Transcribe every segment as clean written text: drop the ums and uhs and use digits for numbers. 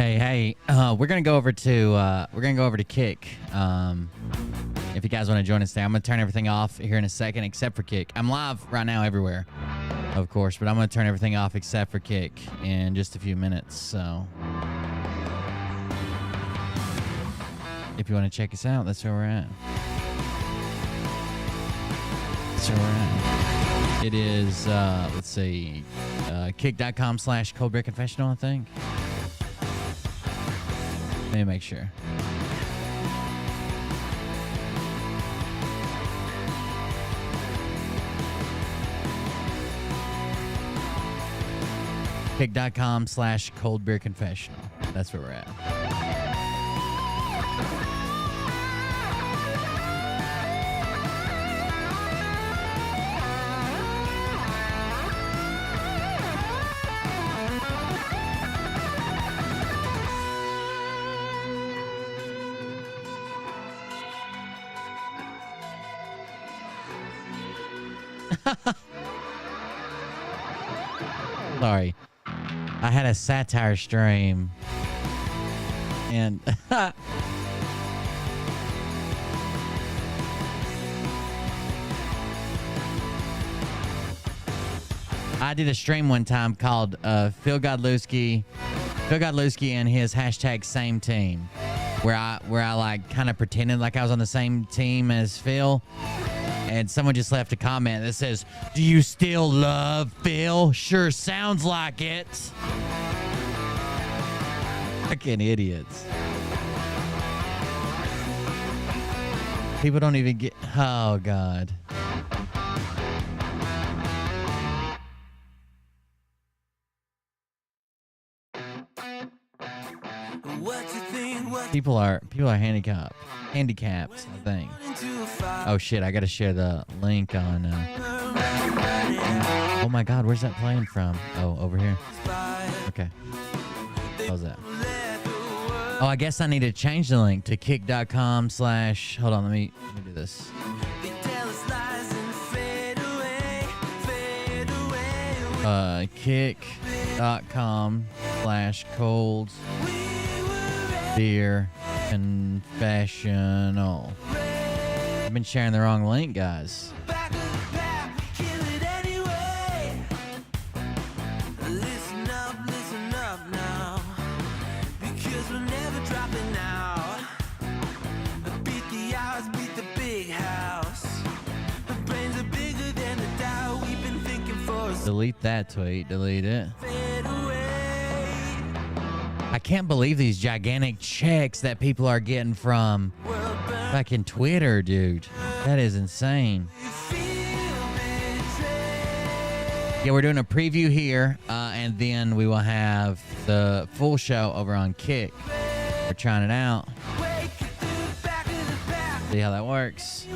Hey, we're gonna go over to Kick. If you guys want to join us there, I'm gonna turn everything off here in a second, except for Kick. I'm live right now everywhere, of course, but I'm gonna turn everything off except for Kick in just a few minutes. So, if you want to check us out, that's where we're at. That's where we're at. It is, let's see, kick.com/coldbeerconfessional, I think. Let me make sure. Kick.com/coldbeerconfessional. That's where we're at. Sorry. I had a satire stream and I did a stream one time called Phil Godlewski and his hashtag same team, where I like kind of pretended like I was on the same team as Phil. And someone just left a comment that says, "Do you still love Phil? Sure sounds like it." Fucking idiots. People don't even get... Oh, God. People are handicapped, I think. Oh shit, I gotta share the link on oh my God, where's that playing from? Oh, over here. Okay. How's that? Oh, I guess I need to change the link to kick.com/ hold on, let me do this. Kick.com/cold beer confessional. I've been sharing the wrong link, guys. Listen up now, because we're never dropping now. Beat the odds, beat the big house. Our brains are bigger than the Dow. We've been thinking for a Delete that tweet. Delete it. I can't believe these gigantic checks that people are getting from fucking Twitter, dude. That is insane. Yeah, we're doing a preview here, and then we will have the full show over on Kick. We're trying it out. See how that works.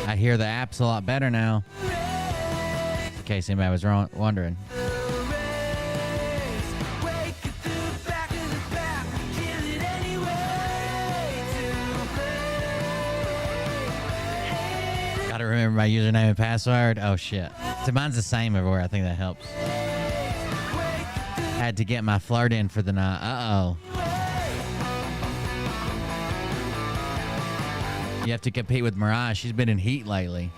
I hear the app's a lot better now, in case anybody was wondering. Gotta remember my username and password. Oh shit. So mine's the same everywhere. I think that helps. Had to get my flirt in for the night. Uh-oh. You have to compete with Mariah. She's been in heat lately.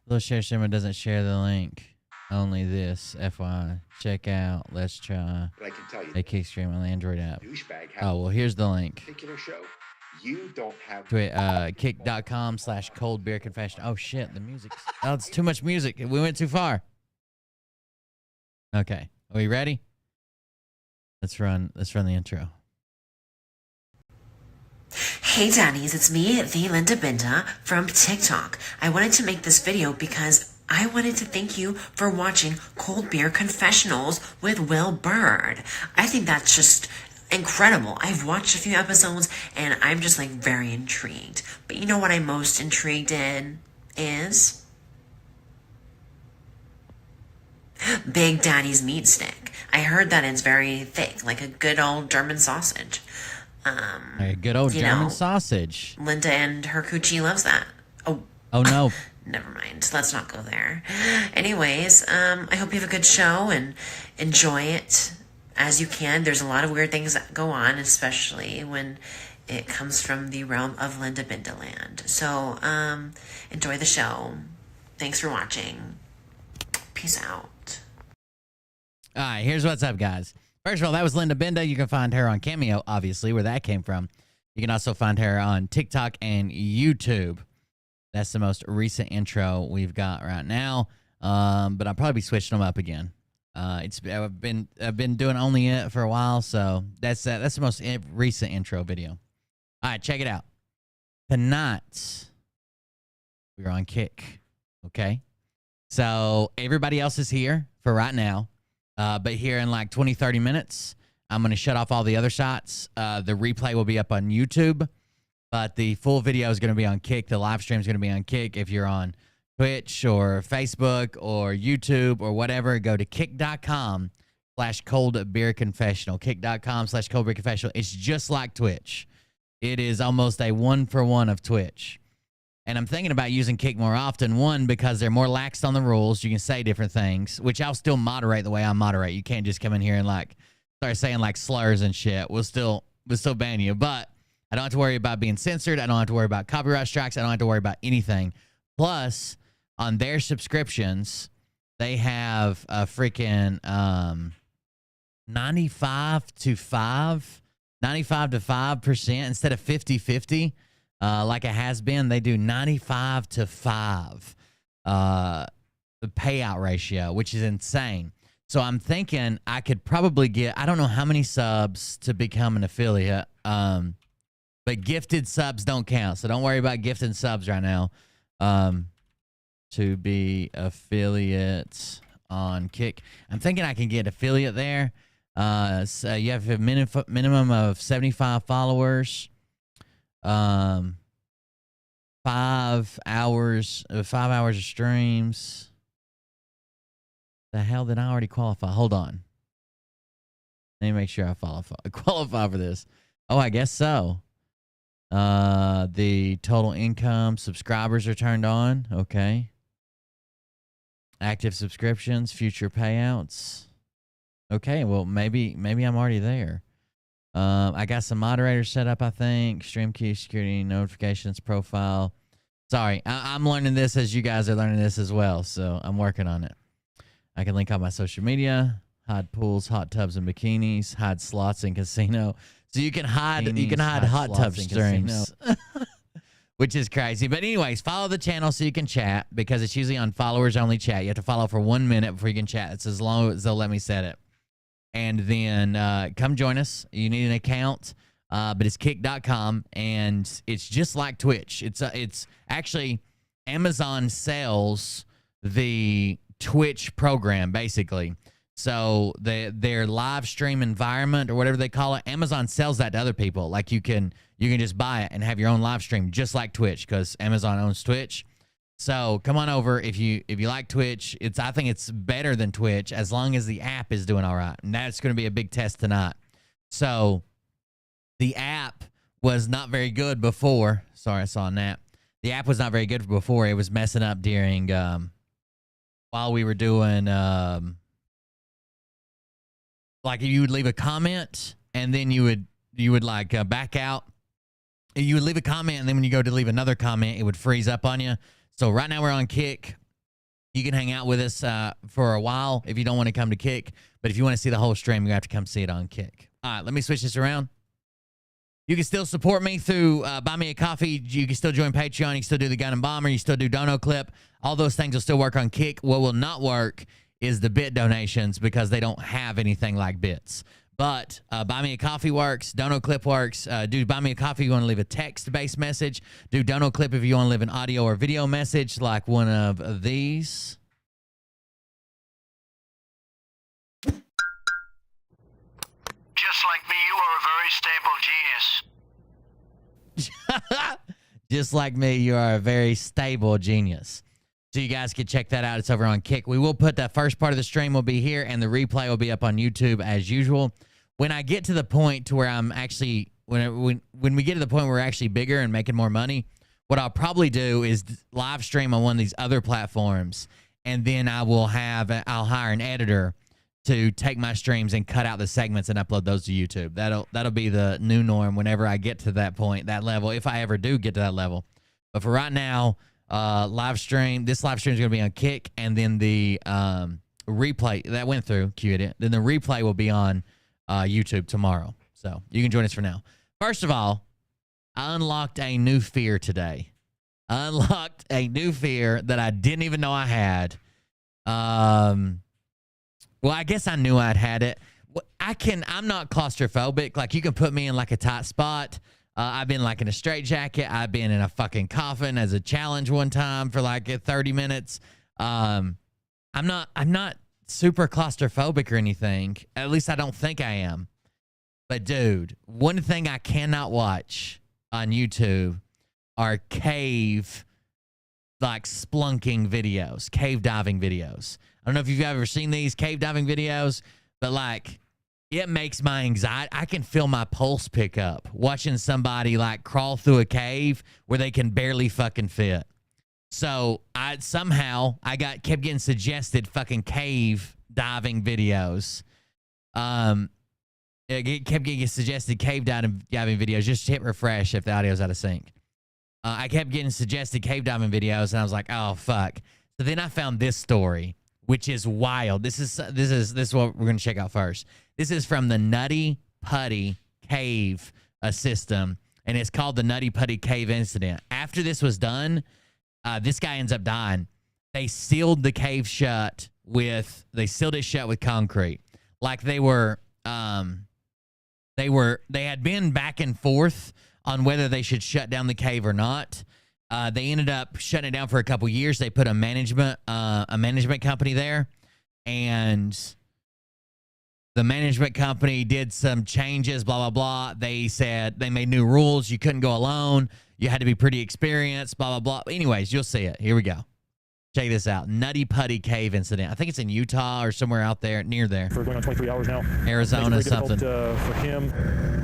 Little share streamer doesn't share the link. Only this. FYI. Check out. Let's try. But I can tell you, a Kick stream on the Android app. douchebag Oh, well, here's the link. particular show You don't have kick.com/cold beer confession. Oh shit, the music. Oh, it's too much music. We went too far. Okay. Are we ready? Let's run the intro. Hey Daddies, it's me, the Linda Binda from TikTok. I wanted to make this video because I wanted to thank you for watching Cold Beer Confessionals with Will Bird. I think that's just incredible. I've watched a few episodes and I'm just like very intrigued. But you know what I'm most intrigued in is Big Daddy's meat stick. I heard that it's very thick, like a good old German sausage. A good old German sausage. Linda and her coochie loves that. Oh no. Never mind. Let's not go there. Anyways, I hope you have a good show and enjoy it as you can. There's a lot of weird things that go on, especially when it comes from the realm of Linda Bindaland. So, enjoy the show. Thanks for watching. Peace out. All right, here's what's up, guys. First of all, that was Linda Binda. You can find her on Cameo, obviously, where that came from. You can also find her on TikTok and YouTube. That's the most recent intro we've got right now. But I'll probably be switching them up again. I've been doing only it for a while, so that's the most recent intro video. All right, check it out. Tonight we're on Kick. Okay, so everybody else is here for right now. But here in like 20, 30 minutes, I'm going to shut off all the other shots. The replay will be up on YouTube, but the full video is going to be on Kick. The live stream is going to be on Kick. If you're on Twitch or Facebook or YouTube or whatever, go to kick.com/cold beer confessional. Kick.com/cold beer confessional. It's just like Twitch. It is almost a 1-for-1 of Twitch. And I'm thinking about using Kick more often. One, because they're more laxed on the rules. You can say different things, which I'll still moderate the way I moderate. You can't just come in here and like start saying like slurs and shit. We'll still ban you. But I don't have to worry about being censored. I don't have to worry about copyright strikes. I don't have to worry about anything. Plus, on their subscriptions, they have a freaking 95 to 5% instead of 50-50. Like it has been, they do 95 to 5 the payout ratio, which is insane. So I'm thinking I could probably get, I don't know how many subs to become an affiliate, but gifted subs don't count. So don't worry about gifted subs right now. To be affiliate on Kick, I'm thinking I can get affiliate there. So you have a minimum of 75 followers. 5 hours of streams. The hell did I already qualify? Hold on. Let me make sure I qualify for this. Oh, I guess so. The total income, subscribers are turned on. Okay. Active subscriptions, future payouts. Okay, well maybe I'm already there. I got some moderators set up, I think. Stream key, security, notifications, profile. Sorry, I'm learning this as you guys are learning this as well, so I'm working on it. I can link all my social media, hide pools, hot tubs, and bikinis, hide slots in casino. So you can hide hot tub streams, which is crazy. But anyways, follow the channel so you can chat, because it's usually on followers only chat. You have to follow for 1 minute before you can chat. It's as long as they'll let me set it. And then come join us. You need an account, but it's kick.com, and it's just like Twitch. It's actually Amazon sells the Twitch program, basically. So their live stream environment or whatever they call it, Amazon sells that to other people. Like you can just buy it and have your own live stream just like Twitch, because Amazon owns Twitch. So come on over if you like Twitch. I think it's better than Twitch as long as the app is doing all right. And that's going to be a big test tonight. So the app was not very good before. Sorry, I saw a nap. The app was not very good before. It was messing up during while we were doing like you would leave a comment and then you would like back out. You would leave a comment, and then when you go to leave another comment, it would freeze up on you. So right now we're on Kick. You can hang out with us for a while if you don't want to come to Kick. But if you want to see the whole stream, you have to come see it on Kick. All right, let me switch this around. You can still support me through Buy Me a Coffee. You can still join Patreon. You can still do the Gun and Bomber. You still do Dono Clip. All those things will still work on Kick. What will not work is the bit donations because they don't have anything like bits. But Buy Me a Coffee works. Dono Clip works. Do Buy Me a Coffee if you want to leave a text-based message. Do Dono Clip if you want to leave an audio or video message like one of these. Just like me, you are a very stable genius. Just like me, you are a very stable genius. So you guys can check that out. It's over on Kick. We will put that first part of the stream will be here, and the replay will be up on YouTube as usual. When I get to the point to where I'm actually, when we get to the point where we're actually bigger and making more money, what I'll probably do is live stream on one of these other platforms, and then I'll hire an editor to take my streams and cut out the segments and upload those to YouTube. That'll be the new norm whenever I get to that point, that level, if I ever do get to that level. But for right now, this live stream is going to be on Kick, and then the replay that went through, cue it. Then the replay will be on YouTube tomorrow. So you can join us for now. First of all, I unlocked a new fear today. I unlocked a new fear that I didn't even know I had. Well, I guess I knew I'd had it. I'm not claustrophobic. Like, you can put me in like a tight spot. I've been like in a straitjacket. I've been in a fucking coffin as a challenge one time for like 30 minutes. I'm not super claustrophobic or anything. At least I don't think I am. But dude, one thing I cannot watch on YouTube are cave like splunking videos, cave diving videos. I don't know if you've ever seen these cave diving videos, but like it makes my anxiety. I can feel my pulse pick up watching somebody like crawl through a cave where they can barely fucking fit. So I kept getting suggested fucking cave diving videos. It kept getting suggested cave diving videos. Just hit refresh if the audio's out of sync. I kept getting suggested cave diving videos, and I was like, oh fuck. So then I found this story, which is wild. This is what we're gonna check out first. This is from the Nutty Putty cave system, and it's called the Nutty Putty cave incident. After this was done, this guy ends up dying. They sealed the cave shut with concrete. Like they had been back and forth on whether they should shut down the cave or not. They ended up shutting it down for a couple years. They put a management company there, and the management company did some changes, blah, blah, blah. They said they made new rules. You couldn't go alone. You had to be pretty experienced, blah, blah, blah. Anyways, you'll see it. Here we go. Check this out. Nutty Putty cave incident. I think it's in Utah or somewhere out there, near there. For going on 23 hours now. Arizona, something. For him.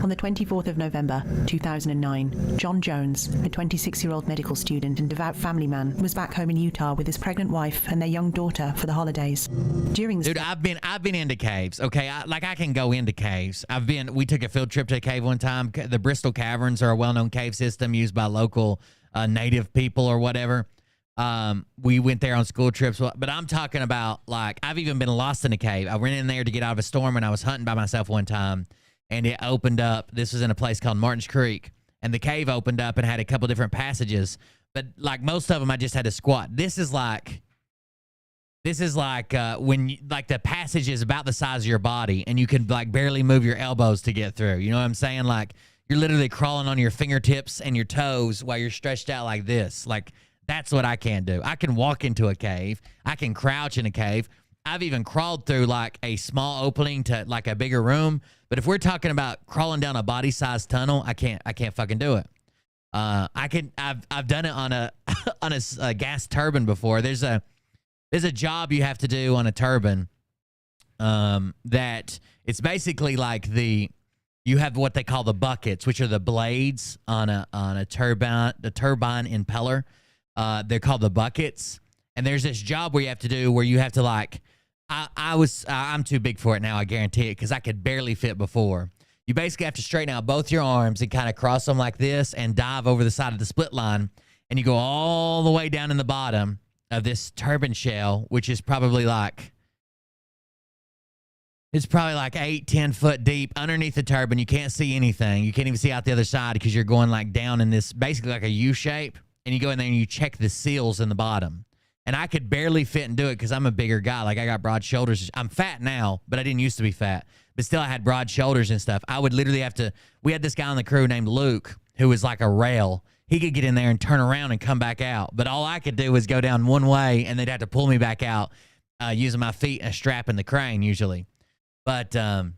On the 24th of November, 2009, John Jones, a 26-year-old medical student and devout family man, was back home in Utah with his pregnant wife and their young daughter for the holidays. During this, dude, I've been into caves. Okay, I can go into caves. We took a field trip to a cave one time. The Bristol Caverns are a well-known cave system used by local native people or whatever. We went there on school trips, but I'm talking about, like, I've even been lost in a cave. I went in there to get out of a storm, and I was hunting by myself one time, and it opened up. This was in a place called Martin's Creek, and the cave opened up and had a couple different passages, but like most of them, I just had to squat. This is like when like the passage is about the size of your body, and you can like barely move your elbows to get through. You know what I'm saying? Like, you're literally crawling on your fingertips and your toes while you're stretched out like this. Like, that's what I can do. I can walk into a cave. I can crouch in a cave. I've even crawled through like a small opening to like a bigger room. But if we're talking about crawling down a body-sized tunnel, I can't fucking do it. I've done it on a on a gas turbine before. There's a job you have to do on a turbine that it's basically like you have what they call the buckets, which are the blades on a turbine impeller. They're called the buckets, and there's this job where you have to do where you have to like, I'm too big for it now, I guarantee it, because I could barely fit before. You basically have to straighten out both your arms and kind of cross them like this and dive over the side of the split line, and you go all the way down in the bottom of this turbine shell, which is probably like It's probably like 8-10 foot deep underneath the turbine. You can't see anything. You can't even see out the other side because you're going like down in this basically like a U shape. And you go in there and you check the seals in the bottom. And I could barely fit and do it because I'm a bigger guy. Like I got broad shoulders. I'm fat now, but I didn't used to be fat. But still I had broad shoulders and stuff. I would literally have to, we had this guy on the crew named Luke who was like a rail. He could get in there and turn around and come back out. But all I could do was go down one way and they'd have to pull me back out using my feet and a strap in the crane usually. But, I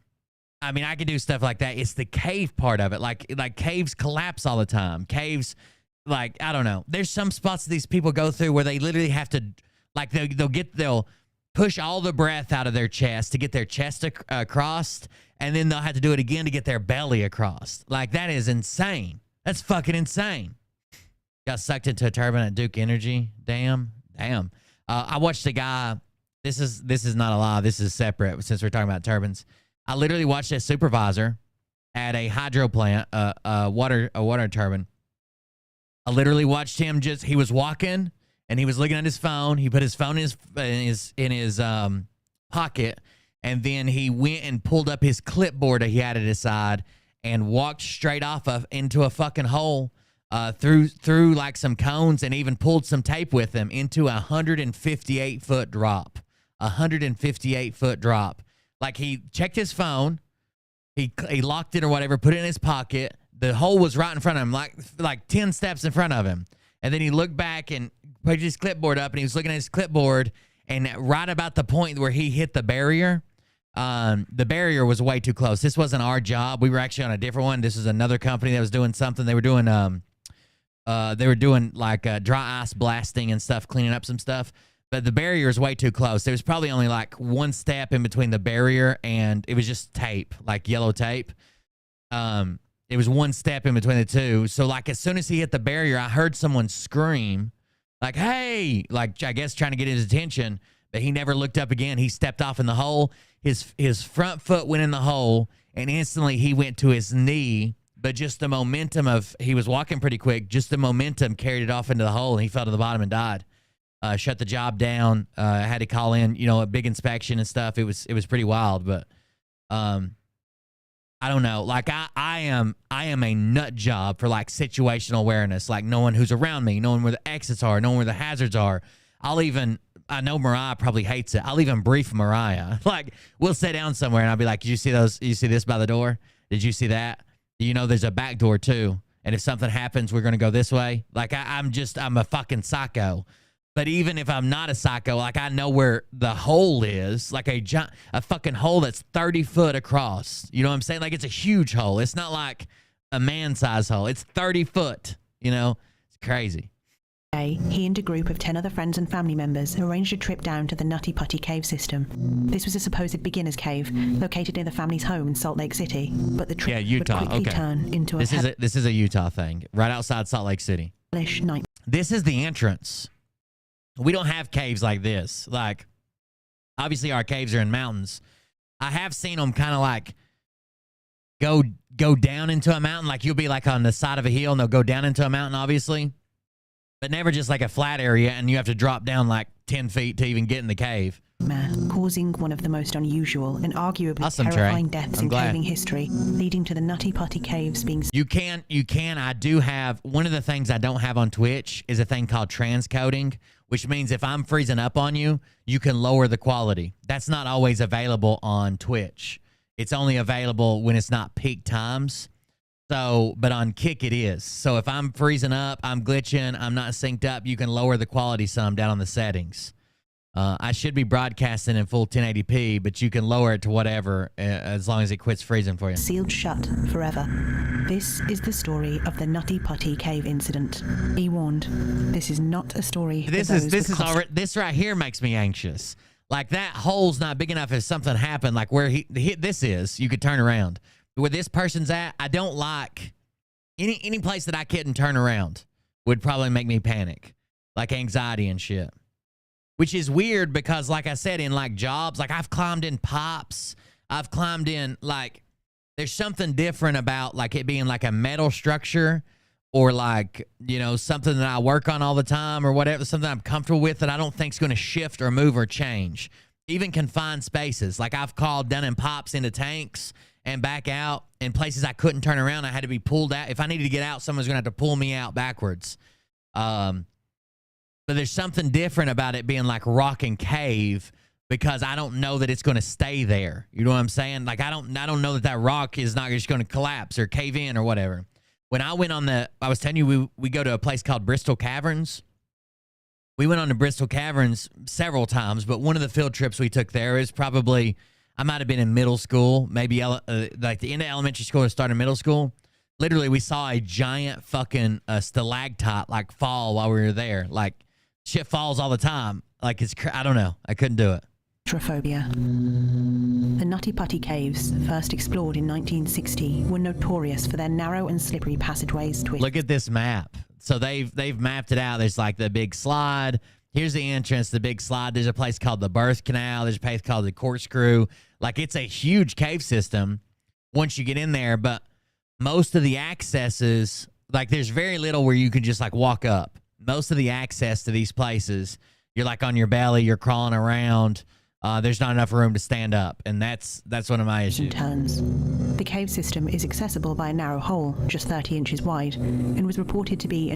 mean, I could do stuff like that. It's the cave part of it. Like caves collapse all the time. Caves, like, I don't know. There's some spots these people go through where they literally have to, like, they'll push all the breath out of their chest to get their chest across, and then they'll have to do it again to get their belly across. Like, that is insane. That's fucking insane. Got sucked into a turbine at Duke Energy. Damn. I watched a guy. This is not a lie. This is separate since we're talking about turbines. I literally watched a supervisor at a hydro plant, a water turbine. I literally watched him he was walking and he was looking at his phone. He put his phone in his pocket, and then he went and pulled up his clipboard that he had at his side and walked straight off into a fucking hole, through like some cones, and even pulled some tape with him into a 158-foot drop. 158-foot drop. Like, he checked his phone, he locked it or whatever, put it in his pocket. The hole was right in front of him, like 10 steps in front of him. And then he looked back and put his clipboard up, and he was looking at his clipboard, and right about the point where he hit the barrier was way too close. This wasn't our job. We were actually on a different one. This is another company that was doing something. They were doing like dry ice blasting and stuff, cleaning up some stuff. But the barrier is way too close. There was probably only like one step in between the barrier, and it was just tape, like yellow tape. It was one step in between the two. So, like, as soon as he hit the barrier, I heard someone scream, like, hey, like, I guess trying to get his attention. But he never looked up again. He stepped off in the hole. His front foot went in the hole, and instantly he went to his knee. But just the momentum he was walking pretty quick, just the momentum carried it off into the hole, and he fell to the bottom and died. Shut the job down. Had to call in, a big inspection and stuff. It was pretty wild, but I don't know. Like, I am a nut job for like situational awareness, like knowing who's around me, knowing where the exits are, knowing where the hazards are. I know Mariah probably hates it. I'll even brief Mariah. Like, we'll sit down somewhere and I'll be like, "Did you see those? You see this by the door? Did you see that? There's a back door too. And if something happens, we're gonna go this way." Like, I'm a fucking psycho. But even if I'm not a psycho, like, I know where the hole is, like a fucking hole that's 30 foot across. You know what I'm saying? Like, it's a huge hole. It's not like a man-sized hole. It's 30 foot. It's crazy. He and a group of 10 other friends and family members arranged a trip down to the Nutty Putty cave system. This was a supposed beginner's cave located near the family's home in Salt Lake City, but the trip Utah. would quickly turn into a This is a Utah thing, right outside Salt Lake City. Night. This is the entrance. We don't have caves like this. Like, obviously our caves are in mountains. I have seen them kind of like go down into a mountain. Like, you'll be like on the side of a hill and they'll go down into a mountain, obviously. But never just like a flat area and you have to drop down like 10 feet to even get in the cave. Causing one of the most unusual and arguably Awesome, terrifying Trey. deaths I'm in glad. caving history, leading to the Nutty Putty caves being... You can. I do have, one of the things I don't have on Twitch is a thing called transcoding, which means if I'm freezing up on you, you can lower the quality. That's not always available on Twitch. It's only available when it's not peak times. So, but on Kick it is. So if I'm freezing up, I'm glitching, I'm not synced up, you can lower the quality some down on the settings. I should be broadcasting in full 1080p, but you can lower it to whatever as long as it quits freezing for you. Sealed shut forever. This is the story of the Nutty Putty cave incident. Be warned, this is not a story. This right here makes me anxious. Like, that hole's not big enough if something happened, like where this is, you could turn around. Where this person's at, I don't like any place that I couldn't turn around would probably make me panic, like anxiety and shit. Which is weird because, like I said, in like jobs, like I've climbed in pops, I've climbed in, like, there's something different about like it being like a metal structure or like, something that I work on all the time or whatever, something I'm comfortable with that I don't think is going to shift or move or change. even confined spaces. Like I've called down in pops into tanks and back out in places I couldn't turn around. I had to be pulled out. If I needed to get out, someone's going to have to pull me out backwards. But there's something different about it being like rock and cave because I don't know that it's going to stay there. You know what I'm saying? Like I don't know that rock is not just going to collapse or cave in or whatever. When I went on I was telling you we go to a place called Bristol Caverns. We went on to Bristol Caverns several times, but one of the field trips we took there is probably, I might have been in middle school, maybe like the end of elementary school or start of middle school. Literally, we saw a giant fucking stalactite like fall while we were there. Like shit falls all the time. Like I don't know. I couldn't do it. Claustrophobia. The Nutty Putty caves, first explored in 1960, were notorious for their narrow and slippery passageways. Look at this map. So they've mapped it out. There's like the big slide. Here's the entrance, the big slide. There's a place called the Birth Canal. There's a place called the Corkscrew. Like it's a huge cave system once you get in there, but most of the accesses, like there's very little where you can just like walk up. Most of the access to these places, you're like on your belly, you're crawling around. There's not enough room to stand up, and that's one of my issues. Turns. The cave system is accessible by a narrow hole, just 30 inches wide, and was reported to be...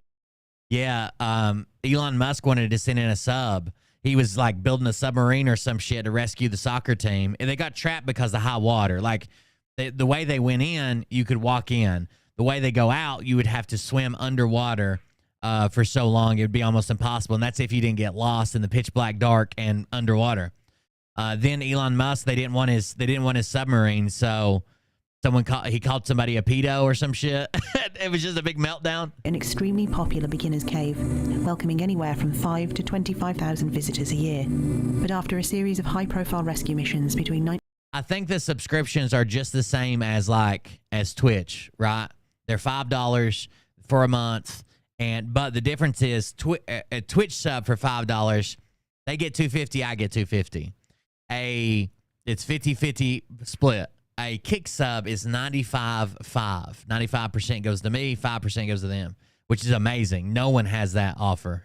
Yeah, Elon Musk wanted to send in a sub. He was like building a submarine or some shit to rescue the soccer team, and they got trapped because of high water. Like the way they went in, you could walk in. The way they go out, you would have to swim underwater for so long, it would be almost impossible. And that's if you didn't get lost in the pitch black dark and underwater. Then Elon Musk, they didn't want his submarine, so he called somebody a pedo or some shit. It was just a big meltdown. An extremely popular beginner's cave, welcoming anywhere from 5,000 to 25,000 visitors a year. But after a series of high-profile rescue missions between I think the subscriptions are just the same as Twitch, right? They're $5 for a month, but the difference is a Twitch sub for $5, they get $250, I get $250. It's 50-50 split. A Kick sub is 95-5. 95% goes to me, 5% goes to them, which is amazing. No one has that offer.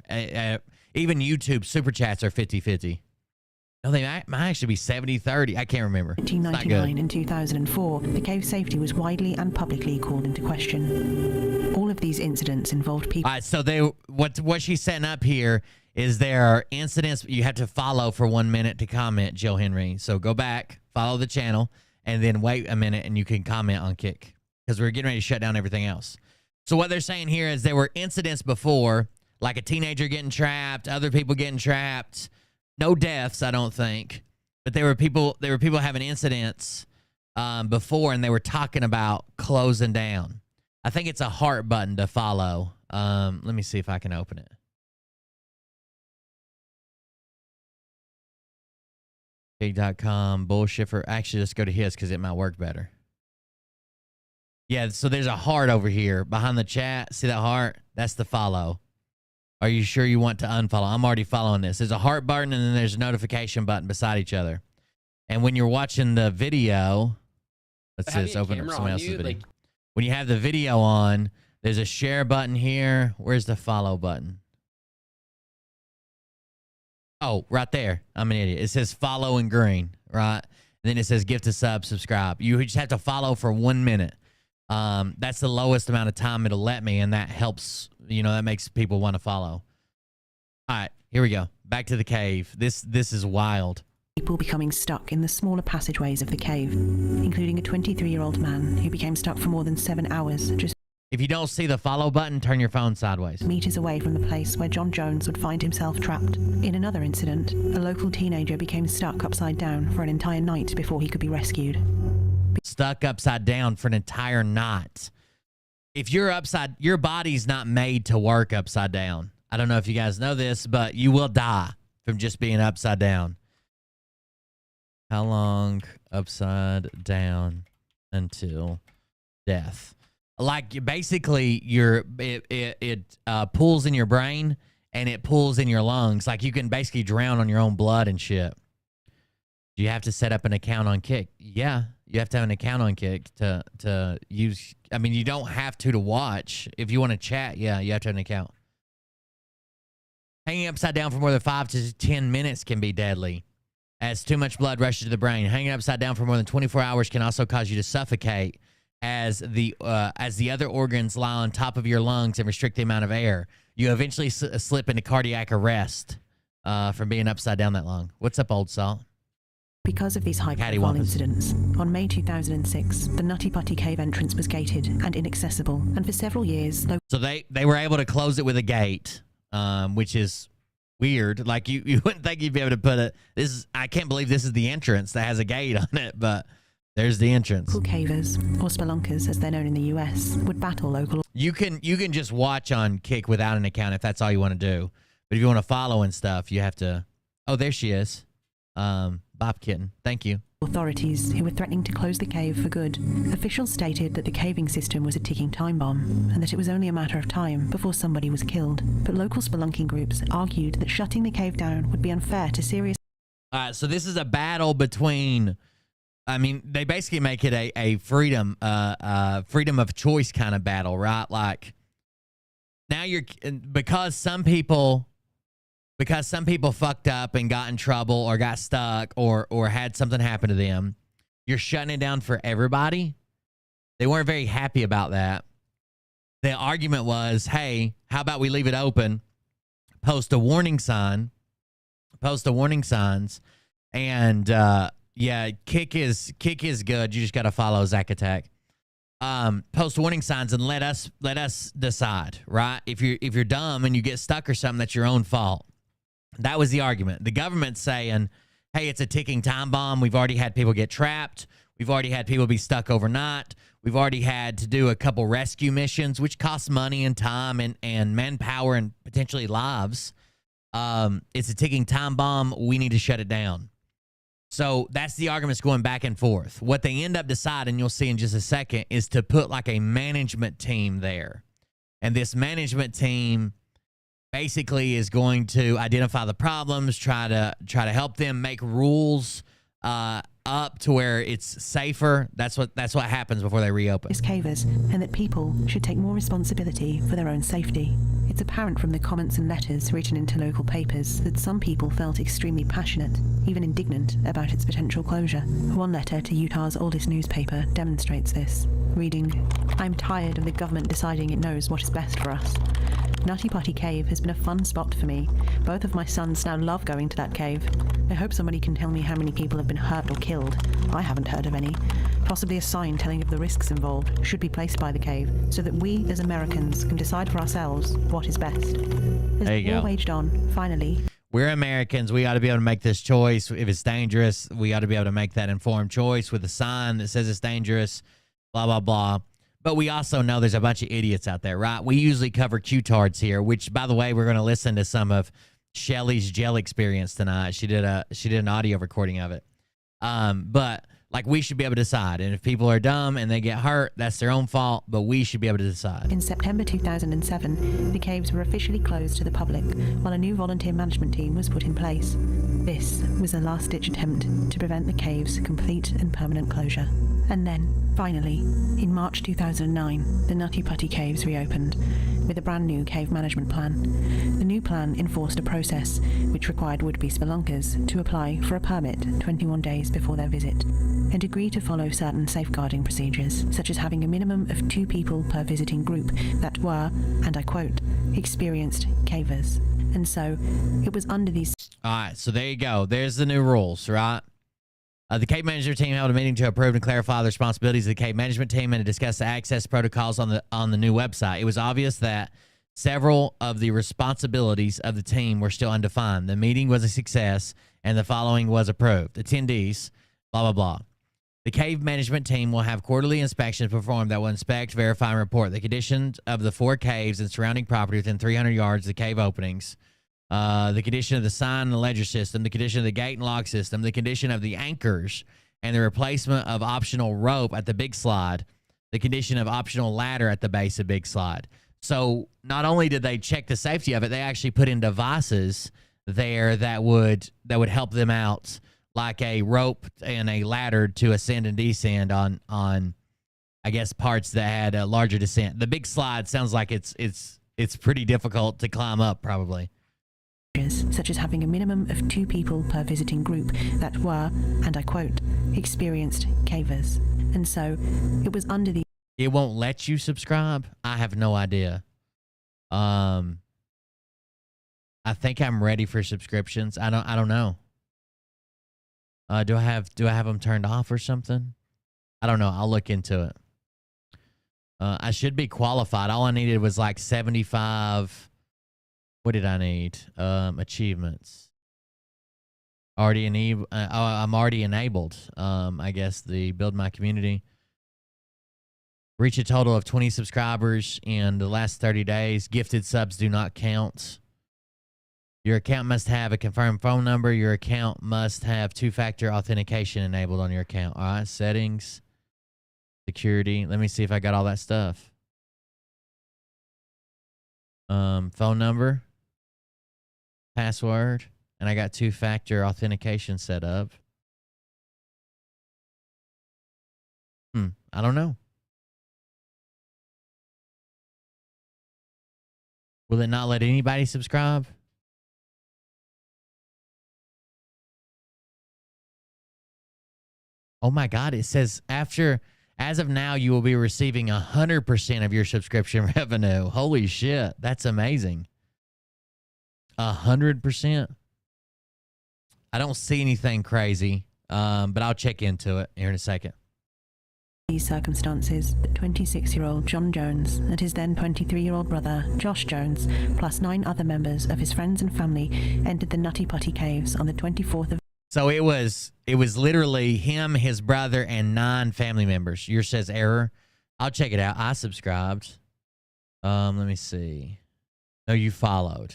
Even YouTube super chats are 50-50. No, they might actually be 70-30. I can't remember. 1999 and 2004, the cave safety was widely and publicly called into question. All of these incidents involved people... All right, so what she's setting up here is there are incidents you have to follow for 1 minute to comment, Jill Henry. So go back, follow the channel, and then wait a minute and you can comment on Kick because we're getting ready to shut down everything else. So what they're saying here is there were incidents before, like a teenager getting trapped, other people getting trapped. No deaths, I don't think, but there were people having incidents before, and they were talking about closing down. I think it's a heart button to follow. Let me see if I can open it. Big.com, bullshiffer. Actually, let's go to his because it might work better. Yeah, so there's a heart over here behind the chat. See that heart? That's the follow. Are you sure you want to unfollow? I'm already following this. There's a heart button, and then there's a notification button beside each other. And when you're watching the video, let's open up someone else's video. When you have the video on, there's a share button here. Where's the follow button? Oh, right there. I'm an idiot. It says follow in green, right? And then it says gift a sub, subscribe. You just have to follow for 1 minute. That's the lowest amount of time it'll let me, and that helps, that makes people want to follow. All right, here we go. Back to the cave. This is wild. People becoming stuck in the smaller passageways of the cave, including a 23-year-old man who became stuck for more than 7 hours just... If you don't see the follow button, turn your phone sideways. ...meters away from the place where John Jones would find himself trapped. In another incident, a local teenager became stuck upside down for an entire night before he could be rescued. Stuck upside down for an entire night. If you're upside, your body's not made to work upside down. I don't know if you guys know this, but you will die from just being upside down. How long upside down until death? Like basically, it pulls in your brain and it pulls in your lungs. Like you can basically drown on your own blood and shit. Do you have to set up an account on Kick? Yeah, you have to have an account on Kick to use. I mean, you don't have to watch. If you want to chat, yeah, you have to have an account. Hanging upside down for more than 5 to 10 minutes can be deadly. as too much blood rushes to the brain. Hanging upside down for more than 24 hours can also cause you to suffocate as the other organs lie on top of your lungs and restrict the amount of air. You eventually slip into cardiac arrest from being upside down that long. What's up, Old Salt? Because of these high-profile incidents, on May 2006, the Nutty Putty cave entrance was gated and inaccessible, and for several years... So they were able to close it with a gate, which is weird. Like, you wouldn't think you'd be able to put it... I can't believe this is the entrance that has a gate on it, but there's the entrance. Local cavers, or spelunkers as they're known in the US, would battle local... You can just watch on Kick without an account if that's all you want to do. But if you want to follow and stuff, you have to... Oh, there she is. Bob Kitten. Thank you. Authorities who were threatening to close the cave for good. Officials stated that the caving system was a ticking time bomb and that it was only a matter of time before somebody was killed. But local spelunking groups argued that shutting the cave down would be unfair to serious... So this is a battle between... I mean, they basically make it a freedom of choice kind of battle, right? Like, now because some people fucked up and got in trouble or got stuck or had something happen to them, you're shutting it down for everybody. They weren't very happy about that. The argument was, hey, how about we leave it open, post a warning signs, and yeah, kick is good. You just got to follow Zack Attack. Post warning signs and let us decide, right? If you're dumb and you get stuck or something, that's your own fault. That was the argument. The government's saying, hey, it's a ticking time bomb. We've already had people get trapped. We've already had people be stuck overnight. We've already had to do a couple rescue missions, which costs money and time and manpower and potentially lives. It's a ticking time bomb. We need to shut it down. So that's the arguments going back and forth. What they end up deciding, you'll see in just a second, is to put like a management team there. And this management team basically is going to identify the problems, try to help them make rules up to where it's safer. That's what happens before they reopen. Cavers, and that people should take more responsibility for their own safety. It's apparent from the comments and letters written into local papers that some people felt extremely passionate, even indignant, about its potential closure. One letter to Utah's oldest newspaper demonstrates this, reading, "I'm tired of the government deciding it knows what is best for us. Nutty Putty Cave has been a fun spot for me. Both of my sons now love going to that cave. I hope somebody can tell me how many people have been hurt or killed. I haven't heard of any. Possibly a sign telling of the risks involved should be placed by the cave so that we as Americans can decide for ourselves what is best." As there you war go. Waged on, finally. We're Americans. We ought to be able to make this choice. If it's dangerous, we ought to be able to make that informed choice with a sign that says it's dangerous, blah, blah, blah. But we also know there's a bunch of idiots out there, right? We usually cover Q-tards here, which, by the way, we're going to listen to some of Shelly's gel experience tonight. She did an audio recording of it. But like, we should be able to decide. And if people are dumb and they get hurt, that's their own fault, but we should be able to decide. In September 2007, the caves were officially closed to the public, while a new volunteer management team was put in place. This was a last-ditch attempt to prevent the cave's complete and permanent closure. And then, finally, in March 2009, the Nutty Putty Caves reopened with a brand new cave management plan. The new plan enforced a process which required would-be spelunkers to apply for a permit 21 days before their visit and agree to follow certain safeguarding procedures, such as having a minimum of 2 people per visiting group that were, and I quote, experienced cavers. And so, it was under these... All right, so there you go. There's the new rules, right? The cave management team held a meeting to approve and clarify the responsibilities of the cave management team and to discuss the access protocols on the new website. It was obvious that several of the responsibilities of the team were still undefined. The meeting was a success, and the following was approved. Attendees, blah, blah, blah. The cave management team will have quarterly inspections performed that will inspect, verify, and report the conditions of the 4 caves and surrounding property within 300 yards of the cave openings, the condition of the sign and the ledger system, the condition of the gate and lock system, the condition of the anchors, and the replacement of optional rope at the big slide, the condition of optional ladder at the base of big slide. So not only did they check the safety of it, they actually put in devices there that would help them out, like a rope and a ladder to ascend and descend on I guess parts that had a larger descent. The big slide sounds like it's pretty difficult to climb up, probably. such as having a minimum of 2 people per visiting group that were, and I quote, experienced cavers. And so it was under the... It won't let you subscribe? I have no idea. I think I'm ready for subscriptions. I don't know. Do I have them turned off or something? I don't know. I'll look into it. I should be qualified. All I needed was like 75. What did I need? Achievements. Already I'm already enabled. I guess the build my community. Reach a total of 20 subscribers in the last 30 days. Gifted subs do not count. Your account must have a confirmed phone number. Your account must have 2-factor authentication enabled on your account. All right, settings, security. Let me see if I got all that stuff. Phone number, password, and I got 2-factor authentication set up. I don't know. Will it not let anybody subscribe? Oh my God, it says as of now, you will be receiving 100% of your subscription revenue. Holy shit, that's amazing. 100%. I don't see anything crazy, but I'll check into it here in a second. These circumstances, 26-year-old John Jones and his then 23-year-old brother, Josh Jones, plus 9 other members of his friends and family entered the Nutty Putty caves on the 24th of... So it was literally him, his brother, and 9 family members. Yours says error. I'll check it out. I subscribed. Let me see. No, you followed.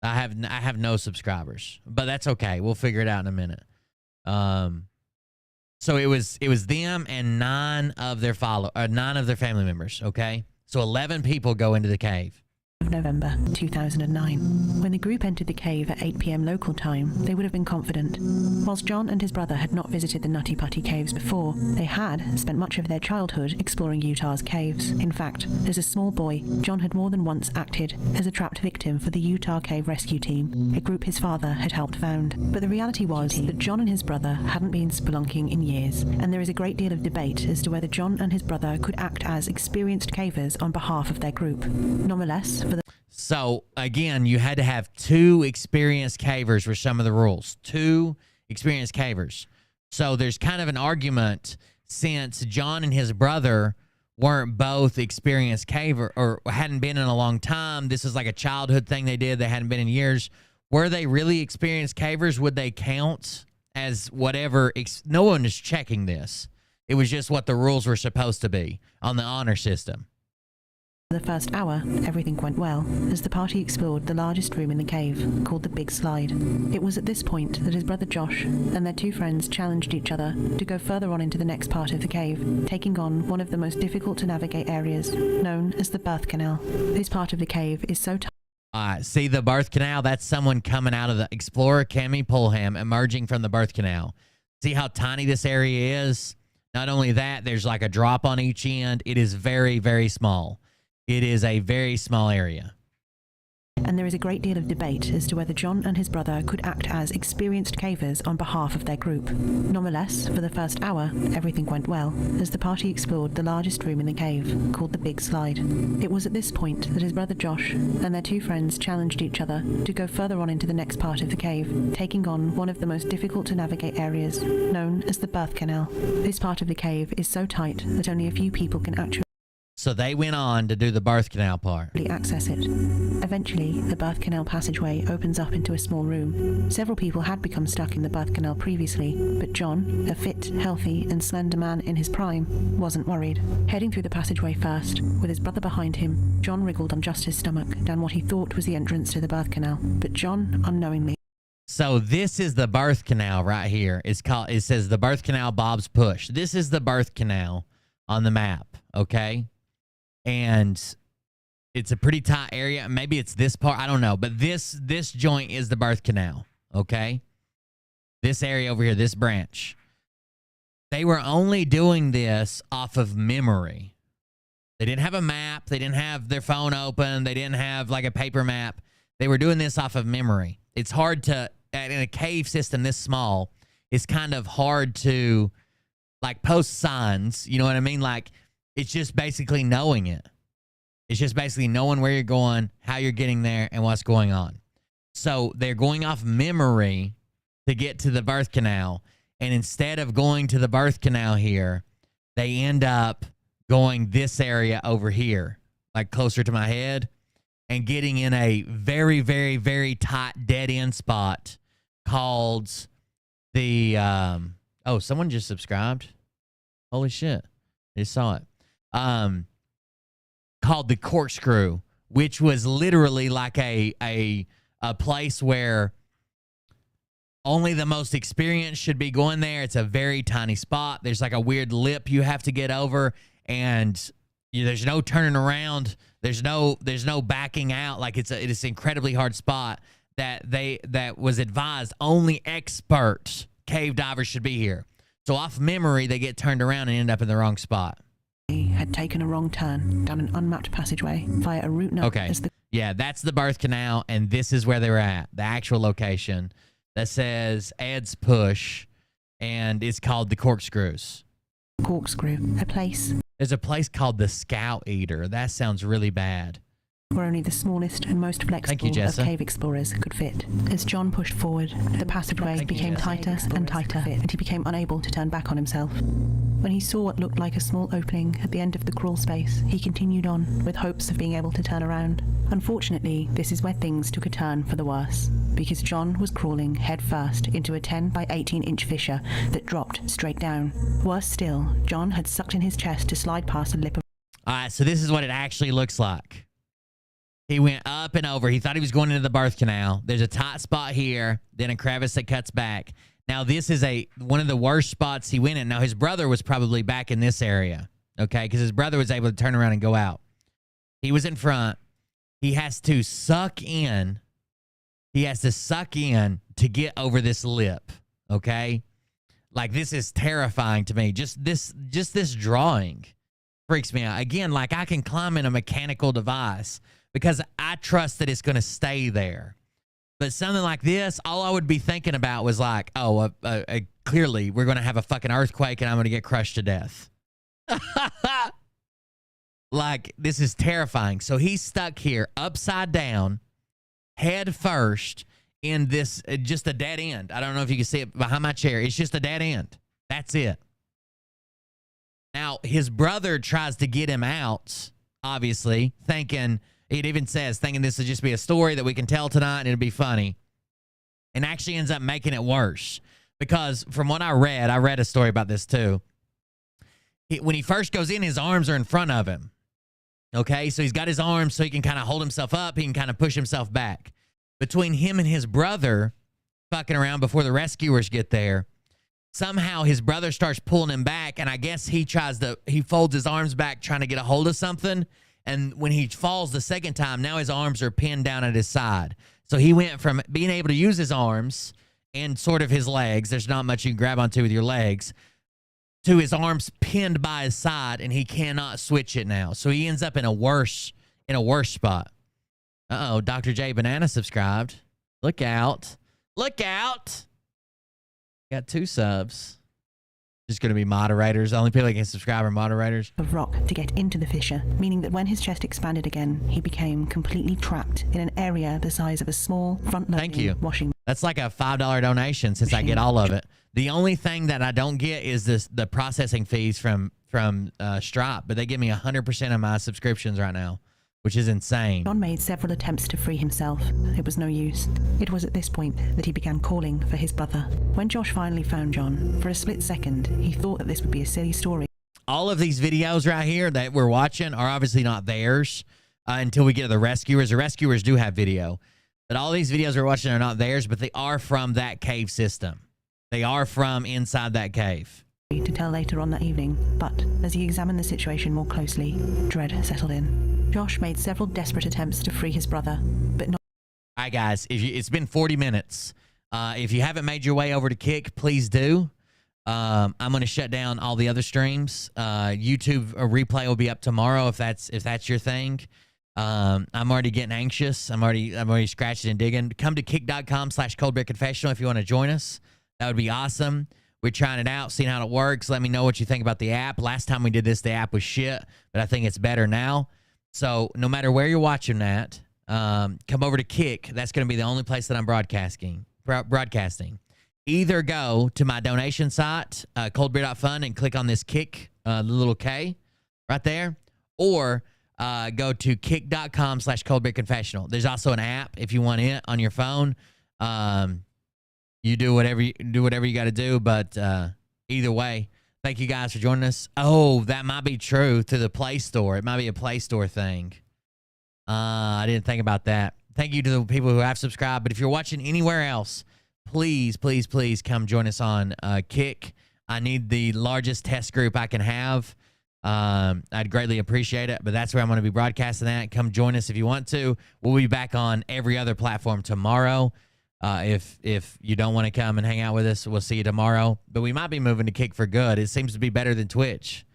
I have no subscribers, but that's okay. We'll figure it out in a minute. So it was them and 9 of their family members. Okay, so 11 people go into the cave. Of November 2009. When the group entered the cave at 8 p.m. local time, they would have been confident. Whilst John and his brother had not visited the Nutty Putty caves before, they had spent much of their childhood exploring Utah's caves. In fact, as a small boy, John had more than once acted as a trapped victim for the Utah Cave Rescue Team, a group his father had helped found. But the reality was that John and his brother hadn't been spelunking in years, and there is a great deal of debate as to whether John and his brother could act as experienced cavers on behalf of their group. Nonetheless, So, again, you had to have 2 experienced cavers were some of the rules. 2 experienced cavers. So there's kind of an argument since John and his brother weren't both experienced caver or hadn't been in a long time. This is like a childhood thing they did. They hadn't been in years. Were they really experienced cavers? Would they count as whatever? No one is checking this. It was just what the rules were supposed to be on the honor system. For the first hour, everything went well, as the party explored the largest room in the cave, called the Big Slide. It was at this point that his brother Josh and their 2 friends challenged each other to go further on into the next part of the cave, taking on one of the most difficult to navigate areas, known as the birth canal. This part of the cave is so see the birth canal? That's someone coming out of the Explorer Cami Pullham, emerging from the birth canal. See how tiny this area is? Not only that, there's like a drop on each end. It is very, very small. It is a very small area. And there is a great deal of debate as to whether John and his brother could act as experienced cavers on behalf of their group. Nonetheless, for the first hour, everything went well, as the party explored the largest room in the cave, called the Big Slide. It was at this point that his brother Josh and their 2 friends challenged each other to go further on into the next part of the cave, taking on one of the most difficult to navigate areas, known as the birth canal. This part of the cave is so tight that only a few people can actually So they went on to do the birth canal part. access it. Eventually, the birth canal passageway opens up into a small room. Several people had become stuck in the birth canal previously, but John, a fit, healthy, and slender man in his prime, wasn't worried. Heading through the passageway first, with his brother behind him, John wriggled on just his stomach down what he thought was the entrance to the birth canal, but John unknowingly... So this is the birth canal right here. It says the birth canal Bob's Push. This is the birth canal on the map, okay? And it's a pretty tight area. Maybe it's this part. I don't know. But this joint is the birth canal, okay? This area over here, this branch. They were only doing this off of memory. They didn't have a map. They didn't have their phone open. They didn't have like a paper map. They were doing this off of memory. It's hard to, in a cave system this small, it's kind of hard to like post signs. You know what I mean? Like it's just basically knowing it. It's just basically knowing where you're going, how you're getting there, and what's going on. So they're going off memory to get to the birth canal. And instead of going to the birth canal here, they end up going this area over here, like closer to my head, and getting in a very, very, very tight dead end spot called the, oh, someone just subscribed. Holy shit. I just saw it. Called the corkscrew, which was literally like a place where only the most experienced should be going there. It's a very tiny spot. There's like a weird lip you have to get over, and there's no turning around. There's no backing out. Like it's an incredibly hard spot that was advised only expert cave divers should be here. So off memory, they get turned around and end up in the wrong spot. He had taken a wrong turn down an unmapped passageway via a route known Okay. as the Yeah, that's the birth canal, and this is where they were at, the actual location that says Ed's Push, and it's called the Corkscrews. corkscrew, a place There's a place called the Scout Eater. That sounds really bad. where only the smallest and most flexible of Jessa. cave explorers could fit. As John pushed forward, the passageway Thank you, became Jessa. tighter and tighter, and he became unable to turn back on himself. When he saw what looked like a small opening at the end of the crawl space, he continued on, with hopes of being able to turn around. Unfortunately, this is where things took a turn for the worse, because John was crawling head first into a 10 by 18 inch fissure that dropped straight down. Worse still, John had sucked in his chest to slide past a lip of All right, so this is what it actually looks like. He went up and over. He thought he was going into the birth canal. There's a tight spot here, then a crevice that cuts back. Now, this is one of the worst spots he went in. Now, his brother was probably back in this area, okay, because his brother was able to turn around and go out. He was in front. He has to suck in. He has to suck in to get over this lip, okay? Like, this is terrifying to me. Just this drawing freaks me out. Again, like, I can climb in a mechanical device because I trust that it's going to stay there. But something like this, all I would be thinking about was like, oh, clearly we're going to have a fucking earthquake and I'm going to get crushed to death. Like, this is terrifying. So he's stuck here upside down, head first in this, just a dead end. I don't know if you can see it behind my chair. It's just a dead end. That's it. Now, his brother tries to get him out, obviously, thinking, it even says, thinking this will just be a story that we can tell tonight and it'll be funny. And actually ends up making it worse. Because from what I read a story about this too. When he first goes in, his arms are in front of him. Okay, so he's got his arms so he can kind of hold himself up. He can kind of push himself back. Between him and his brother fucking around before the rescuers get there, somehow his brother starts pulling him back, and I guess he folds his arms back trying to get a hold of something. And when he falls the second time, now his arms are pinned down at his side. So he went from being able to use his arms and sort of his legs, there's not much you can grab onto with your legs, to his arms pinned by his side, and he cannot switch it now. So he ends up in a worse spot. Uh-oh, Dr. J Banana subscribed. Look out. Look out. Got 2 subs. Just going to be moderators. The only people that can subscribe are moderators. of rock to get into the fissure, meaning that when his chest expanded again, he became completely trapped in an area the size of a small Thank you. front-loading washing. That's like a $5 donation since I get all of it. The only thing that I don't get is the processing fees from Stripe, but they give me 100% of my subscriptions right now, which is insane. John made several attempts to free himself. It was no use. It was at this point that he began calling for his brother. When Josh finally found John, for a split second, he thought that this would be a silly story. All of these videos right here that we're watching are obviously not theirs until we get to the rescuers. The rescuers do have video. But all these videos we're watching are not theirs, but they are from that cave system. They are from inside that cave. To tell later on that evening, but as he examined the situation more closely, dread settled in. Josh made several desperate attempts to free his brother, but not. All right, guys, it's been 40 minutes. If you haven't made your way over to Kick, please do. I'm going to shut down all the other streams. YouTube replay will be up tomorrow if that's your thing. I'm already getting anxious. I'm already scratching and digging. Come to kick.com/coldbeerconfessional if you want to join us. That would be awesome. We're trying it out, seeing how it works. Let me know what you think about the app. Last time we did this, the app was shit, but I think it's better now. So no matter where you're watching that, come over to Kick. That's going to be the only place that I'm broadcasting. Either go to my donation site, coldbeer.fun, and click on this Kick, the little K right there, or go to kick.com/coldbeerconfessional. There's also an app if you want it on your phone. You do whatever you got to do, but either way, thank you guys for joining us. Oh, that might be true to the Play Store. It might be a Play Store thing. I didn't think about that. Thank you to the people who have subscribed, but if you're watching anywhere else, please, please, please come join us on Kick. I need the largest test group I can have. I'd greatly appreciate it, but that's where I'm going to be broadcasting that. Come join us if you want to. We'll be back on every other platform tomorrow. If you don't want to come and hang out with us, we'll see you tomorrow. But we might be moving to Kick for good. It seems to be better than Twitch.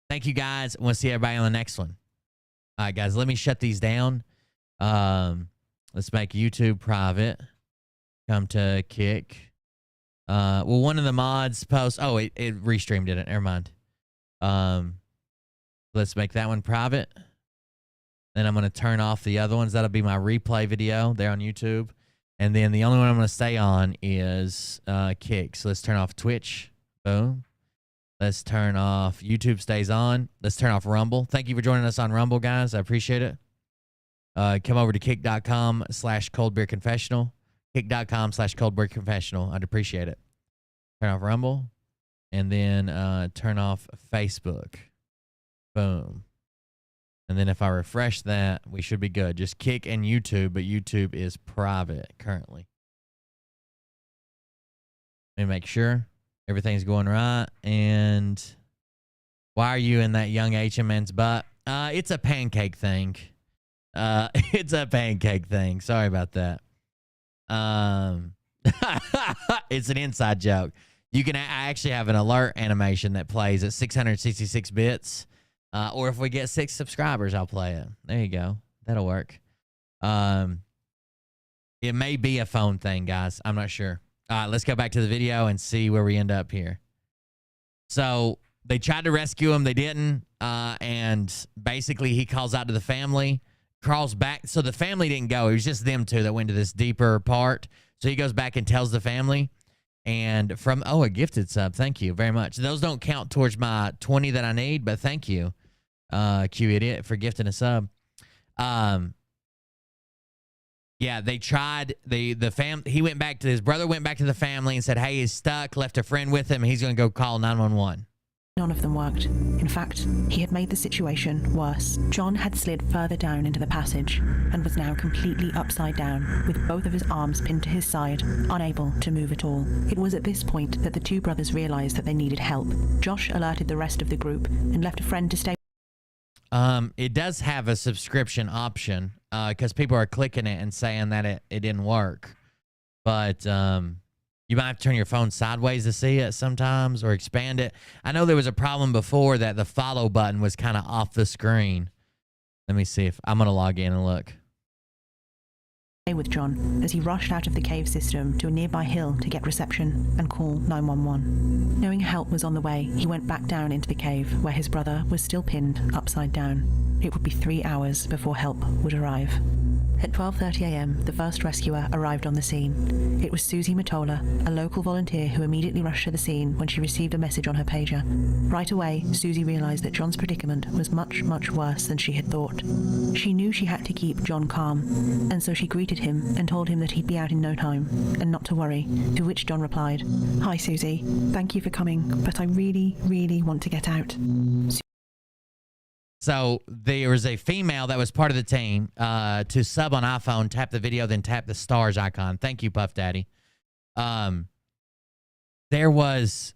Thank you, guys. We'll see everybody on the next one. All right, guys, let me shut these down. Let's make YouTube private. Come to Kick. Well, one of the mods post. Oh, it restreamed it. Never mind. Let's make that one private. Then I'm going to turn off the other ones. That'll be my replay video there on YouTube. And then the only one I'm going to stay on is Kick. So let's turn off Twitch. Boom. Let's turn off YouTube stays on. Let's turn off Rumble. Thank you for joining us on Rumble, guys. I appreciate it. Come over to kick.com/coldbeerconfessional. Kick.com/coldbeerconfessional. I'd appreciate it. Turn off Rumble. And then turn off Facebook. Boom. And then if I refresh that, we should be good. Just Kick and YouTube, but YouTube is private currently. Let me make sure everything's going right. And why are you in that young HMN's butt? It's a pancake thing. It's a pancake thing. Sorry about that. It's an inside joke. I actually have an alert animation that plays at 666 bits. Or if we get 6 subscribers, I'll play it. There you go. That'll work. It may be a phone thing, guys. I'm not sure. All right, let's go back to the video and see where we end up here. So they tried to rescue him. They didn't. And basically he calls out to the family, crawls back. So the family didn't go. It was just them two that went to this deeper part. So he goes back and tells the family. And from, a gifted sub. Thank you very much. Those don't count towards my 20 that I need, but thank you. Q idiot for gifting a sub. Yeah, they tried he went back to his brother, went back to the family and said, hey, he's stuck, left a friend with him. He's going to go call 911. None of them worked. In fact, he had made the situation worse. John had slid further down into the passage and was now completely upside down, with both of his arms pinned to his side, unable to move at all. It was at this point that the two brothers realized that they needed help. Josh alerted the rest of the group and left a friend to stay. It does have a subscription option, because people are clicking it and saying that it didn't work. But you might have to turn your phone sideways to see it sometimes, or expand it. I know there was a problem before that the follow button was kind of off the screen. Let me see if I'm going to log in and look. With John as he rushed out of the cave system to a nearby hill to get reception and call 911. Knowing help was on the way, he went back down into the cave where his brother was still pinned upside down. It would be 3 hours before help would arrive. At 12:30 a.m., the first rescuer arrived on the scene. It was Susie Matola, a local volunteer who immediately rushed to the scene when she received a message on her pager. Right away, Susie realized that John's predicament was much, much worse than she had thought. She knew she had to keep John calm, and so she greeted him and told him that he'd be out in no time, and not to worry, to which John replied, "Hi, Susie. Thank you for coming, but I really, really want to get out." So there was a female that was part of the team to sub on iPhone, tap the video, then tap the stars icon. Thank you, Puff Daddy. There was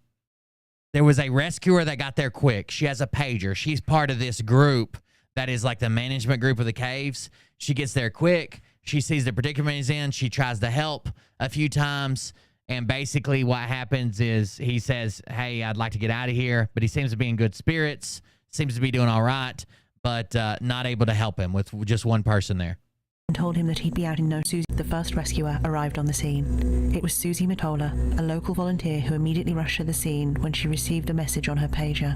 a rescuer that got there quick. She has a pager. She's part of this group that is like the management group of the caves. She gets there quick. She sees the predicament he's in. She tries to help a few times. And basically what happens is he says, hey, I'd like to get out of here. But he seems to be in good spirits. Seems to be doing all right. but not able to help him with just one person there. And told him that he'd be out in no. Susie, the first rescuer, arrived on the scene. It was Susie Matola, a local volunteer who immediately rushed to the scene when she received a message on her pager.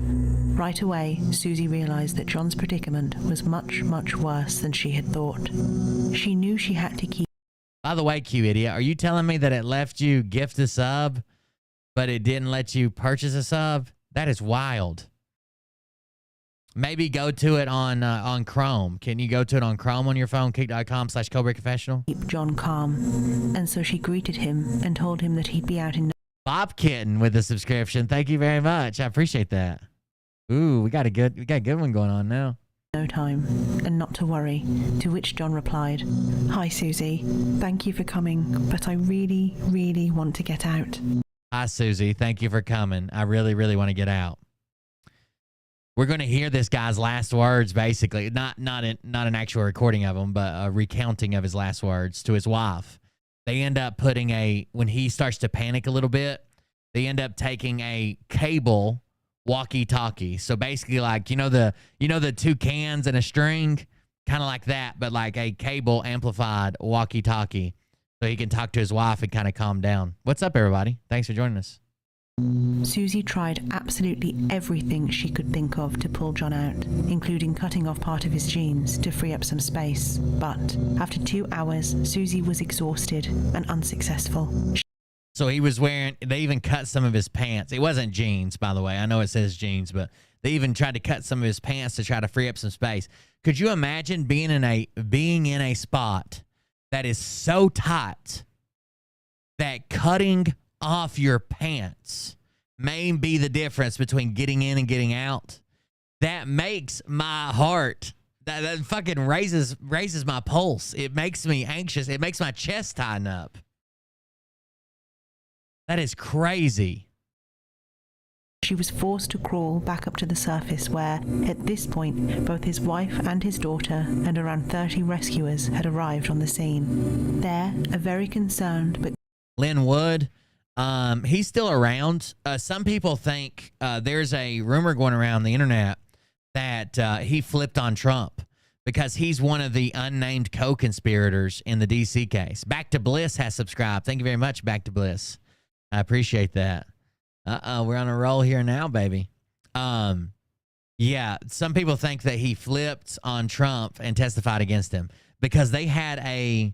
Right away, Susie realized that John's predicament was much, much worse than she had thought. She knew she had to keep. By the way, Q Idiot, are you telling me that it left you gift a sub, but it didn't let you purchase a sub? That is wild. Maybe go to it on Chrome. Can you go to it on Chrome on your phone? Kick.com/CobraConfessional. Keep John calm. And so she greeted him and told him that he'd be out in Bob Kitten with the subscription. Thank you very much. I appreciate that. Ooh, we got a good one going on now. no time, and not to worry, to which John replied, "Hi Susie, thank you for coming, but I really, really want to get out." Hi Susie, thank you for coming. I really, really want to get out. We're going to hear this guy's last words, basically. Not an actual recording of them, but a recounting of his last words to his wife. They end up putting when he starts to panic a little bit, they end up taking a cable walkie-talkie. So basically, like, the two cans and a string, kind of like that, but like a cable amplified walkie-talkie, so he can talk to his wife and kind of calm down. What's up, everybody? Thanks for joining us. Susie tried absolutely everything she could think of to pull John out, including cutting off part of his jeans to free up some space. But after 2 hours, Susie was exhausted and unsuccessful. So he was they even cut some of his pants. It wasn't jeans, by the way. I know it says jeans, but they even tried to cut some of his pants to try to free up some space. Could you imagine being in a spot that is so tight that cutting off your pants may be the difference between getting in and getting out? That makes my heart, that fucking raises my pulse. It makes me anxious. It makes my chest tighten up. That is crazy. She was forced to crawl back up to the surface where, at this point, both his wife and his daughter and around 30 rescuers had arrived on the scene. There, a very concerned but... Lynn Wood, he's still around. Some people think there's a rumor going around the internet that he flipped on Trump because he's one of the unnamed co-conspirators in the DC case. Back to Bliss has subscribed. Thank you very much, Back to Bliss. I appreciate that. We're on a roll here now, baby. Yeah, some people think that he flipped on Trump and testified against him because they had a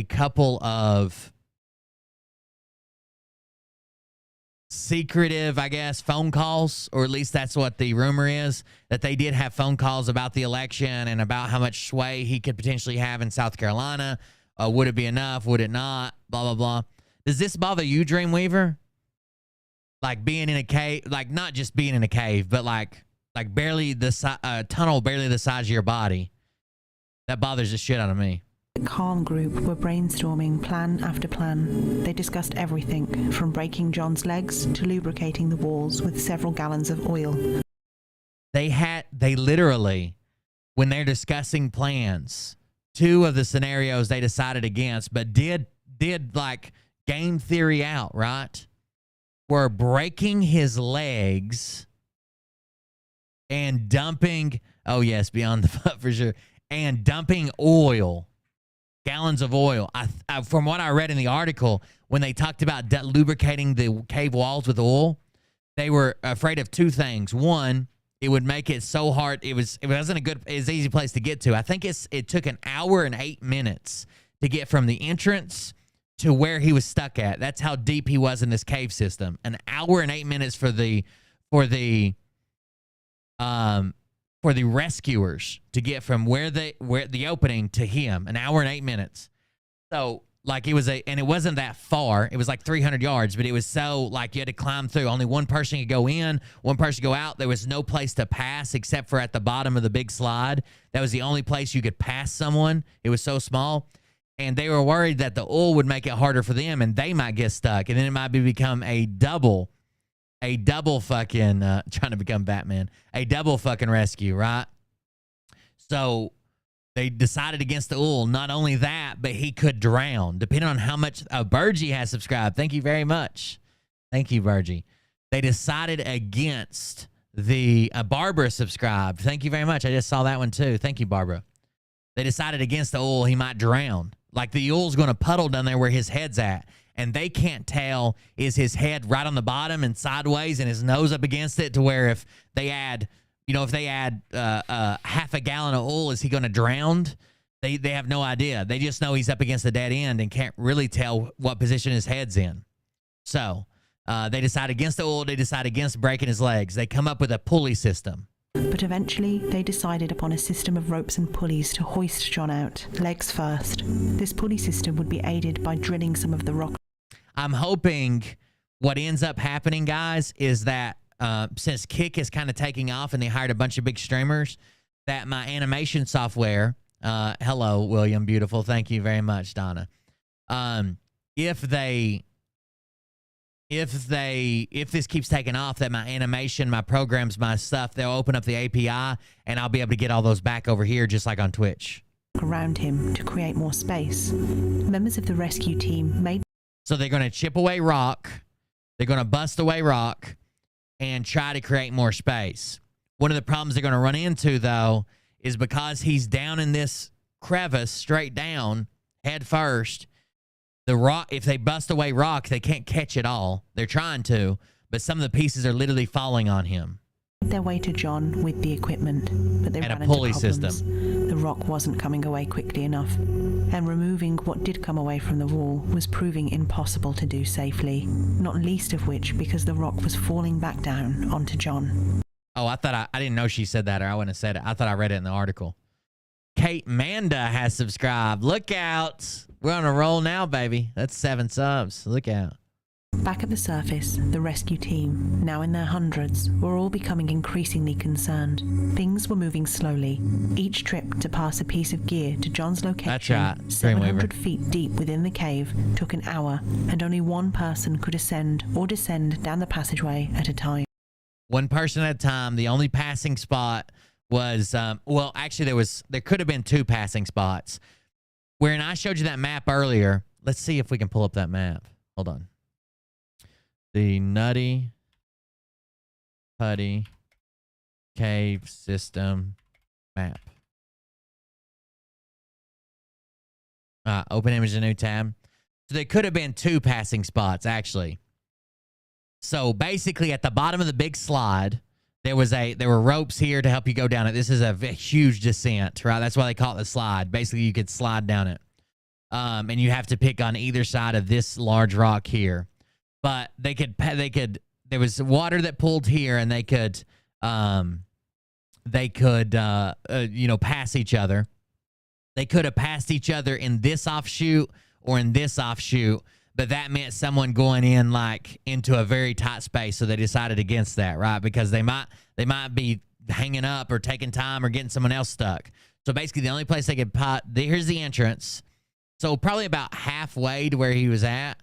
couple of secretive, I guess, phone calls, or at least that's what the rumor is, that they did have phone calls about the election and about how much sway he could potentially have in South Carolina. Would it be enough? Would it not? Blah, blah, blah. Does this bother you, Dreamweaver? Like being in a cave, like not just being in a cave, but like barely tunnel barely the size of your body. That bothers the shit out of me. The calm group were brainstorming plan after plan. They discussed everything from breaking John's legs to lubricating the walls with several gallons of oil. They literally, when they're discussing plans, two of the scenarios they decided against, but did like game theory out, right? Were breaking his legs and dumping, oh yes, beyond the butt for sure, and dumping oil, gallons of oil. I from what I read in the article, when they talked about lubricating the cave walls with oil, they were afraid of two things. One, it would make it so hard. It wasn't an easy place to get to. I think it took an hour and 8 minutes to get from the entrance to where he was stuck at. That's how deep he was in this cave system. An hour and 8 minutes for the rescuers to get from where the opening to him. An hour and 8 minutes. So like and it wasn't that far. It was like 300 yards, but it was so like you had to climb through. Only one person could go in, one person could go out. There was no place to pass except for at the bottom of the big slide. That was the only place you could pass someone. It was so small. And they were worried that the oil would make it harder for them and they might get stuck. And then it might become a double fucking, trying to become Batman, a double fucking rescue, right? So they decided against the oil. Not only that, but he could drown, depending on how much. Burgie has subscribed. Thank you very much. Thank you, Burgie. They decided against the Barbara subscribed. Thank you very much. I just saw that one too. Thank you, Barbara. They decided against the oil, he might drown. Like the oil's going to puddle down there where his head's at. And they can't tell, is his head right on the bottom and sideways and his nose up against it, to where if they add, half a gallon of oil, is he going to drown? They have no idea. They just know he's up against the dead end and can't really tell what position his head's in. So they decide against the oil. They decide against breaking his legs. They come up with a pulley system. But eventually, they decided upon a system of ropes and pulleys to hoist John out, legs first. This pulley system would be aided by drilling some of the rock. I'm hoping what ends up happening, guys, is that since Kick is kind of taking off and they hired a bunch of big streamers, that my animation software, hello, William, beautiful. Thank you very much, Donna. If this keeps taking off, that my animation, my programs, my stuff, they'll open up the API and I'll be able to get all those back over here, just like on Twitch. Around him to create more space. Members of the rescue team made. So they're going to chip away rock. They're going to bust away rock and try to create more space. One of the problems they're going to run into, though, is because he's down in this crevice, straight down, head first, the rock, if they bust away rock, they can't catch it all. They're trying to, but some of the pieces are literally falling on him. Their way to John with the equipment, but they And ran a pulley into problems. system. The rock wasn't coming away quickly enough, and removing what did come away from the wall was proving impossible to do safely, not least of which because the rock was falling back down onto John. Oh, I thought I didn't know she said that, or I wouldn't have said it. I thought I read it in the article. Kate Manda has subscribed. Look out. We're on a roll now, baby. That's 7 subs. Look out. Back at the surface, the rescue team, now in their hundreds, were all becoming increasingly concerned. Things were moving slowly. Each trip to pass a piece of gear to John's location, That's right, 700 feet deep within the cave, took an hour, and only one person could ascend or descend down the passageway at a time. One person at a time. The only passing spot was, well, actually, there could have been 2 passing spots. Wherein I showed you that map earlier. Let's see if we can pull up that map. Hold on. The Nutty Putty Cave System map. Open image, a new tab. So there could have been 2 passing spots, actually. So basically, at the bottom of the big slide, there were ropes here to help you go down it. This is a huge descent, right? That's why they call it the slide. Basically, you could slide down it. And you have to pick on either side of this large rock here. But there was water that pulled here, and they could pass each other. They could have passed each other in this offshoot or in this offshoot, but that meant someone going in like into a very tight space. So they decided against that, right? Because they might be hanging up or taking time or getting someone else stuck. So basically, the only place they could here's the entrance. So probably about halfway to where he was at.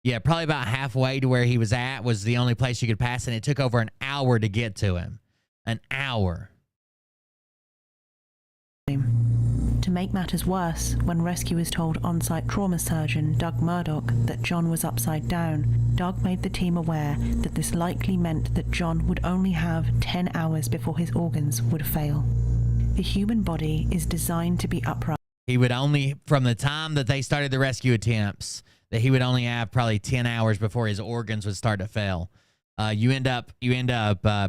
Yeah, probably about halfway to where he was at was the only place you could pass, and it took over an hour to get to him. An hour. To make matters worse, when rescuers told on-site trauma surgeon Doug Murdoch that John was upside down, Doug made the team aware that this likely meant that John would only have 10 hours before his organs would fail. The human body is designed to be upright. He would only, from the time that they started the rescue attempts, that he would only have probably 10 hours before his organs would start to fail. You end up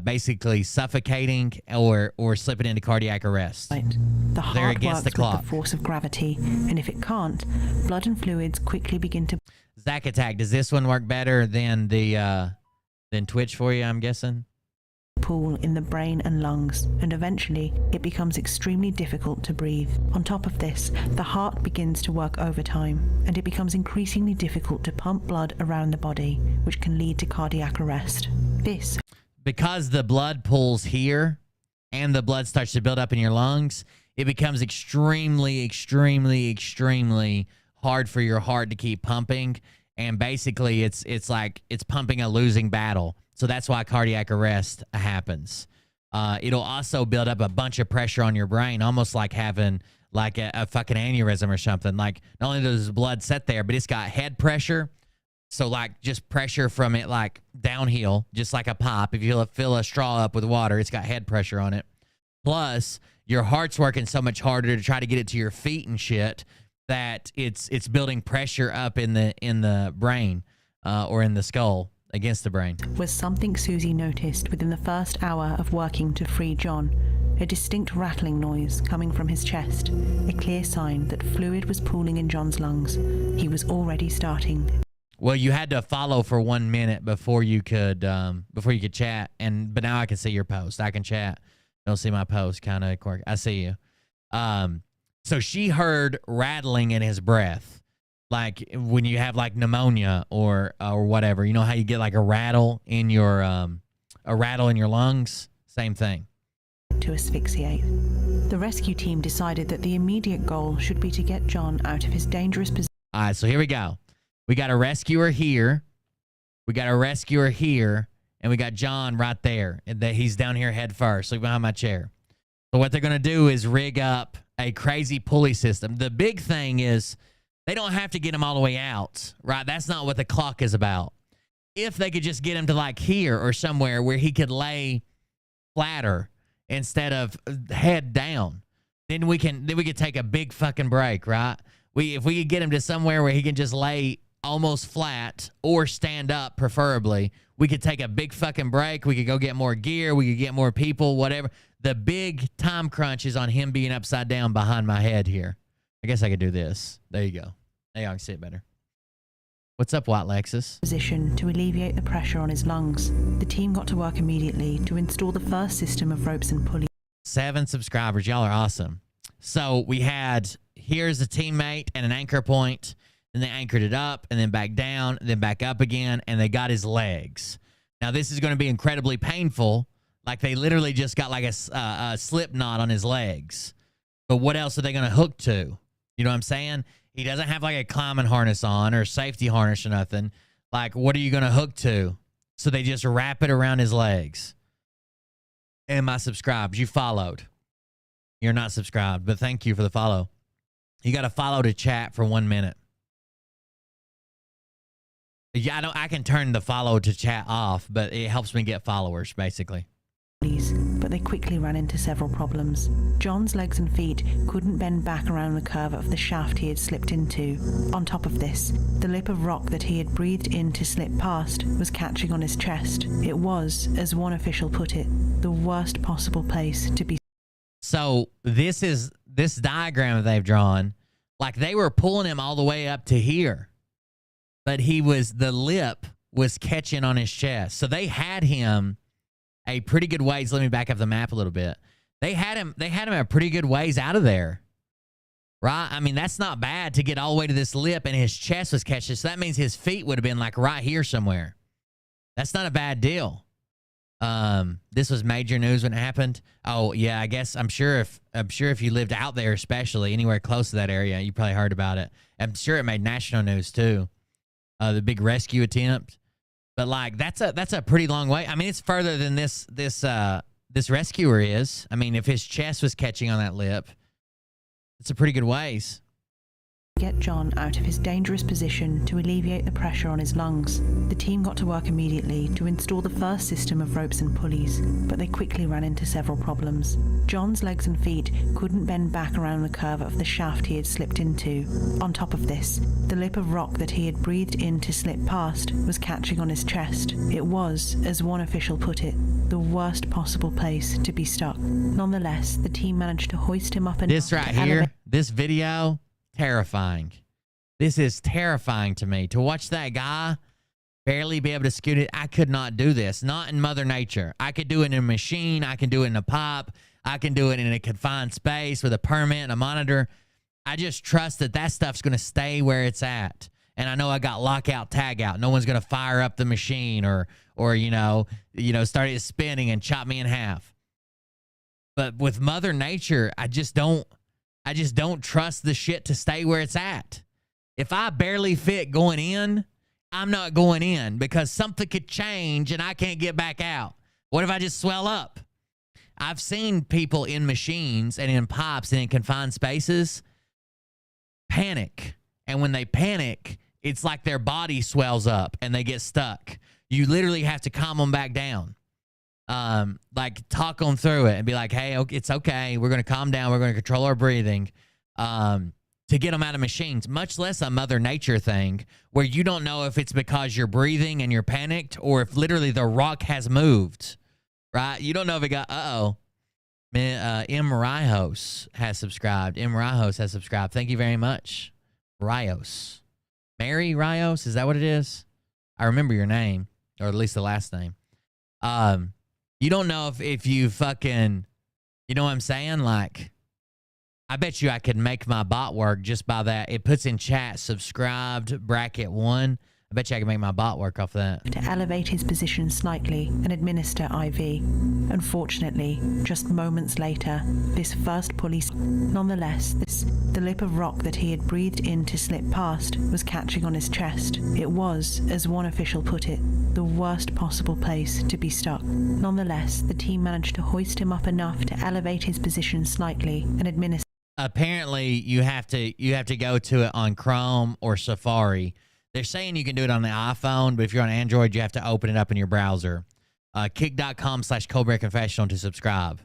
basically suffocating or slipping into cardiac arrest. The heart against works the clock. with the force of gravity, and if it can't, blood and fluids quickly begin to Zack Attack, does this one work better than than Twitch for you, I'm guessing? pool in the brain and lungs, and eventually it becomes extremely difficult to breathe. On top of this, the heart begins to work overtime, and it becomes increasingly difficult to pump blood around the body, which can lead to cardiac arrest. This, because the blood pools here and the blood starts to build up in your lungs, it becomes extremely hard for your heart to keep pumping. And basically, it's like it's pumping a losing battle. So that's why cardiac arrest happens. It'll also build up a bunch of pressure on your brain, almost like having like a fucking aneurysm or something. Like, not only does blood sit there, but it's got head pressure, So like just pressure from it, like downhill, just like a pop. If you fill a straw up with water, it's got head pressure on it. Plus your heart's working so much harder to try to get it to your feet and shit that it's building pressure up in the brain or in the skull against the brain. Was something Susie noticed within the first hour of working to free John. A distinct rattling noise coming from his chest, a clear sign that fluid was pooling in John's lungs. He was already starting. Well, you had to follow for 1 minute before you could chat, but now I can see your post. I can chat. Don't see my post, kind of quirky. I see you. So she heard rattling in his breath, like when you have like pneumonia or whatever. You know how you get like a rattle in your lungs? Same thing. To asphyxiate. The rescue team decided that the immediate goal should be to get John out of his dangerous position. All right, so here we go. We got a rescuer here. We got a rescuer here. And we got John right there. He's down here head first. Look behind my chair. So what they're going to do is rig up a crazy pulley system. The big thing is they don't have to get him all the way out, right? That's not what the clock is about. If they could just get him to like here or somewhere where he could lay flatter instead of head down, then we could take a big fucking break, right? If we could get him to somewhere where he can just lay almost flat or stand up, preferably, we could take a big fucking break. We could go get more gear. We could get more people, whatever. The big time crunch is on him being upside down behind my head here. I guess I could do this. There you go. Now y'all can see it better. What's up, White Lexus? Position to alleviate the pressure on his lungs. The team got to work immediately to install the first system of ropes and pulleys. 7 subscribers. Y'all are awesome. So we had, here's a teammate and an anchor point. And they anchored it up and then back down, then back up again, and they got his legs. Now, this is going to be incredibly painful. Like, they literally just got like a slip knot on his legs. But what else are they going to hook to? You know what I'm saying? He doesn't have like a climbing harness on or a safety harness or nothing. Like, what are you going to hook to? So they just wrap it around his legs. Am I subscribed? You followed. You're not subscribed, but thank you for the follow. You got to follow to chat for 1 minute. Yeah, I can turn the follow to chat off, but it helps me get followers, basically. But they quickly ran into several problems. John's legs and feet couldn't bend back around the curve of the shaft he had slipped into. On top of this, the lip of rock that he had breathed in to slip past was catching on his chest. It was, as one official put it, the worst possible place to be. So this diagram that they've drawn, like they were pulling him all the way up to here. But the lip was catching on his chest. So they had him a pretty good ways. Let me back up the map a little bit. They had him a pretty good ways out of there. Right? I mean, that's not bad to get all the way to this lip and his chest was catching. So that means his feet would have been like right here somewhere. That's not a bad deal. This was major news when it happened. Oh yeah, I guess I'm sure if you lived out there, especially anywhere close to that area, you probably heard about it. I'm sure it made national news too. The big rescue attempt, but like that's a pretty long way. I mean, it's further than this rescuer is. I mean, if his chest was catching on that lip, it's a pretty good ways. Get John out of his dangerous position to alleviate the pressure on his lungs. The team got to work immediately to install the first system of ropes and pulleys, but they quickly ran into several problems. John's legs and feet couldn't bend back around the curve of the shaft he had slipped into. On top of this, the lip of rock that he had breathed in to slip past was catching on his chest. It was, as one official put it, the worst possible place to be stuck. Nonetheless, the team managed to hoist him up and this right here, this video, terrifying. This is terrifying to me. To watch that guy barely be able to scoot it. I could not do this. Not in Mother Nature. I could do it in a machine. I can do it in a pipe. I can do it in a confined space with a permit and a monitor. I just trust that stuff's going to stay where it's at. And I know I got lockout, tag out. No one's going to fire up the machine or start it spinning and chop me in half. But with Mother Nature, I just don't trust the shit to stay where it's at. If I barely fit going in, I'm not going in because something could change and I can't get back out. What if I just swell up? I've seen people in machines and in pipes and in confined spaces panic. And when they panic, it's like their body swells up and they get stuck. You literally have to calm them back down. Like talk them through it and be like, hey, it's okay. We're going to calm down. We're going to control our breathing. To get them out of machines, much less a Mother Nature thing where you don't know if it's because you're breathing and you're panicked or if literally the rock has moved, right? You don't know if it got, M. Rios has subscribed. M. Rios has subscribed. Thank you very much. Rios. Mary Rios, is that what it is? I remember your name, or at least the last name. You don't know if you fucking, you know what I'm saying? Like, I bet you I could make my bot work just by that. It puts in chat, subscribed, bracket 1. I bet you I can make my bot work off that. To elevate his position slightly and administer IV. Unfortunately, just moments later, this first pulley... Nonetheless, the lip of rock that he had breathed in to slip past was catching on his chest. It was, as one official put it, the worst possible place to be stuck. Nonetheless, the team managed to hoist him up enough to elevate his position slightly and administer... Apparently, you have to go to it on Chrome or Safari. They're saying you can do it on the iPhone, but if you're on Android, you have to open it up in your browser. Kick.com/ColdBearConfessional to subscribe.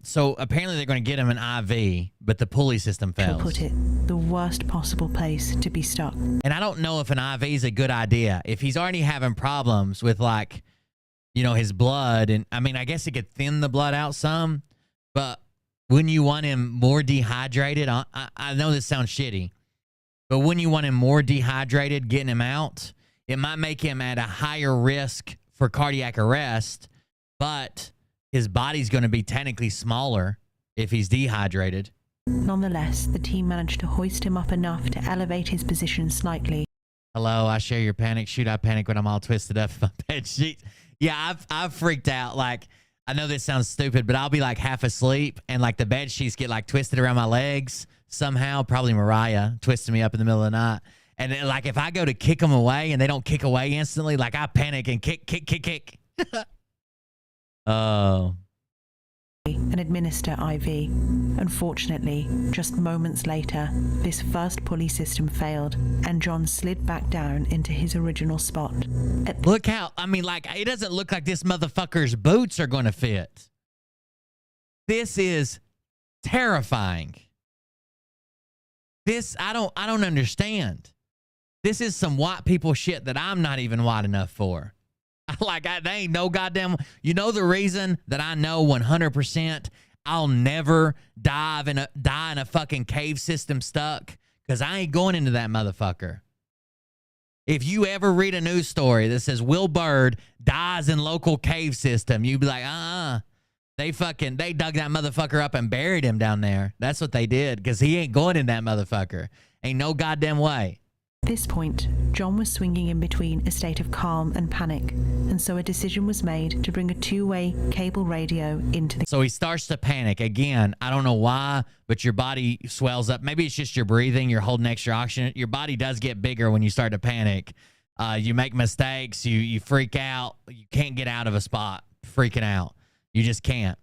So apparently they're going to get him an IV, but the pulley system fails. Put it, the worst possible place to be stuck. And I don't know if an IV is a good idea. If he's already having problems with, like, you know, his blood, and I mean, I guess it could thin the blood out some, but wouldn't you want him more dehydrated? I know this sounds shitty, but wouldn't you want him more dehydrated getting him out? It might make him at a higher risk for cardiac arrest, but his body's going to be technically smaller if he's dehydrated. Nonetheless, the team managed to hoist him up enough to elevate his position slightly. Hello, I share your panic. Shoot, I panic when I'm all twisted up in my bed sheets. Yeah, I've freaked out. Like, I know this sounds stupid, but I'll be like half asleep and like the bed sheets get like twisted around my legs somehow. Probably Mariah twisted me up in the middle of the night. And then, like, if I go to kick them away and they don't kick away instantly, like, I panic and kick. Oh. And administer IV. Unfortunately, just moments later, this first pulley system failed, and John slid back down into his original spot. Look how, I mean, like, it doesn't look like this motherfucker's boots are going to fit. This is terrifying. This, I don't understand. This is some white people shit that I'm not even white enough for. They ain't no goddamn... You know the reason that I know 100% I'll never die in a fucking cave system stuck? Because I ain't going into that motherfucker. If you ever read a news story that says Will Bird dies in local cave system, you'd be like, They dug that motherfucker up and buried him down there. That's what they did, because he ain't going in that motherfucker. Ain't no goddamn way. At this point, John was swinging in between a state of calm and panic, and so a decision was made to bring a two-way cable radio into the... So he starts to panic. Again, I don't know why, but your body swells up. Maybe it's just your breathing, you're holding extra oxygen. Your body does get bigger when you start to panic. You make mistakes, you freak out, you can't get out of a spot, freaking out. You just can't.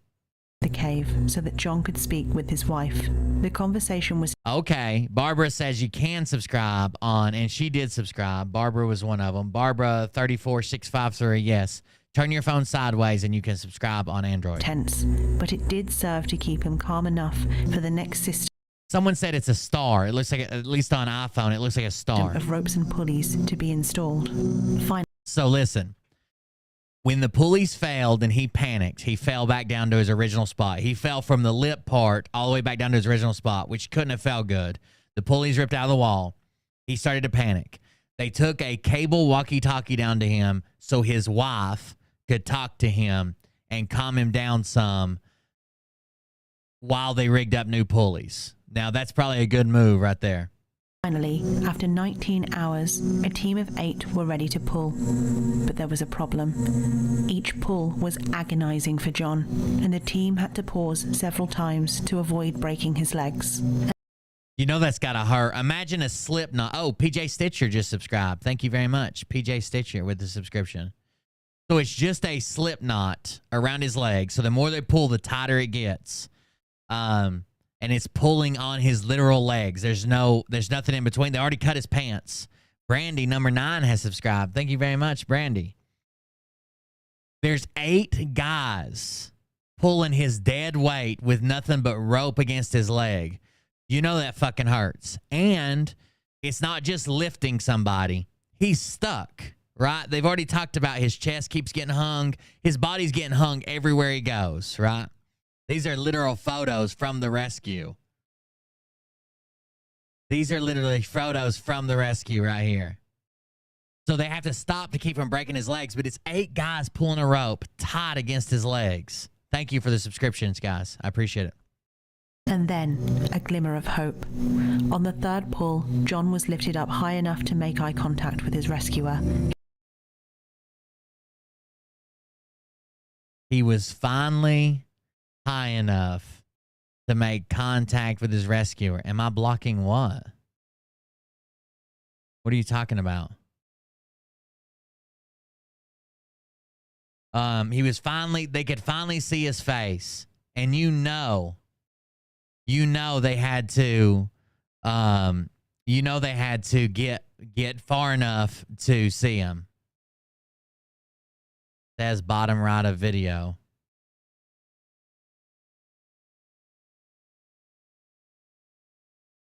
The cave so that John could speak with his wife. The conversation was... Okay, Barbara says you can subscribe on, and she did subscribe. Barbara was one of them. Barbara 34653, yes. Turn your phone sideways and you can subscribe on Android. Tense, but it did serve to keep him calm enough for the next system. Someone said it's a star. It looks like, at least on iPhone, it looks like a star. Of ropes and pulleys to be installed. So listen. When the pulleys failed and he panicked, he fell back down to his original spot. He fell from the lip part all the way back down to his original spot, which couldn't have felt good. The pulleys ripped out of the wall. He started to panic. They took a cable walkie-talkie down to him so his wife could talk to him and calm him down some while they rigged up new pulleys. Now, that's probably a good move right there. Finally, after 19 hours, a team of 8 were ready to pull. But there was a problem. Each pull was agonizing for John, and the team had to pause several times to avoid breaking his legs. You know that's gotta hurt. Imagine a slip knot. Oh, PJ Stitcher just subscribed. Thank you very much, PJ Stitcher, with the subscription. So it's just a slip knot around his leg. So the more they pull, the tighter it gets. And and it's pulling on his literal legs. There's nothing in between. They already cut his pants. Brandy number 9 has subscribed. Thank you very much, Brandy. There's 8 guys pulling his dead weight with nothing but rope against his leg. You know that fucking hurts. And it's not just lifting somebody. He's stuck, right? They've already talked about his chest keeps getting hung. His body's getting hung everywhere he goes, right? These are literal photos from the rescue. These are literally photos from the rescue right here. So they have to stop to keep him breaking his legs, but it's 8 guys pulling a rope tied against his legs. Thank you for the subscriptions, guys. I appreciate it. And then, a glimmer of hope. On the third pull, John was lifted up high enough to make eye contact with his rescuer. He was finally high enough to make contact with his rescuer. Am I blocking what? What are you talking about? They could finally see his face. And you know they had to get far enough to see him. Says bottom right of video.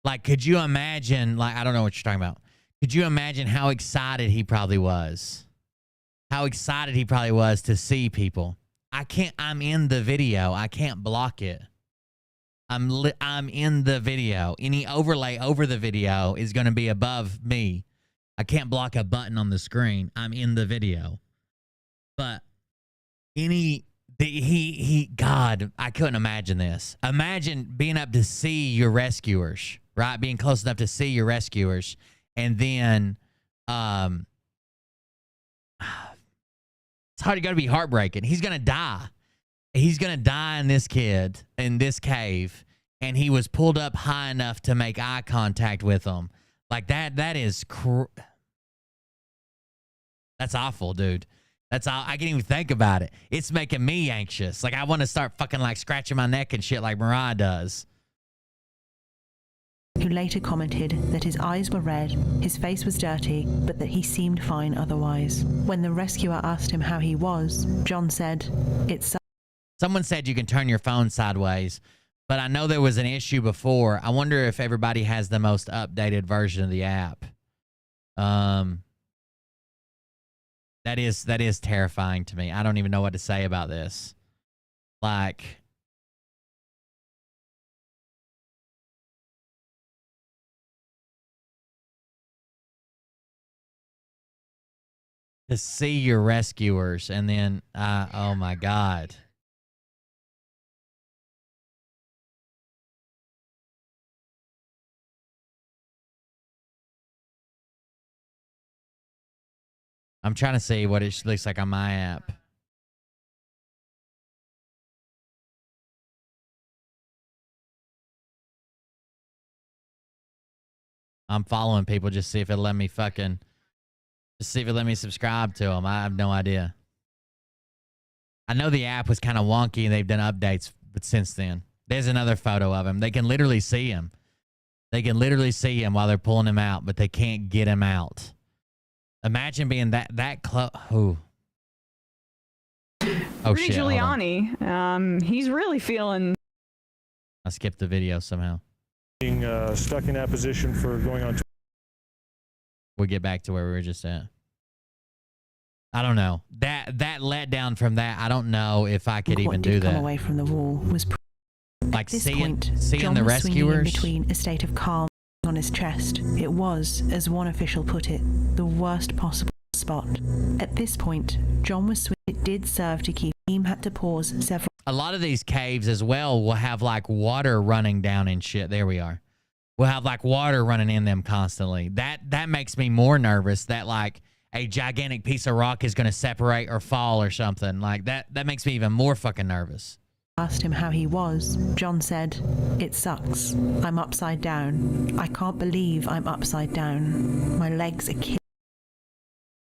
Like, could you imagine, like, I don't know what you're talking about. Could you imagine how excited he probably was? How excited he probably was to see people. I'm in the video. I can't block it. I'm in the video. Any overlay over the video is going to be above me. I can't block a button on the screen. I'm in the video. But God, I couldn't imagine this. Imagine being up to see your rescuers, right? Being close enough to see your rescuers. And then, it's hard. You got to be heartbreaking. He's going to die. He's going to die in this cave. And he was pulled up high enough to make eye contact with him. Like that is, that's awful, dude. That's all. I can't even think about it. It's making me anxious. Like I want to start fucking like scratching my neck and shit like Mariah does. Who later commented that his eyes were red, his face was dirty, but that he seemed fine otherwise. When the rescuer asked him how he was, John said, "It's." Someone said you can turn your phone sideways, but I know there was an issue before. I wonder if everybody has the most updated version of the app. That is terrifying to me. I don't even know what to say about this. Like, to see your rescuers and then, oh my God. I'm trying to see what it looks like on my app. I'm following people just see if it'll let me subscribe to them. I have no idea. I know the app was kind of wonky and they've done updates, but since then, there's another photo of him. They can literally see him. They can literally see him while they're pulling him out, but they can't get him out. Imagine being that close. Oh Rudy shit! Giuliani, he's really feeling. I skipped the video somehow. Being stuck in that position for going on. We'll get back to where we were just at. I don't know. That letdown from that. I don't know if I could even do that. Come away from the wall was. Like At this seeing point, the John was swinging in rescuers. between a state of calm on his chest. It was, as one official put it, the worst possible spot. At this point, John was swinging. It did serve to keep. The team had to pause several. A lot of these caves as well will have like water running down and shit. There we are. We'll have like water running in them constantly. That makes me more nervous that like a gigantic piece of rock is going to separate or fall or something. Like that makes me even more fucking nervous. Asked him how he was. John said, "It sucks. I'm upside down. I can't believe I'm upside down. My legs are killing."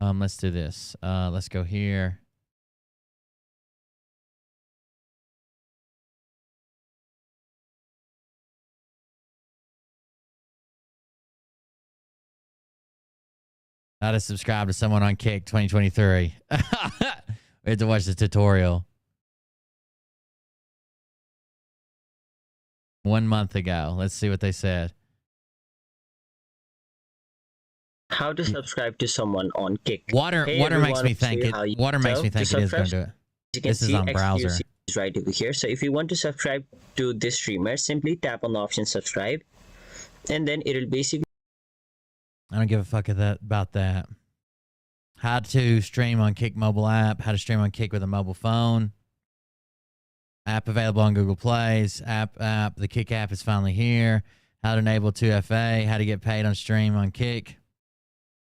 Let's do this. Let's go here. How to subscribe to someone on Kick 2023. We have to watch the tutorial. 1 month ago. Let's see what they said. How to subscribe to someone on Kick. Water Hey makes everyone, me think I'll show you it. Water makes how me to think it is going to do subscribe. it. You can This is see on browser. XQC is right over here. So if you want to subscribe to this streamer, simply tap on the option subscribe, and then it'll basically. I don't give a fuck about that. How to stream on Kick mobile app. How to stream on Kick with a mobile phone. App available on Google Plays. App. The Kick app is finally here. How to enable 2FA. How to get paid on stream on Kick.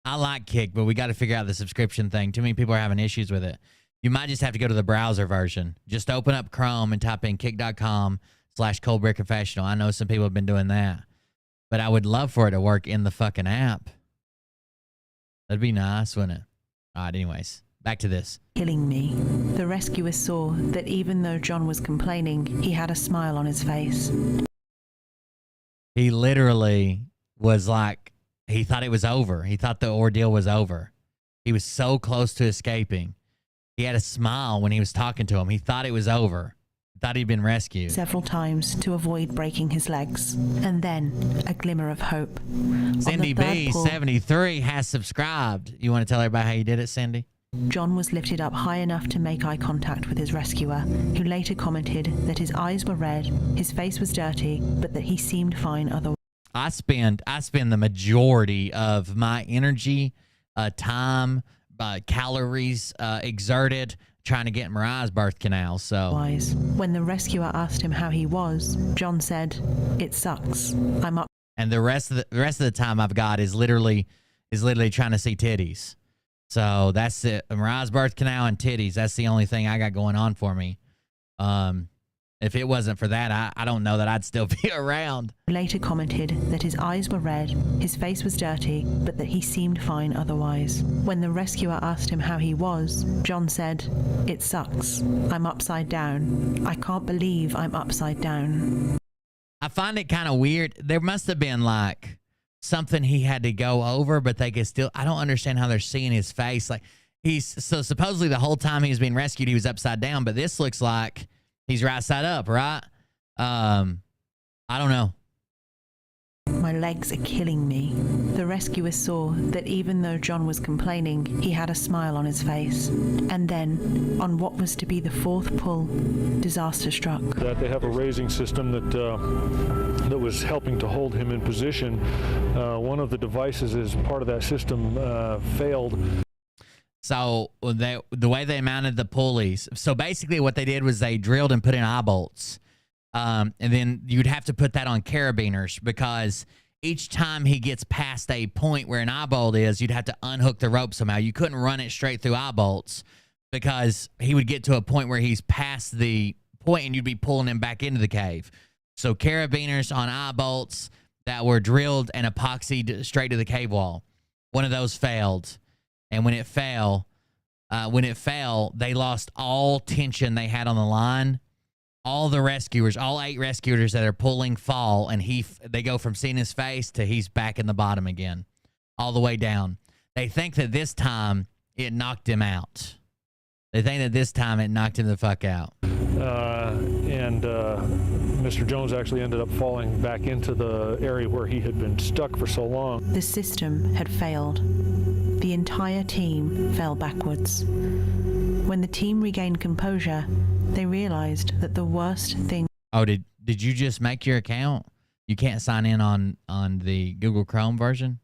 I like Kick, but we got to figure out the subscription thing. Too many people are having issues with it. You might just have to go to the browser version. Just open up Chrome and type in kick.com/coldbeerconfessional. I know some people have been doing that. But I would love for it to work in the fucking app. That'd be nice, wouldn't it? All right, anyways. Back to this. Killing me. The rescuers saw that even though John was complaining, he had a smile on his face. He literally was like, he thought it was over. He thought the ordeal was over. He was so close to escaping. He had a smile when he was talking to him. He thought it was over. He thought he'd been rescued. Several times to avoid breaking his legs. And then a glimmer of hope. Cindy B, 73, has subscribed. You want to tell everybody how you did it, Cindy? John was lifted up high enough to make eye contact with his rescuer, who later commented that his eyes were red, his face was dirty, but that he seemed fine otherwise. I spend the majority of my energy, time, calories exerted trying to get Mariah's birth canal. So when the rescuer asked him how he was, John said, "It sucks. I'm up." And the rest of the time I've got is literally trying to see titties. So that's it. Mariah's birth canal and titties. That's the only thing I got going on for me. If it wasn't for that, I don't know that I'd still be around. Later commented that his eyes were red, his face was dirty, but that he seemed fine otherwise. When the rescuer asked him how he was, John said, "It sucks. I'm upside down. I can't believe I'm upside down." I find it kind of weird. There must have been like something he had to go over, but they could still, I don't understand how they're seeing his face. Like so supposedly the whole time he was being rescued, he was upside down, but this looks like he's right side up, right? I don't know. My legs are killing me. The rescuers saw that even though John was complaining, he had a smile on his face. And then, on what was to be the fourth pull, disaster struck. That they have a raising system that was helping to hold him in position. One of the devices as part of that system failed. So the way they mounted the pulleys. So basically what they did was they drilled and put in eye bolts. And then you'd have to put that on carabiners because each time he gets past a point where an eye bolt is, you'd have to unhook the rope somehow. You couldn't run it straight through eye bolts because he would get to a point where he's past the point and you'd be pulling him back into the cave. So carabiners on eye bolts that were drilled and epoxied straight to the cave wall. One of those failed. And when it fell, they lost all tension they had on the line. All the rescuers, all 8 rescuers that are pulling fall, and they go from seeing his face to he's back in the bottom again, all the way down. They think that this time it knocked him out. They think that this time it knocked him the fuck out. And Mr. Jones actually ended up falling back into the area where he had been stuck for so long. The system had failed. The entire team fell backwards. When the team regained composure, they realized that the worst thing... Oh, did you just make your account? You can't sign in on the Google Chrome version?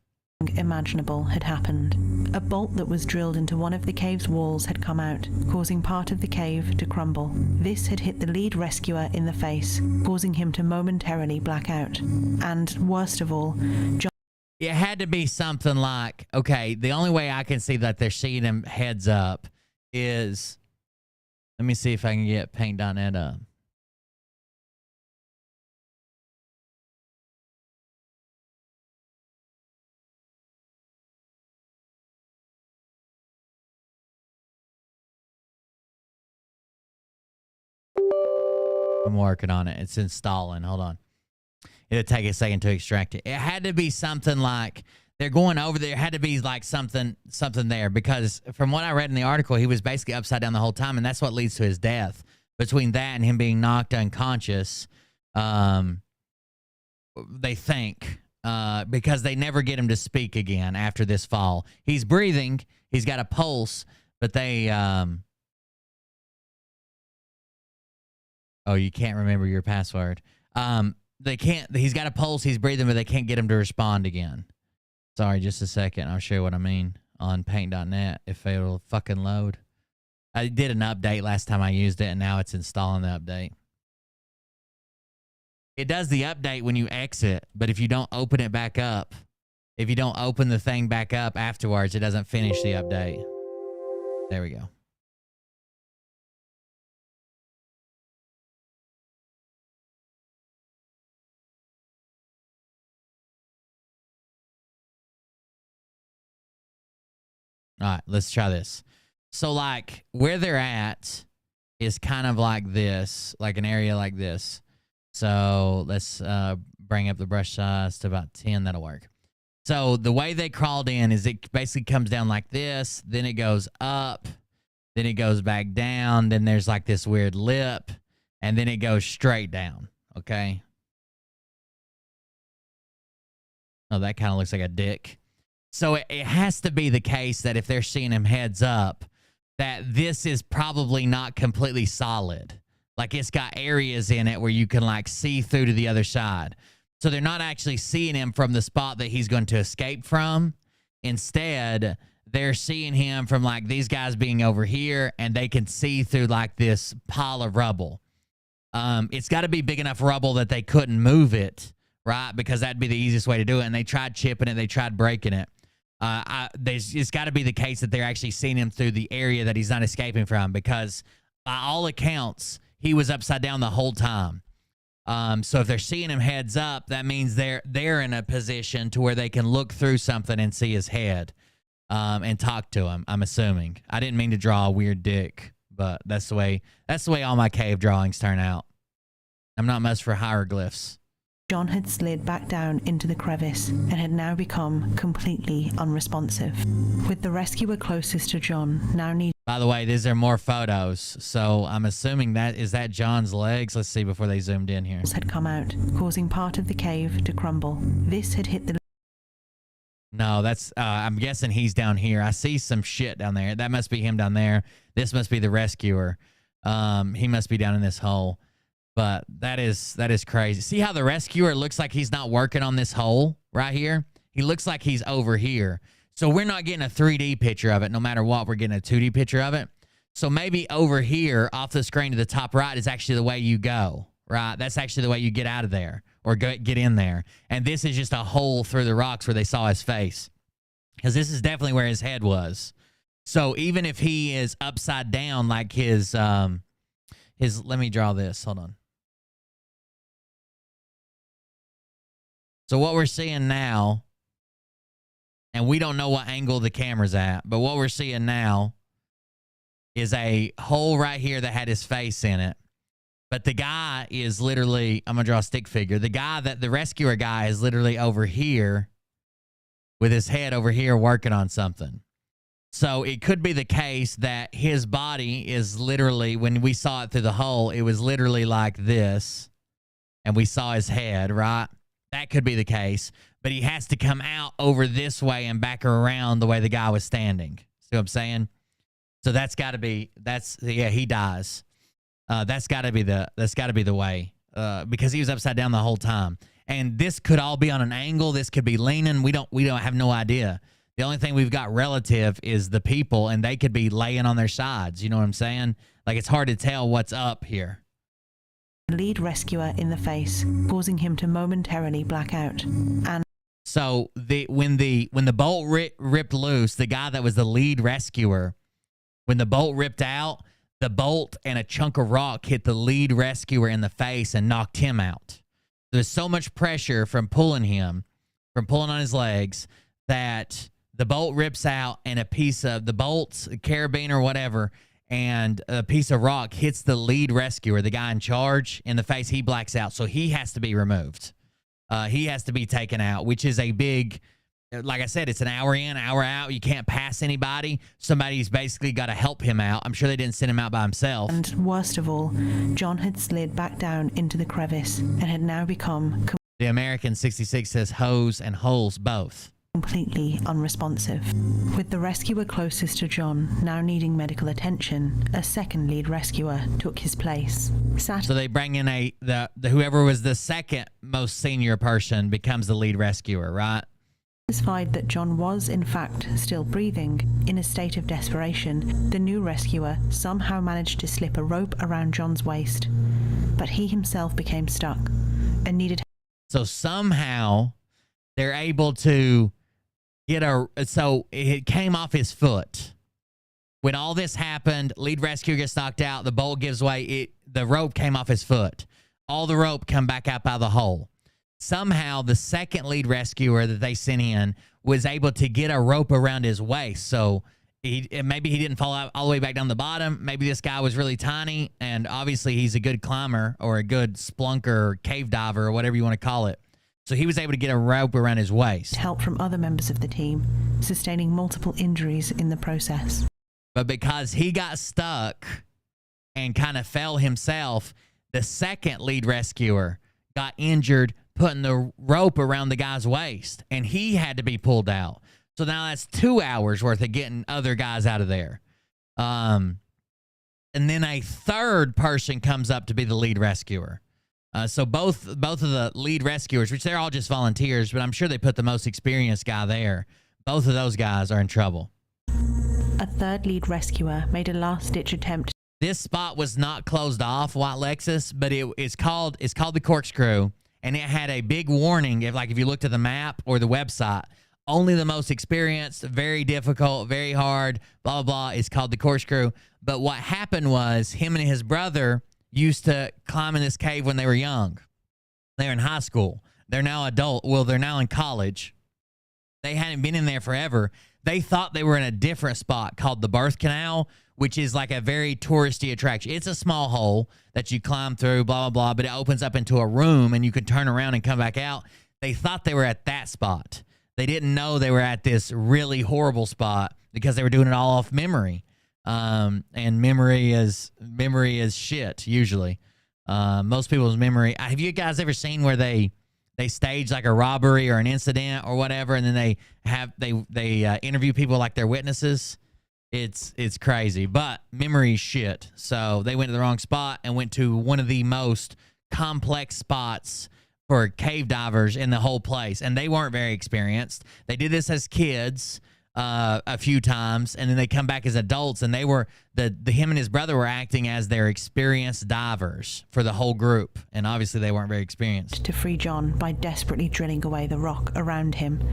...imaginable had happened. A bolt that was drilled into one of the cave's walls had come out, causing part of the cave to crumble. This had hit the lead rescuer in the face, causing him to momentarily black out. And worst of all, John... It had to be something like, okay, the only way I can see that they're seeing him heads up is... Let me see if I can get paint.net up. I'm working on it. It's installing. Hold on. It'll take a second to extract it. It had to be something like they're going over there. Had to be like something there, because from what I read in the article, he was basically upside down the whole time, and that's what leads to his death. Between that and him being knocked unconscious, they think, because they never get him to speak again after this fall. He's breathing, he's got a pulse, but they oh, you can't remember your password. They can't. He's got a pulse, he's breathing, but they can't get him to respond again. Sorry, just a second. I'll show you what I mean on paint.net if it'll fucking load. I did an update last time I used it, and now it's installing the update. It does the update when you exit, but if you don't open it back up, if you don't open the thing back up afterwards, it doesn't finish the update. There we go. All right, let's try this. So, like, where they're at is kind of like this, like an area like this. So, let's bring up the brush size to about 10. That'll work. So, the way they crawled in is it basically comes down like this. Then it goes up. Then it goes back down. Then there's like this weird lip. And then it goes straight down. Okay? Oh, that kind of looks like a dick. So, it has to be the case that if they're seeing him heads up, that this is probably not completely solid. Like, it's got areas in it where you can, like, see through to the other side. So they're not actually seeing him from the spot that he's going to escape from. Instead, they're seeing him from, like, these guys being over here, and they can see through, like, this pile of rubble. It's got to be big enough rubble that they couldn't move it, right? Because that'd be the easiest way to do it. And they tried chipping it. They tried breaking it. It's got to be the case that they're actually seeing him through the area that he's not escaping from, because by all accounts, he was upside down the whole time. So if they're seeing him heads up, that means they're in a position to where they can look through something and see his head, and talk to him. I'm assuming. I didn't mean to draw a weird dick, but that's the way all my cave drawings turn out. I'm not much for hieroglyphs. John had slid back down into the crevice and had now become completely unresponsive. With the rescuer closest to John now needing... By the way, these are more photos, so I'm assuming that is that John's legs. Let's see before they zoomed in here. ...had come out, causing part of the cave to crumble. This had hit the... No, that's... I'm guessing he's down here. I see some shit down there. That must be him down there. This must be the rescuer. He must be down in this hole. But that is crazy. See how the rescuer looks like he's not working on this hole right here? He looks like he's over here. So we're not getting a 3D picture of it. No matter what, we're getting a 2D picture of it. So maybe over here off the screen to the top right is actually the way you go, right? That's actually the way you get out of there or get in there. And this is just a hole through the rocks where they saw his face, because this is definitely where his head was. So even if he is upside down like his let me draw this. Hold on. So what we're seeing now, and we don't know what angle the camera's at, but what we're seeing now is a hole right here that had his face in it. But the guy is literally, I'm going to draw a stick figure. The rescuer guy is literally over here with his head over here working on something. So it could be the case that his body is literally, when we saw it through the hole, it was literally like this, and we saw his head, right? That could be the case, but he has to come out over this way and back around the way the guy was standing. See what I'm saying? So that's got to be, he dies. That's got to be the way, because he was upside down the whole time. And this could all be on an angle. This could be leaning. We don't have no idea. The only thing we've got relative is the people, and they could be laying on their sides. You know what I'm saying? Like, it's hard to tell what's up here. Lead rescuer in the face, causing him to momentarily black out. And so when the bolt ripped loose, the guy that was the lead rescuer, when the bolt ripped out, the bolt and a chunk of rock hit the lead rescuer in the face and knocked him out. There's so much pressure from pulling on his legs, that the bolt rips out, and a piece of the bolts, carabiner or whatever, and a piece of rock hits the lead rescuer, the guy in charge, in the face. He blacks out, so he has to be removed. He has to be taken out, which is a big like I said, it's an hour in, hour out. You can't pass anybody. Somebody's basically got to help him out. I'm sure they didn't send him out by himself. And worst of all, John had slid back down into the crevice and had now become The American 66 says hose and holes both. completely unresponsive. With the rescuer closest to John now needing medical attention, a second lead rescuer took his place. So they bring in the whoever was the second most senior person becomes the lead rescuer, right? Satisfied that John was in fact still breathing, in a state of desperation, the new rescuer somehow managed to slip a rope around John's waist, but he himself became stuck and needed. So somehow they're able to get so it came off his foot. When all this happened, lead rescuer gets knocked out, the bolt gives way, the rope came off his foot. All the rope come back up out of the hole. Somehow the second lead rescuer that they sent in was able to get a rope around his waist. So maybe he didn't fall out all the way back down the bottom. Maybe this guy was really tiny, and obviously he's a good climber or a good splunker or cave diver or whatever you want to call it. So he was able to get a rope around his waist. Help from other members of the team, sustaining multiple injuries in the process. But because he got stuck and kind of fell himself, the second lead rescuer got injured putting the rope around the guy's waist, and he had to be pulled out. So now that's 2 hours worth of getting other guys out of there. And then a third person comes up to be the lead rescuer. So both of the lead rescuers, which they're all just volunteers, but I'm sure they put the most experienced guy there. Both of those guys are in trouble. A third lead rescuer made a last-ditch attempt. This spot was not closed off, White Lexus, but it's called the Corkscrew, and it had a big warning. If you looked at the map or the website, only the most experienced, very difficult, very hard, blah, blah, blah. It's called the Corkscrew. But what happened was him and his brother used to climb in this cave when they were young. They were in high school. They're now adult. Well, they're now in college. They hadn't been in there forever. They thought they were in a different spot called the Birth Canal, which is like a very touristy attraction. It's a small hole that you climb through, blah, blah, blah, but it opens up into a room and you can turn around and come back out. They thought they were at that spot. They didn't know they were at this really horrible spot because they were doing it all off memory. And memory is shit usually. Most people's memory. Have you guys ever seen where they stage like a robbery or an incident or whatever, and then they interview people like they're witnesses? It's crazy, but memory shit. So they went to the wrong spot and went to one of the most complex spots for cave divers in the whole place, and they weren't very experienced. They did this as kids a few times, and then they come back as adults, and they were him and his brother were acting as their experienced divers for the whole group, and obviously they weren't very experienced. To free John by desperately drilling away the rock around him,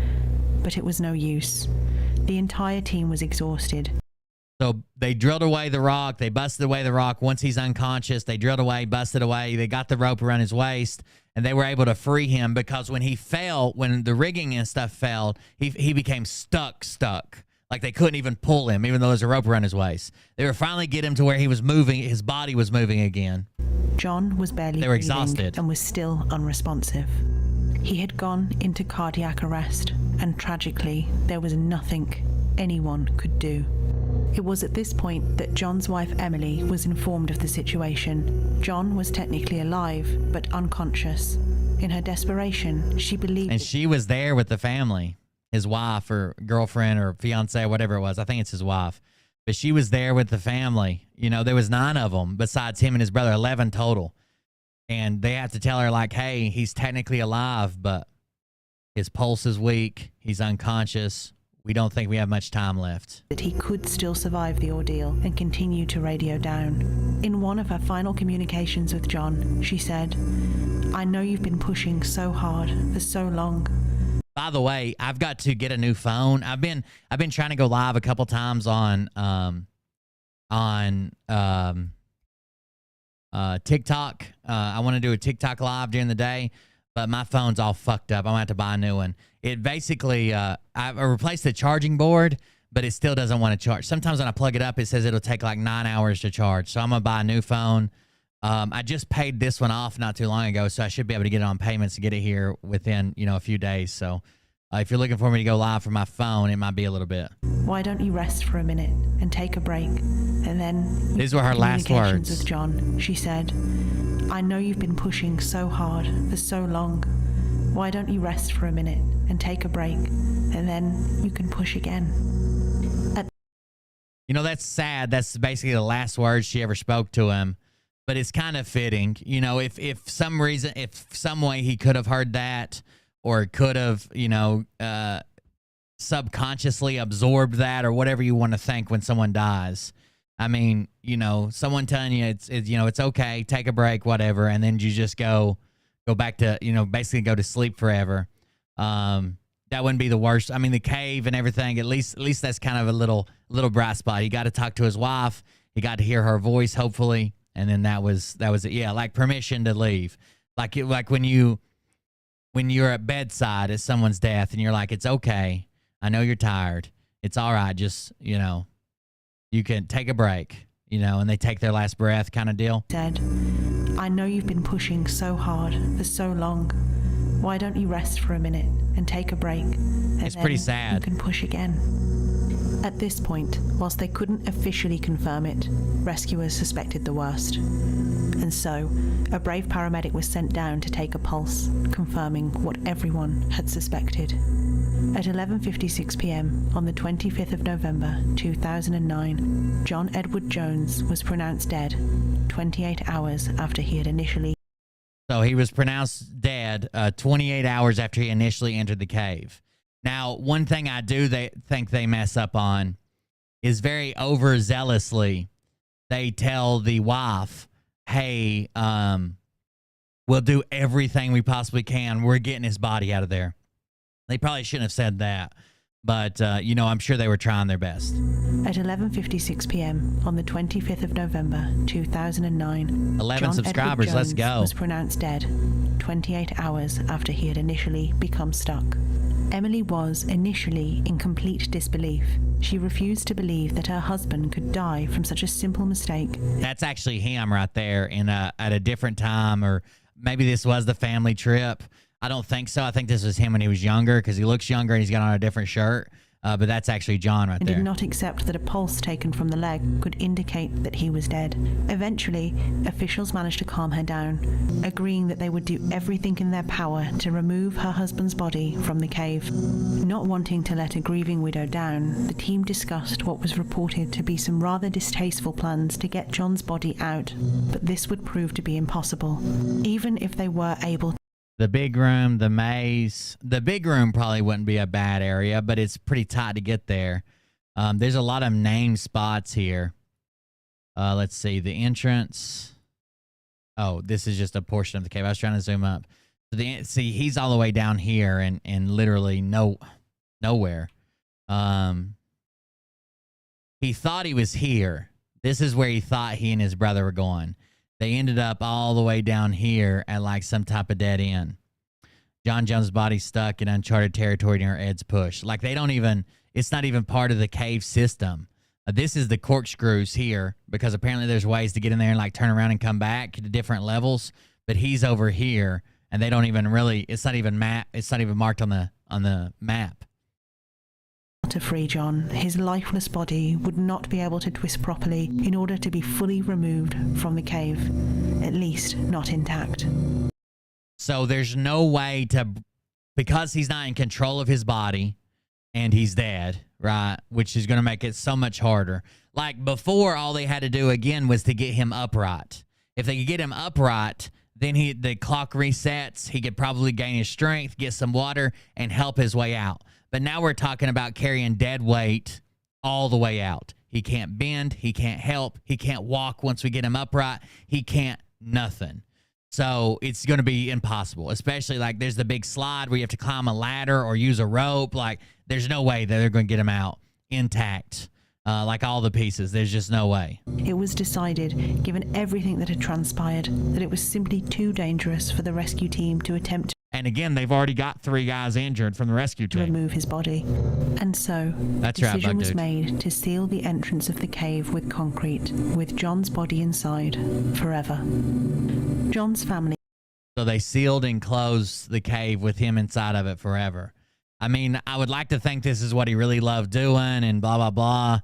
but it was no use. The entire team was exhausted. So they drilled away the rock. They busted away the rock. Once he's unconscious, they drilled away, busted away. They got the rope around his waist, and they were able to free him because when he fell, when the rigging and stuff fell, he became stuck. Like they couldn't even pull him, even though there's a rope around his waist. They were finally get him to where he was moving. His body was moving again. John was barely They were breathing exhausted. and was still unresponsive. He had gone into cardiac arrest, and tragically, there was nothing anyone could do. It was at this point that John's wife Emily was informed of the situation. John was technically alive, but unconscious. In her desperation, she believed... And she was there with the family, his wife or girlfriend or fiance, whatever it was. I think it's his wife. But she was there with the family. You know, there was 9 of them besides him and his brother, 11 total. And they have to tell her, like, hey, he's technically alive, but his pulse is weak. He's unconscious. We don't think we have much time left. That he could still survive the ordeal and continue to radio down. In one of her final communications with John, she said, "I know you've been pushing so hard for so long." By the way, I've got to get a new phone. I've been trying to go live a couple times on TikTok. I want to do a TikTok live during the day, but my phone's all fucked up. I'm gonna have to buy a new one. It basically, I replaced the charging board, but it still doesn't want to charge. Sometimes when I plug it up, it says it'll take like 9 hours to charge. So I'm gonna buy a new phone. I just paid this one off not too long ago, so I should be able to get it on payments to get it here within, a few days. So If you're looking for me to go live from my phone, it might be a little bit. Why don't you rest for a minute and take a break? And then These were her last communications words. with John. She said, I know you've been pushing so hard for so long. Why don't you rest for a minute and take a break? And then you can push again. You know, that's sad. That's basically the last words she ever spoke to him. But it's kind of fitting. You know, if some reason, if some way he could have heard that or could have, you know, subconsciously absorbed that or whatever you want to think when someone dies. I mean, you know, someone telling you it's you know, it's okay, take a break, whatever, and then you just go back to, you know, basically go to sleep forever. That wouldn't be the worst. I mean, the cave and everything, at least that's kind of a little bright spot. He got to talk to his wife. He got to hear her voice, hopefully, and then that was it. Yeah, like permission to leave. Like when you're at bedside at someone's death and you're like, it's okay. I know you're tired. It's all right. Just, you know, you can take a break, you know, and they take their last breath kind of deal. Said, I know you've been pushing so hard for so long. Why don't you rest for a minute and take a break? And It's pretty then sad. You can push again. At this point, whilst they couldn't officially confirm it, rescuers suspected the worst. And so, a brave paramedic was sent down to take a pulse, confirming what everyone had suspected. At 11:56 p.m. on the 25th of November 2009, John Edward Jones was pronounced dead 28 hours after he had initially. So he was pronounced dead 28 hours after he initially entered the cave. Now, one thing I do think they mess up on is very overzealously they tell the wife, hey, we'll do everything we possibly can. We're getting his body out of there. They probably shouldn't have said that. But, you know, I'm sure they were trying their best. At 11:56 p.m. on the 25th of November 2009, 11 John subscribers, Edward let's Jones go. was pronounced dead 28 hours after he had initially become stuck. Emily was initially in complete disbelief. She refused to believe that her husband could die from such a simple mistake. That's actually him right there in at a different time, or maybe this was the family trip. I don't think so. I think this was him when he was younger because he looks younger and he's got on a different shirt. But that's actually John right And there. did not accept that a pulse taken from the leg could indicate that he was dead. Eventually, officials managed to calm her down, agreeing that they would do everything in their power to remove her husband's body from the cave. Not wanting to let a grieving widow down, the team discussed what was reported to be some rather distasteful plans to get John's body out, but this would prove to be impossible, even if they were able to. The big room, the maze. The big room probably wouldn't be a bad area, but it's pretty tight to get there. There's a lot of named spots here. Let's see. The entrance. Oh, this is just a portion of the cave. I was trying to zoom up. So see, he's all the way down here and literally nowhere. He thought he was here. This is where he thought he and his brother were going. They ended up all the way down here at like some type of dead end. John Jones' body stuck in uncharted territory near Ed's push. Like they don't even, it's not even part of the cave system. This is the corkscrews here because apparently there's ways to get in there and like turn around and come back to different levels. But he's over here and they don't even really, it's not even marked on the map. To free John, his lifeless body would not be able to twist properly in order to be fully removed from the cave, at least not intact. So there's no way to, because he's not in control of his body and he's dead, right? Which is going to make it so much harder. Like before, all they had to do again was to get him upright. If they could get him upright, then the clock resets. He could probably gain his strength, get some water, and help his way out. But now we're talking about carrying dead weight all the way out. He can't bend. He can't help. He can't walk once we get him upright. He can't nothing. So it's going to be impossible, especially like there's the big slide where you have to climb a ladder or use a rope. Like there's no way that they're going to get him out intact, like all the pieces. There's just no way. It was decided, given everything that had transpired, that it was simply too dangerous for the rescue team to attempt And again, they've already got 3 guys injured from the rescue to team. remove his body. And so, That's a right, decision Bug was Dude. made to seal the entrance of the cave with concrete, with John's body inside forever. John's family So they sealed and closed the cave with him inside of it forever. I mean, I would like to think this is what he really loved doing and blah, blah, blah.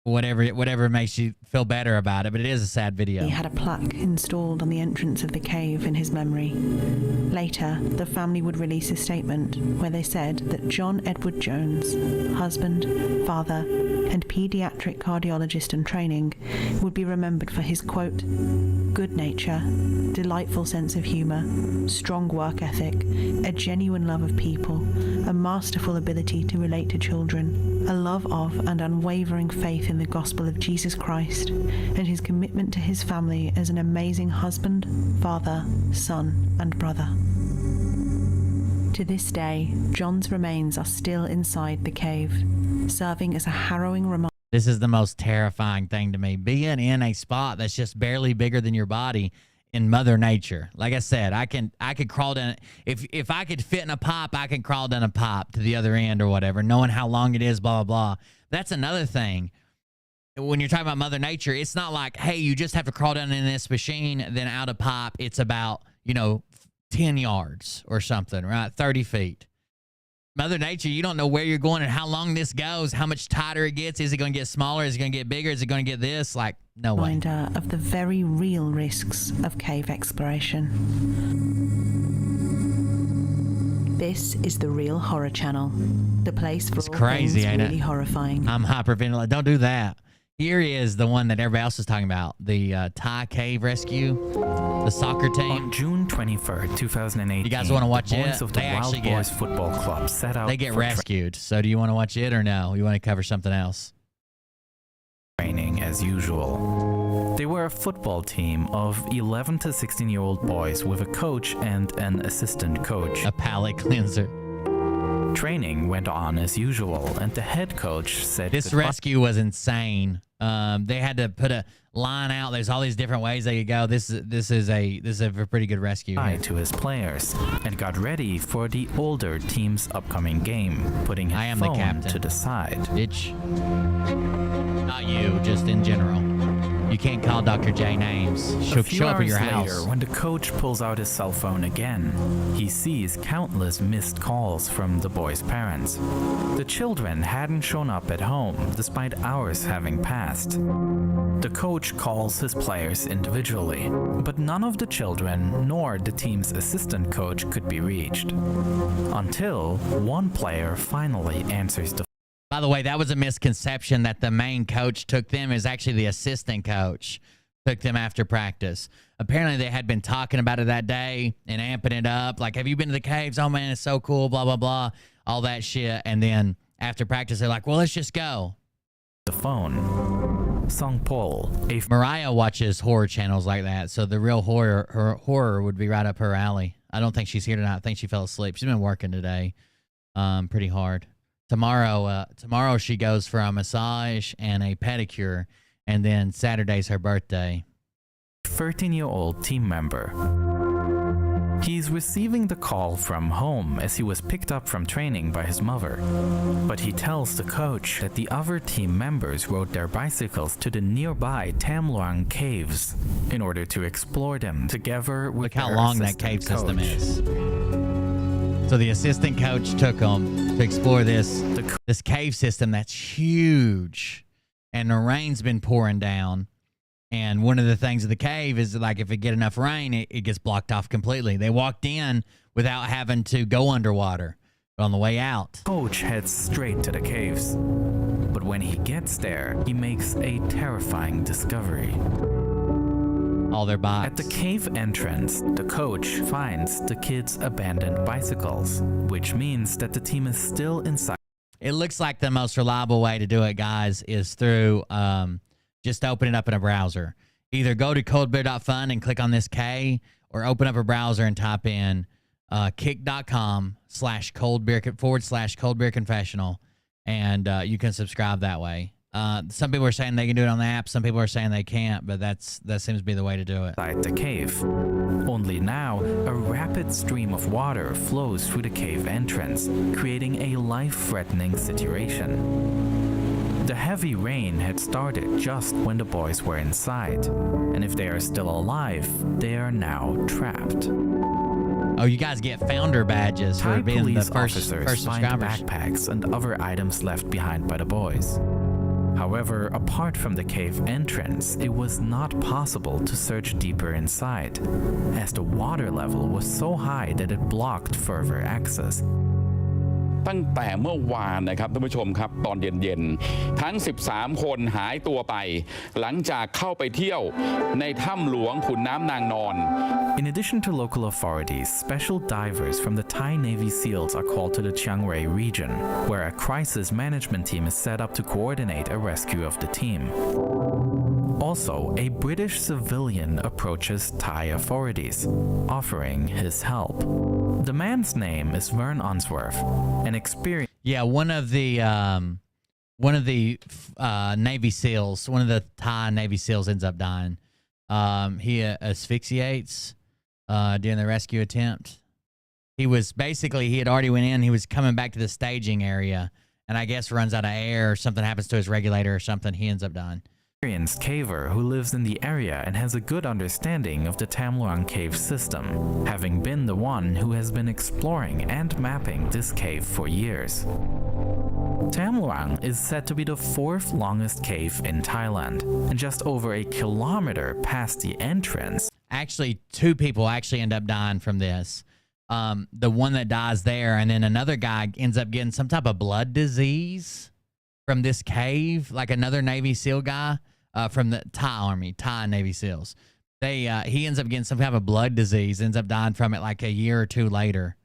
Whatever makes you feel better about it, but it is a sad video. He had a plaque installed on the entrance of the cave in his memory. Later, the family would release a statement where they said that John Edward Jones, husband, father, and pediatric cardiologist in training, would be remembered for his, quote, good nature, delightful sense of humor, strong work ethic, a genuine love of people, a masterful ability to relate to children, a love of and unwavering faith in the gospel of Jesus Christ, and his commitment to his family as an amazing husband, father, son, and brother. To this day, John's remains are still inside the cave, serving as a harrowing reminder. This is the most terrifying thing to me. Being in a spot that's just barely bigger than your body in Mother Nature. Like I said, I could crawl down. If I could fit in a pipe, I can crawl down a pipe to the other end or whatever, knowing how long it is, blah, blah, blah. That's another thing. When you're talking about Mother Nature, it's not like, hey, you just have to crawl down in this machine, then out a pipe. It's about, 10 yards or something, right? 30 feet. Mother Nature, you don't know where you're going and how long this goes, how much tighter it gets. Is it going to get smaller? Is it going to get bigger? Is it going to get this? Like, no way. Reminder of the very real risks of cave exploration. This is the Real Horror Channel, the place for all crazy, things ain't it? really horrifying. I'm hyperventilating. Don't do that. Here is the one that everybody else is talking about. The Thai cave rescue, the soccer team. On June 23rd, 2018, you guys want to watch the it? boys of the Wild Boys Football Club set out They get for rescued. So do you want to watch it or no? You want to cover something else? training as usual. They were a football team of 11 to 16-year-old boys with a coach and an assistant coach. A palate cleanser. Training went on as usual, and the head coach said this rescue was insane. They had to put a line out. There's all these different ways they could go. This is a pretty good rescue. To his players and got ready for the older team's upcoming game, putting his phone the captain to the side. Bitch. Not you, just in general. You can't call Dr. J names. She'll show up at your house. Later, when the coach pulls out his cell phone again, he sees countless missed calls from the boys' parents. The children hadn't shown up at home, despite hours having passed. The coach calls his players individually, but none of the children nor the team's assistant coach could be reached. Until one player finally answers the phone. By the way, that was a misconception that the main coach took them. Is actually the assistant coach took them after practice. Apparently, they had been talking about it that day and amping it up. Like, have you been to the caves? Oh, man, it's so cool, blah, blah, blah, all that shit. And then after practice, they're like, well, let's just go. The phone. Song Paul. Mariah watches horror channels like that, so the real horror would be right up her alley. I don't think she's here tonight. I think she fell asleep. She's been working today pretty hard. Tomorrow she goes for a massage and a pedicure, and then Saturday's her birthday. 13-year-old team member. He's receiving the call from home as he was picked up from training by his mother. But he tells the coach that the other team members rode their bicycles to the nearby Tam Luang caves in order to explore them together with Look how long that cave system is. So the assistant coach took them to explore this cave system that's huge, and the rain's been pouring down. And one of the things of the cave is like if it get enough rain, it gets blocked off completely. They walked in without having to go underwater. But on the way out, coach heads straight to the caves. But when he gets there, he makes a terrifying discovery. All their bots. At the cave entrance, the coach finds the kids' abandoned bicycles, which means that the team is still inside. It looks like the most reliable way to do it, guys, is through just open it up in a browser. Either go to coldbeer.fun and click on this K, or open up a browser and type in kick.com/coldbeer confessional, and you can subscribe that way. Some people are saying they can do it on the app. Some people are saying they can't, but that seems to be the way to do it. Inside the cave. Only now, a rapid stream of water flows through the cave entrance, creating a life-threatening situation. The heavy rain had started just when the boys were inside, and if they are still alive, they are now trapped. Oh, you guys get founder badges for Thai being the police first officers find subscribers. backpacks and other items left behind by the boys. However, apart from the cave entrance, it was not possible to search deeper inside, as the water level was so high that it blocked further access. ตั้งแต่เมื่อวานนะครับท่านผู้ชมครับตอนเย็นๆทั้ง13คนหายตัวไปหลังจากเข้าไปเที่ยวในถ้ำหลวงขุนน้ำนางนอน In addition to local authorities, special divers from the Thai Navy SEALs are called to the Chiang Rai region, where a crisis management team is set up to coordinate a rescue of the team. Also, a British civilian approaches Thai authorities, offering his help. The man's name is Vern Unsworth, an experienced Yeah, one of the Navy SEALs, one of the Thai Navy SEALs ends up dying. He asphyxiates during the rescue attempt. He had already went in. He was coming back to the staging area, and I guess runs out of air or something happens to his regulator or something. He ends up dying. experienced caver who lives in the area and has a good understanding of the Tam Luang cave system, having been the one who has been exploring and mapping this cave for years. Tam Luang is said to be the 4th longest cave in Thailand, and just over a kilometer past the entrance. Actually, 2 people actually end up dying from this. The one that dies there, and then another guy ends up getting some type of blood disease from this cave, like another Navy SEAL guy from the Thai Army, Thai Navy SEALs. He ends up getting some kind of blood disease, ends up dying from it like a year or 2 later.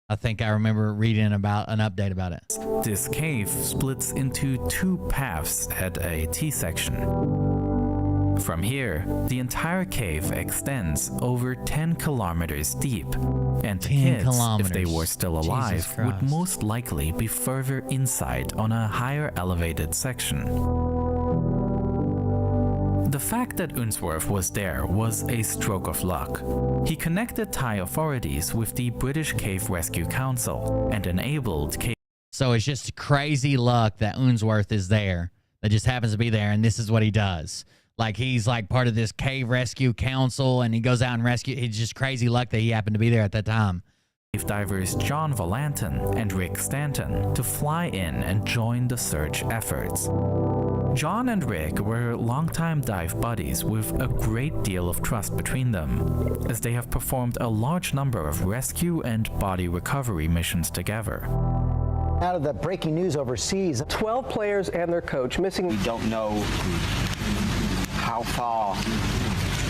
I think I remember reading about an update about it. This cave splits into 2 paths at a T-section. From here, the entire cave extends over 10 kilometers deep, and the 10 kids, if kilometers. they were still alive, Jesus would Christ. most likely be further inside on a higher elevated section. The fact that Unsworth was there was a stroke of luck. He connected Thai authorities with the British Cave Rescue Council and enabled cave. So it's just crazy luck that Unsworth is there, that just happens to be there, and this is what he does. Like, he's like part of this cave rescue council, and he goes out and rescue. It's just crazy luck that he happened to be there at that time. Cave divers John Valanton and Rick Stanton to fly in and join the search efforts. John and Rick were longtime dive buddies with a great deal of trust between them, as they have performed a large number of rescue and body recovery missions together. Out of the breaking news overseas, 12 players and their coach missing. We don't know how far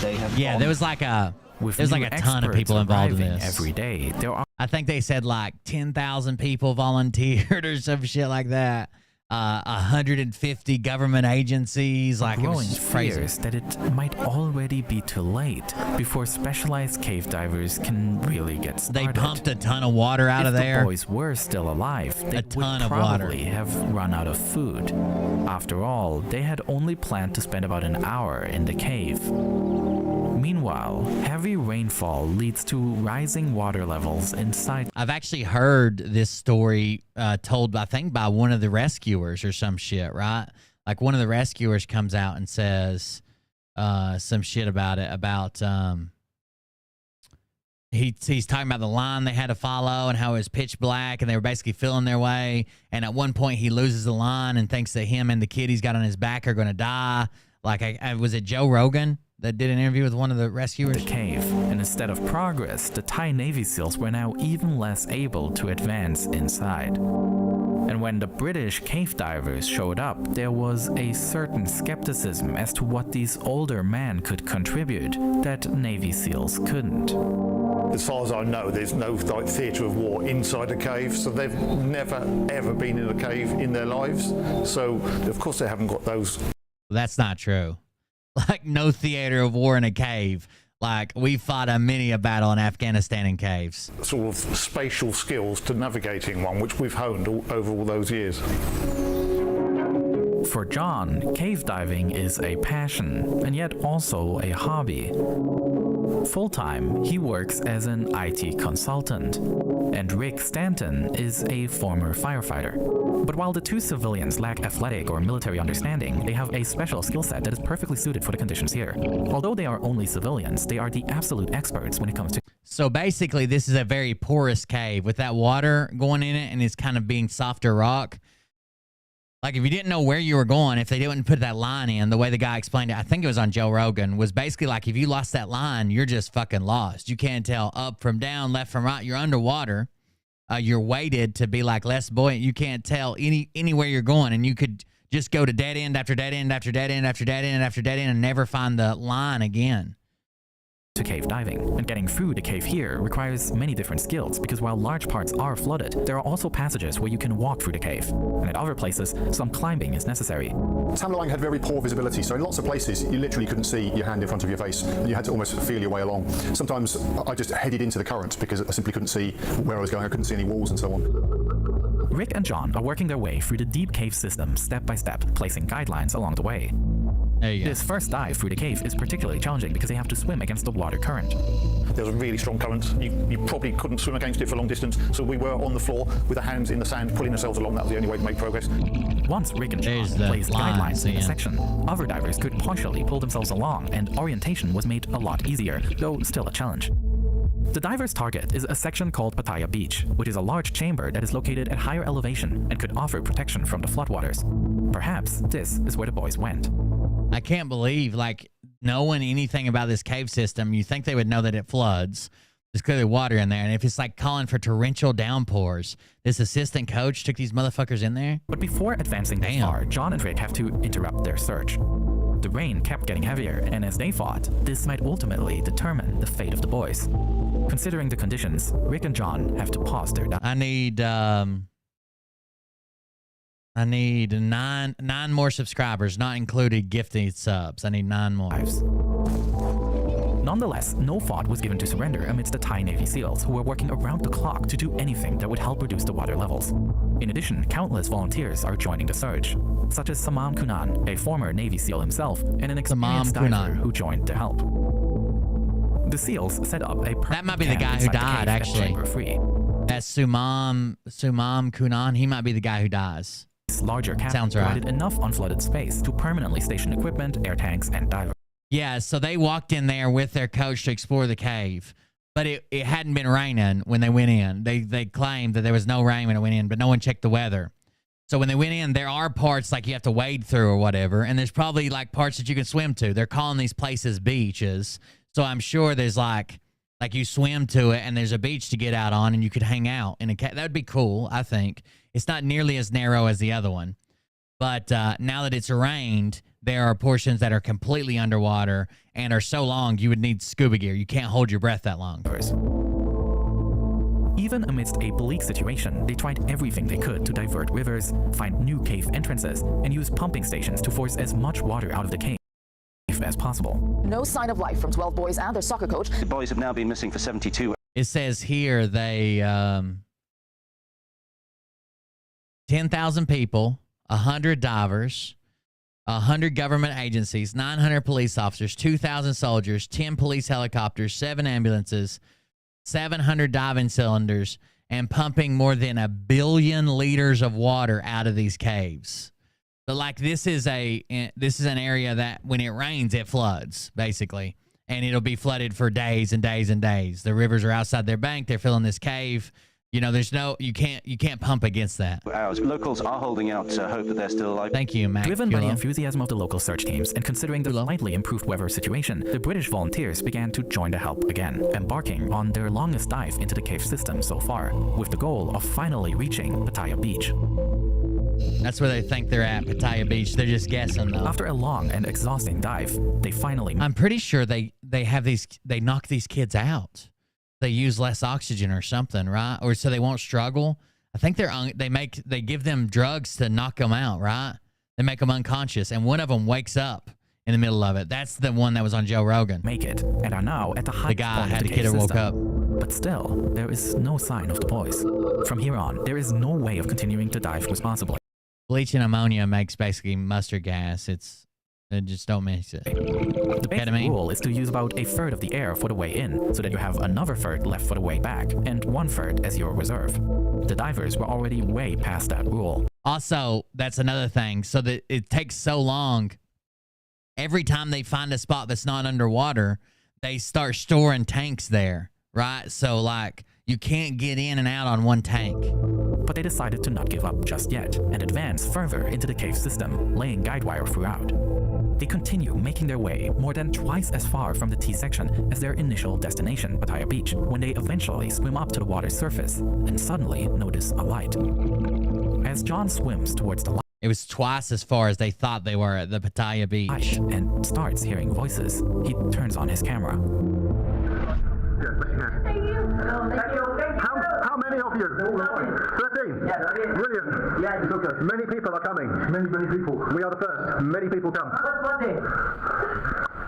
they have Yeah, gone. there was like a With There's like new a ton of experts people involved in arriving this. every day. There are I think they said like 10,000 people volunteered or some shit like that. 150 government agencies. Like, it growing was just crazy. fears that it might already be too late before specialized cave divers can really get started. They pumped a ton of water out if of there. the boys were still alive, they ton would of water. probably have run out of food. After all, they had only planned to spend about an hour in the cave. Meanwhile, heavy rainfall leads to rising water levels inside. I've actually heard this story told, I think, by one of the rescuers or some shit, right? Like, one of the rescuers comes out and says some shit about it, about he's talking about the line they had to follow and how it was pitch black and they were basically feeling their way. And at one point he loses the line and thinks that him and the kid he's got on his back are going to die. Like, was it Joe Rogan that did an interview with one of the rescuers? The cave, and instead of progress, the Thai Navy SEALs were now even less able to advance inside. And when the British cave divers showed up, there was a certain skepticism as to what these older men could contribute that Navy SEALs couldn't. As far as I know, there's no like theatre of war inside a cave, so they've never ever been in a cave in their lives. So of course they haven't got those. That's not true. Like, no theater of war in a cave. Like, we fought many a battle in Afghanistan in caves. Sort of spatial skills to navigating one, which we've honed over all those years. For John, cave diving is a passion, and yet also a hobby. Full-time, he works as an IT consultant. and Rick Stanton is a former firefighter. But while the two civilians lack athletic or military understanding, they have a special skill set that is perfectly suited for the conditions here. Although they are only civilians, they are the absolute experts when it comes to... So basically, this is a very porous cave with that water going in it, and it's kind of being softer rock. Like, if you didn't know where you were going, if they didn't put that line in, the way the guy explained it, I think it was on Joe Rogan, was basically like, if you lost that line, you're just fucking lost. You can't tell up from down, left from right. You're underwater. You're weighted to be like less buoyant. You can't tell anywhere you're going, and you could just go to dead end after dead end after dead end after dead end after dead end and never find the line again. To cave diving, and getting through the cave here requires many different skills because while large parts are flooded, there are also passages where you can walk through the cave, and at other places, some climbing is necessary. Tamloang had very poor visibility, so in lots of places you literally couldn't see your hand in front of your face, and you had to almost feel your way along. Sometimes I just headed into the current because I simply couldn't see where I was going. I couldn't see any walls and so on. Rick and John are working their way through the deep cave system step by step, placing guidelines along the way. This first dive through the cave is particularly challenging because they have to swim against the water current. There was a really strong current. You probably couldn't swim against it for long distance, so we were on the floor with our hands in the sand, pulling ourselves along. That was the only way to make progress. Once Rick and John placed guidelines in the section, other divers could partially pull themselves along, and orientation was made a lot easier, though still a challenge. The diver's target is a section called Pattaya Beach, which is a large chamber that is located at higher elevation and could offer protection from the floodwaters. Perhaps this is where the boys went. I can't believe, like, knowing anything about this cave system, you think they would know that it floods. There's clearly water in there. And if it's like calling for torrential downpours, this assistant coach took these motherfuckers in there? But before advancing that far, John and Rick have to interrupt their search. The rain kept getting heavier, and as they thought, this might ultimately determine the fate of the boys. Considering the conditions, Rick and John have to pause their dive. I need nine more subscribers, not included gifted subs. I need 9 more. Nonetheless, no thought was given to surrender amidst the Thai Navy SEALs who were working around the clock to do anything that would help reduce the water levels. In addition, countless volunteers are joining the search, such as Samam Kunan, a former Navy SEAL himself, and an experienced diver who joined to help. The SEALs set up a that might be the guy who died, actually. That's Sumam Kunan. He might be the guy who dies. This larger cabin sounds right. provided enough unflooded space to permanently station equipment, air tanks, and divers. Yeah, so they walked in there with their coach to explore the cave, but it hadn't been raining when they went in. They claimed that there was no rain when it went in, but no one checked the weather. So when they went in, there are parts like you have to wade through or whatever, and there's probably like parts that you can swim to. They're calling these places beaches, so I'm sure there's like you swim to it and there's a beach to get out on and you could hang out in a cave. That would be cool, I think. It's not nearly as narrow as the other one. But now that it's rained, there are portions that are completely underwater and are so long you would need scuba gear. You can't hold your breath that long. Even amidst a bleak situation, they tried everything they could to divert rivers, find new cave entrances, and use pumping stations to force as much water out of the cave as possible. No sign of life from 12 boys and their soccer coach. The boys have now been missing for 72 hours. It says here they 10,000 people, 100 divers, 100 government agencies, 900 police officers, 2,000 soldiers, 10 police helicopters, 7 ambulances, 700 diving cylinders, and pumping more than 1 billion liters of water out of these caves. But like this is an area that when it rains, it floods basically, and it'll be flooded for days and days and days. The rivers are outside their bank. They're filling this cave. You know, you can't pump against that. Locals are holding out hope that they're still alive. Thank you, Mac. Driven by the enthusiasm of the local search teams and considering the slightly improved weather situation, the British volunteers began to join the help again, embarking on their longest dive into the cave system so far, with the goal of finally reaching Pattaya Beach. That's where they think they're at, Pattaya Beach. They're just guessing, though. After a long and exhausting dive, they finally... I'm pretty sure they knock these kids out. They use less oxygen or something, right? Or so they won't struggle. I think they give them drugs to knock them out, right? They make them unconscious, and one of them wakes up in the middle of it. That's the one that was on Joe Rogan. Make it, and are now at the high point of the kid who woke up. But still, there is no sign of the boys. From here on, there is no way of continuing to dive responsibly. Bleach and ammonia makes basically mustard gas. It's Just don't mix it. The basic Ketamine. rule is to use about a third of the air for the way in, so that you have another third left for the way back, and 1/3 as your reserve. The divers were already way past that rule. Also, that's another thing. So that it takes so long. Every time they find a spot that's not underwater, they start storing tanks there, right? So like you can't get in and out on one tank. But they decided to not give up just yet, and advance further into the cave system, laying guide wire throughout. They continue making their way more than twice as far from the T section as their initial destination, Pattaya Beach, when they eventually swim up to the water's surface and suddenly notice a light. As John swims towards the light, It was twice as far as they thought they were at the Pattaya Beach. and starts hearing voices, he turns on his camera. How many of you? 13. Brilliant. Yeah, it's okay. Many people are coming. Many people. We are the first. Many people come.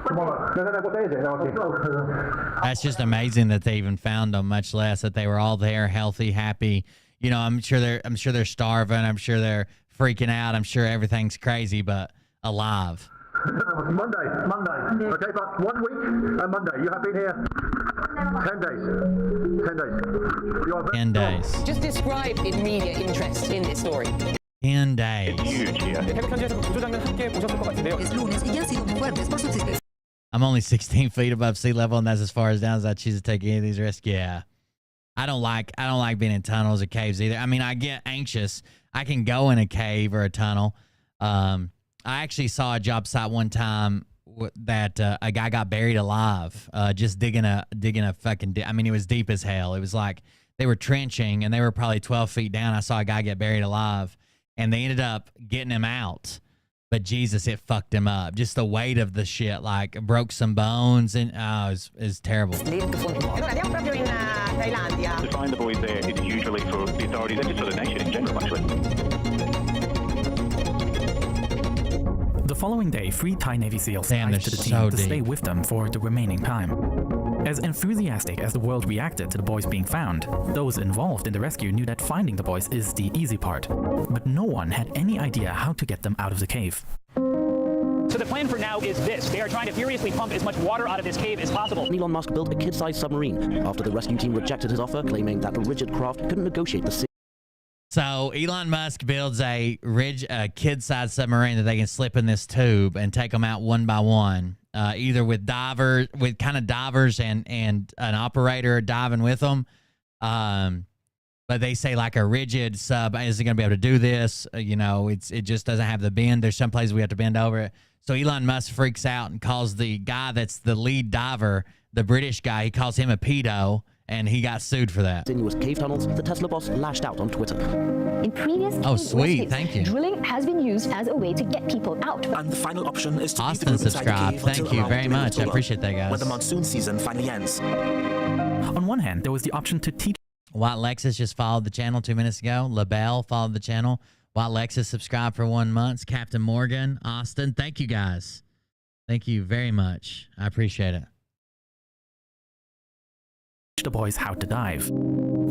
Tomorrow. No, what day is it? No, okay. That's just amazing that they even found them, much less that they were all there, healthy, happy. You know, I'm sure they're starving. I'm sure they're freaking out. I'm sure everything's crazy, but alive. Monday. Okay, but 1 week and Monday. You have been here 10 days. 10 days. You are 10 days. Just describe immediate interest in this story. 10 days. I'm only 16 feet above sea level, and that's as far as down as I choose to take any of these risks. Yeah. I don't like being in tunnels or caves either. I mean, I get anxious. I can go in a cave or a tunnel. I actually saw a job site one time that a guy got buried alive, just digging a fucking. I mean, it was deep as hell. It was like they were trenching and they were probably 12 feet down. I saw a guy get buried alive, and they ended up getting him out. But Jesus, it fucked him up. Just the weight of the shit, like broke some bones, and it was terrible. To find the boys there is usually for the authorities and just for the nation in general, actually. The following day, 3 Thai Navy SEALs Damn, arrived they're to the team so to deep. stay with them for the remaining time. As enthusiastic as the world reacted to the boys being found, those involved in the rescue knew that finding the boys is the easy part. But no one had any idea how to get them out of the cave. So the plan for now is this. They are trying to furiously pump as much water out of this cave as possible. Elon Musk built a kid-sized submarine after the rescue team rejected his offer, claiming that the rigid craft couldn't negotiate the sea. So Elon Musk builds a kid-sized submarine that they can slip in this tube and take them out one by one, either with divers and an operator diving with them. But they say like a rigid sub isn't going to be able to do this. You know, it just doesn't have the bend. There's some places we have to bend over it. So Elon Musk freaks out and calls the guy that's the lead diver, the British guy, he calls him a pedo, and he got sued for that. Continuous cave tunnels, the Tesla boss lashed out on Twitter. In previous Oh, cave sweet. rescues, Thank you. drilling has been used as a way to get people out. And the final option is to leave the Austin group inside the subscribed. cave Thank until you around very the middle much. of I appreciate that, guys. when the monsoon season finally ends. On one hand, there was the option to teach. White Lexus just followed the channel 2 minutes ago. LaBelle followed the channel. White Lexus subscribed for 1 month. Captain Morgan, Austin, thank you guys. Thank you very much. I appreciate it. The boys how to dive.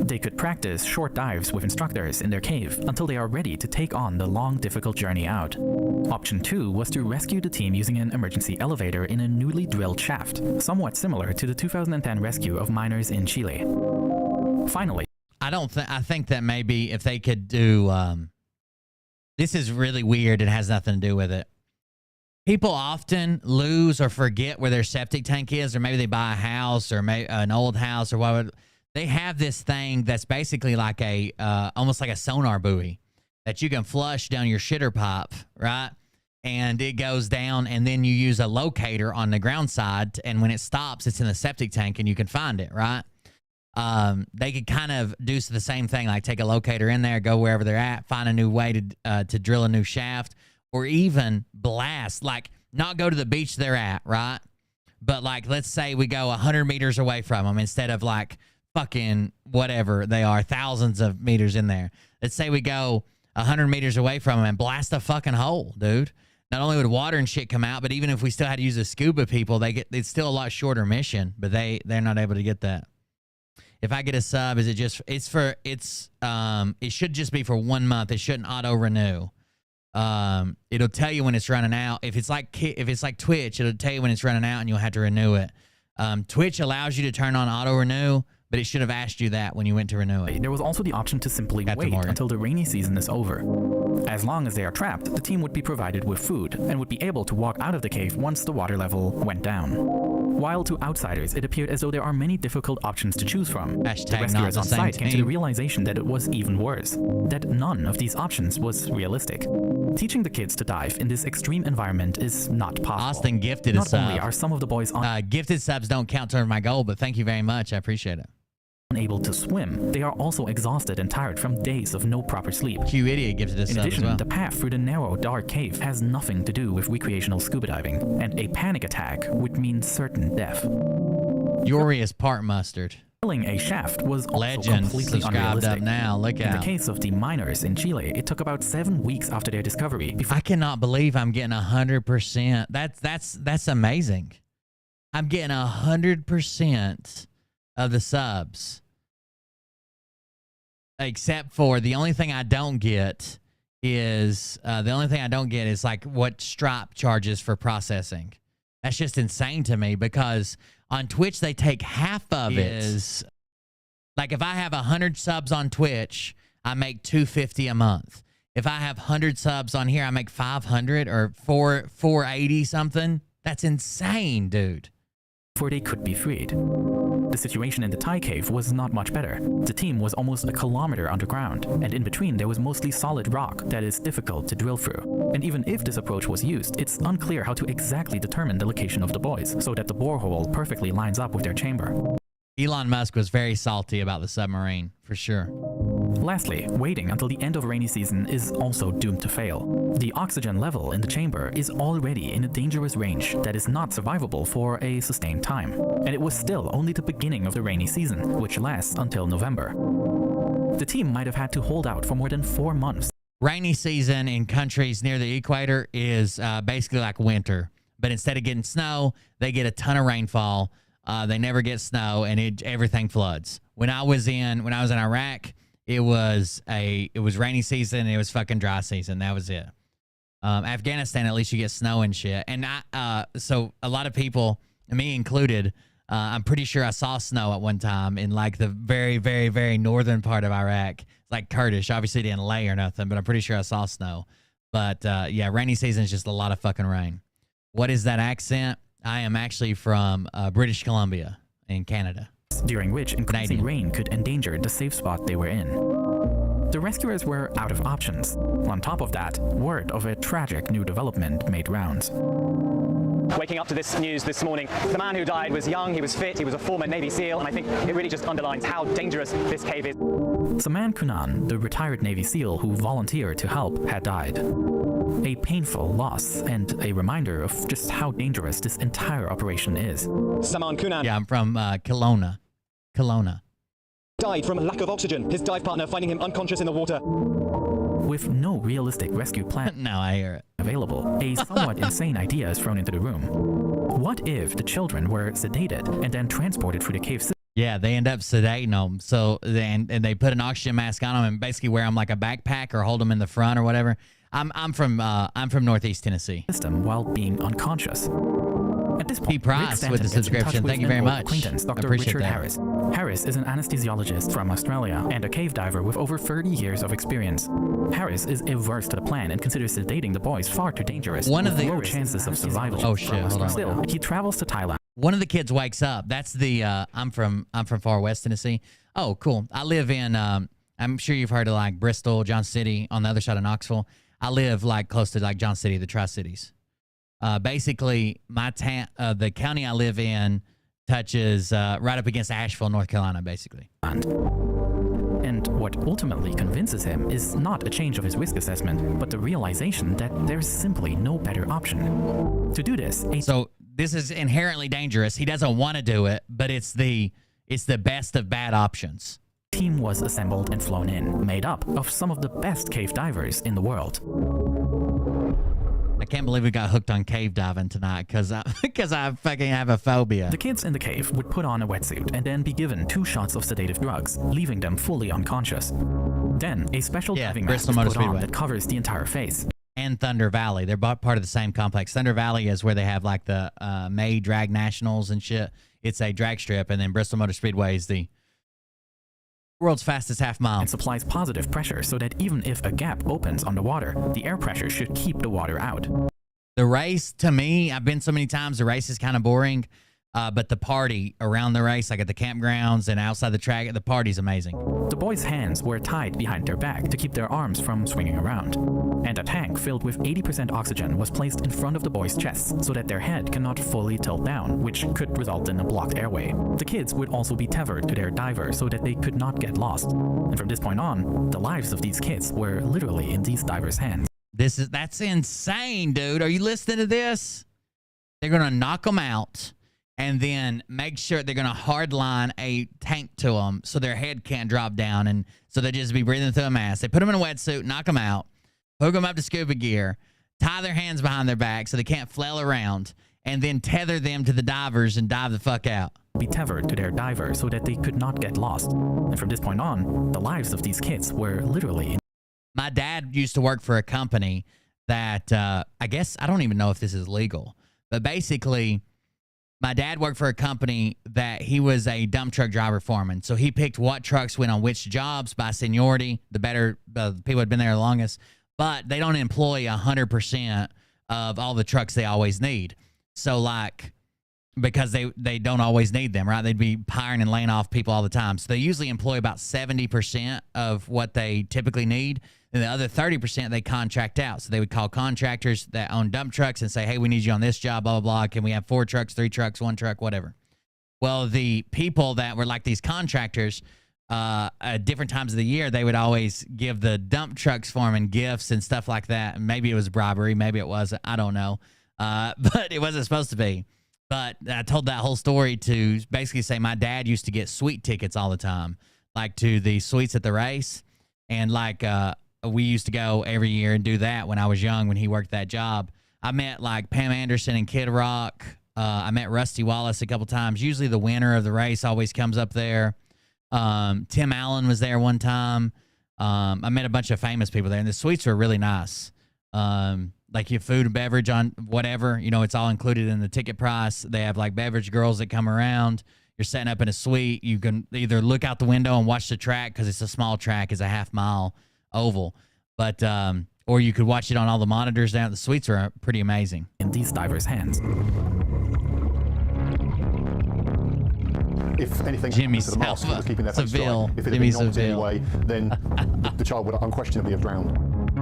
They could practice short dives with instructors in their cave until they are ready to take on the long, difficult journey out. Option 2 was to rescue the team using an emergency elevator in a newly drilled shaft, somewhat similar to the 2010 rescue of miners in Chile. Finally, I think that maybe if they could do, this is really weird. It has nothing to do with it. People often lose or forget where their septic tank is, or maybe they buy a house or maybe an old house or whatever. They have this thing that's basically like a, almost like a sonar buoy that you can flush down your shitter pipe, right? And it goes down, and then you use a locator on the ground side, and when it stops, it's in the septic tank, and you can find it, right? They could kind of do the same thing, like take a locator in there, go wherever they're at, find a new way to drill a new shaft, or even blast, like not go to the beach they're at, right? But like, let's say we go 100 meters away from them instead of like fucking whatever they are, thousands of meters in there. Let's say we go 100 meters away from them and blast a fucking hole, dude. Not only would water and shit come out, but even if we still had to use the scuba people, it's still a lot shorter mission, but they're not able to get that. If I get a sub, is it just, it should just be for 1 month. It shouldn't auto renew. It'll tell you when it's running out. If it's like Twitch, it'll tell you when it's running out, and you'll have to renew it. Twitch allows you to turn on auto renew, but it should have asked you that when you went to renew it. There was also the option to simply wait until the rainy season is over. As long as they are trapped, the team would be provided with food and would be able to walk out of the cave once the water level went down. While to outsiders, it appeared as though there are many difficult options to choose from. The rescuers on site came to the realization that it was even worse, that none of these options was realistic. Teaching the kids to dive in this extreme environment is not possible. Austin gifted a sub. Not only are some of the boys gifted subs don't count toward my goal, but thank you very much. I appreciate it. Unable to swim, they are also exhausted and tired from days of no proper sleep. Q Idiot gives it a sub In addition, as well. the path through the narrow, dark cave has nothing to do with recreational scuba diving, and a panic attack would mean certain death. Yuri is part mustard. Filling a shaft was also Legend completely subscribed unrealistic. up now. Look In out. the case of the miners in Chile, it took about 7 weeks after their discovery before I cannot believe I'm getting 100%. That's amazing. I'm getting 100% of the subs, except for the only thing I don't get is like what Stripe charges for processing. That's just insane to me because on Twitch they take half of it. Like if I have 100 subs on Twitch, I make $250 a month. If I have 100 subs on here, I make 500 or 480 something. That's insane, dude. before they could be freed. The situation in the Thai cave was not much better. The team was almost a kilometer underground, and in between there was mostly solid rock that is difficult to drill through. And even if this approach was used, it's unclear how to exactly determine the location of the boys, so that the borehole perfectly lines up with their chamber. Elon Musk was very salty about the submarine, for sure. Lastly, waiting until the end of rainy season is also doomed to fail. The oxygen level in the chamber is already in a dangerous range that is not survivable for a sustained time. And it was still only the beginning of the rainy season, which lasts until November. The team might have had to hold out for more than 4 months. Rainy season in countries near the equator is basically like winter. But instead of getting snow, they get a ton of rainfall. They never get snow, and everything floods. When I was in Iraq, it was rainy season and it was fucking dry season. That was it. Afghanistan, at least you get snow and shit. And so a lot of people, me included, I'm pretty sure I saw snow at one time in like the very, very, very northern part of Iraq. It's like Kurdish. Obviously didn't lay or nothing, but I'm pretty sure I saw snow. But yeah, rainy season is just a lot of fucking rain. What is that accent? I am actually from British Columbia in Canada. During which increasing rain could endanger the safe spot they were in. The rescuers were out of options. On top of that, word of a tragic new development made rounds. Waking up to this news this morning, the man who died was young, he was fit, he was a former Navy SEAL, and I think it really just underlines how dangerous this cave is. Saman Kunan, the retired Navy SEAL who volunteered to help, had died. A painful loss and a reminder of just how dangerous this entire operation is. Saman Kunan. Yeah, I'm from Kelowna. Died from lack of oxygen, his dive partner finding him unconscious in the water. With no realistic rescue plan now I hear it. Available, a somewhat insane idea is thrown into the room. What if the children were sedated and then transported through the cave system? Yeah, they end up sedating them. So and they put an oxygen mask on them and basically wear them like a backpack or hold them in the front or whatever. I'm from Northeast Tennessee. System while being unconscious. At this point, P. Price with the subscription. Thank you very much. Dr. Richard Harris. Harris is an anesthesiologist from Australia and a cave diver with over 30 years of experience. Harris is averse to the plan and considers sedating the boys far too dangerous. One of the low chances of survival. Oh shit! Hold on. Still, he travels to Thailand. One of the kids wakes up. That's the I'm from far west Tennessee. Oh, cool. I live in I'm sure you've heard of like Bristol, John City on the other side of Knoxville. I live like close to like John City, the Tri-Cities. Basically, my the county I live in touches right up against Asheville, North Carolina, basically. And what ultimately convinces him is not a change of his risk assessment, but the realization that there's simply no better option. To do this, so this is inherently dangerous. He doesn't want to do it, but it's the best of bad options. Team was assembled and flown in, made up of some of the best cave divers in the world. I can't believe we got hooked on cave diving tonight because I fucking have a phobia. The kids in the cave would put on a wetsuit and then be given 2 shots of sedative drugs, leaving them fully unconscious. Then a special diving mask is put on that covers the entire face. and Thunder Valley. They're part of the same complex. Thunder Valley is where they have like the May Drag Nationals and shit. It's a drag strip, and then Bristol Motor Speedway is the world's fastest half mile. And supplies positive pressure so that even if a gap opens on the water, the air pressure should keep the water out. The race, to me, I've been so many times, the race is kind of boring. But the party around the race, like at the campgrounds and outside the track, the party's amazing. The boys' hands were tied behind their back to keep their arms from swinging around. And a tank filled with 80% oxygen was placed in front of the boys' chests so that their head cannot fully tilt down, which could result in a blocked airway. The kids would also be tethered to their diver so that they could not get lost. And from this point on, the lives of these kids were literally in these divers' hands. That's insane, dude. Are you listening to this? They're going to knock them out and then make sure they're going to hardline a tank to them so their head can't drop down, and so they just be breathing through a mask. They put them in a wetsuit, knock them out, hook them up to scuba gear, tie their hands behind their back so they can't flail around, and then tether them to the divers and dive the fuck out. Be tethered to their diver so that they could not get lost. And from this point on, the lives of these kids were literally... My dad used to work for a company that, I guess, I don't even know if this is legal, but basically... My dad worked for a company that he was a dump truck driver foreman. So he picked what trucks went on which jobs by seniority, the better people had been there the longest. But they don't employ 100% of all the trucks they always need. So like, because they don't always need them, right? They'd be hiring and laying off people all the time. So they usually employ about 70% of what they typically need. And the other 30% they contract out. So they would call contractors that own dump trucks and say, hey, we need you on this job, blah, blah, blah. Can we have 4 trucks, 3 trucks, 1 truck, whatever? Well, the people that were like these contractors, at different times of the year, they would always give the dump trucks foreman gifts and stuff like that. Maybe it was bribery. Maybe it wasn't. I don't know. But it wasn't supposed to be. But I told that whole story to basically say my dad used to get suite tickets all the time, like to the suites at the race. And like we used to go every year and do that when I was young, when he worked that job. I met like Pam Anderson and Kid Rock. I met Rusty Wallace a couple times. Usually the winner of the race always comes up there. Tim Allen was there one time. I met a bunch of famous people there, and the suites were really nice. Like your food and beverage on whatever, you know, it's all included in the ticket price. They have like beverage girls that come around. You're setting up in a suite. You can either look out the window and watch the track because it's a small track, it's a half-mile oval. But or you could watch it on all the monitors down. The suites are pretty amazing. In these divers' hands. If anything Jimmy happened to the mask that was keeping their face dry, Seville. if it had Jimmy been knocked in any Seville. way, then the child would unquestionably have drowned.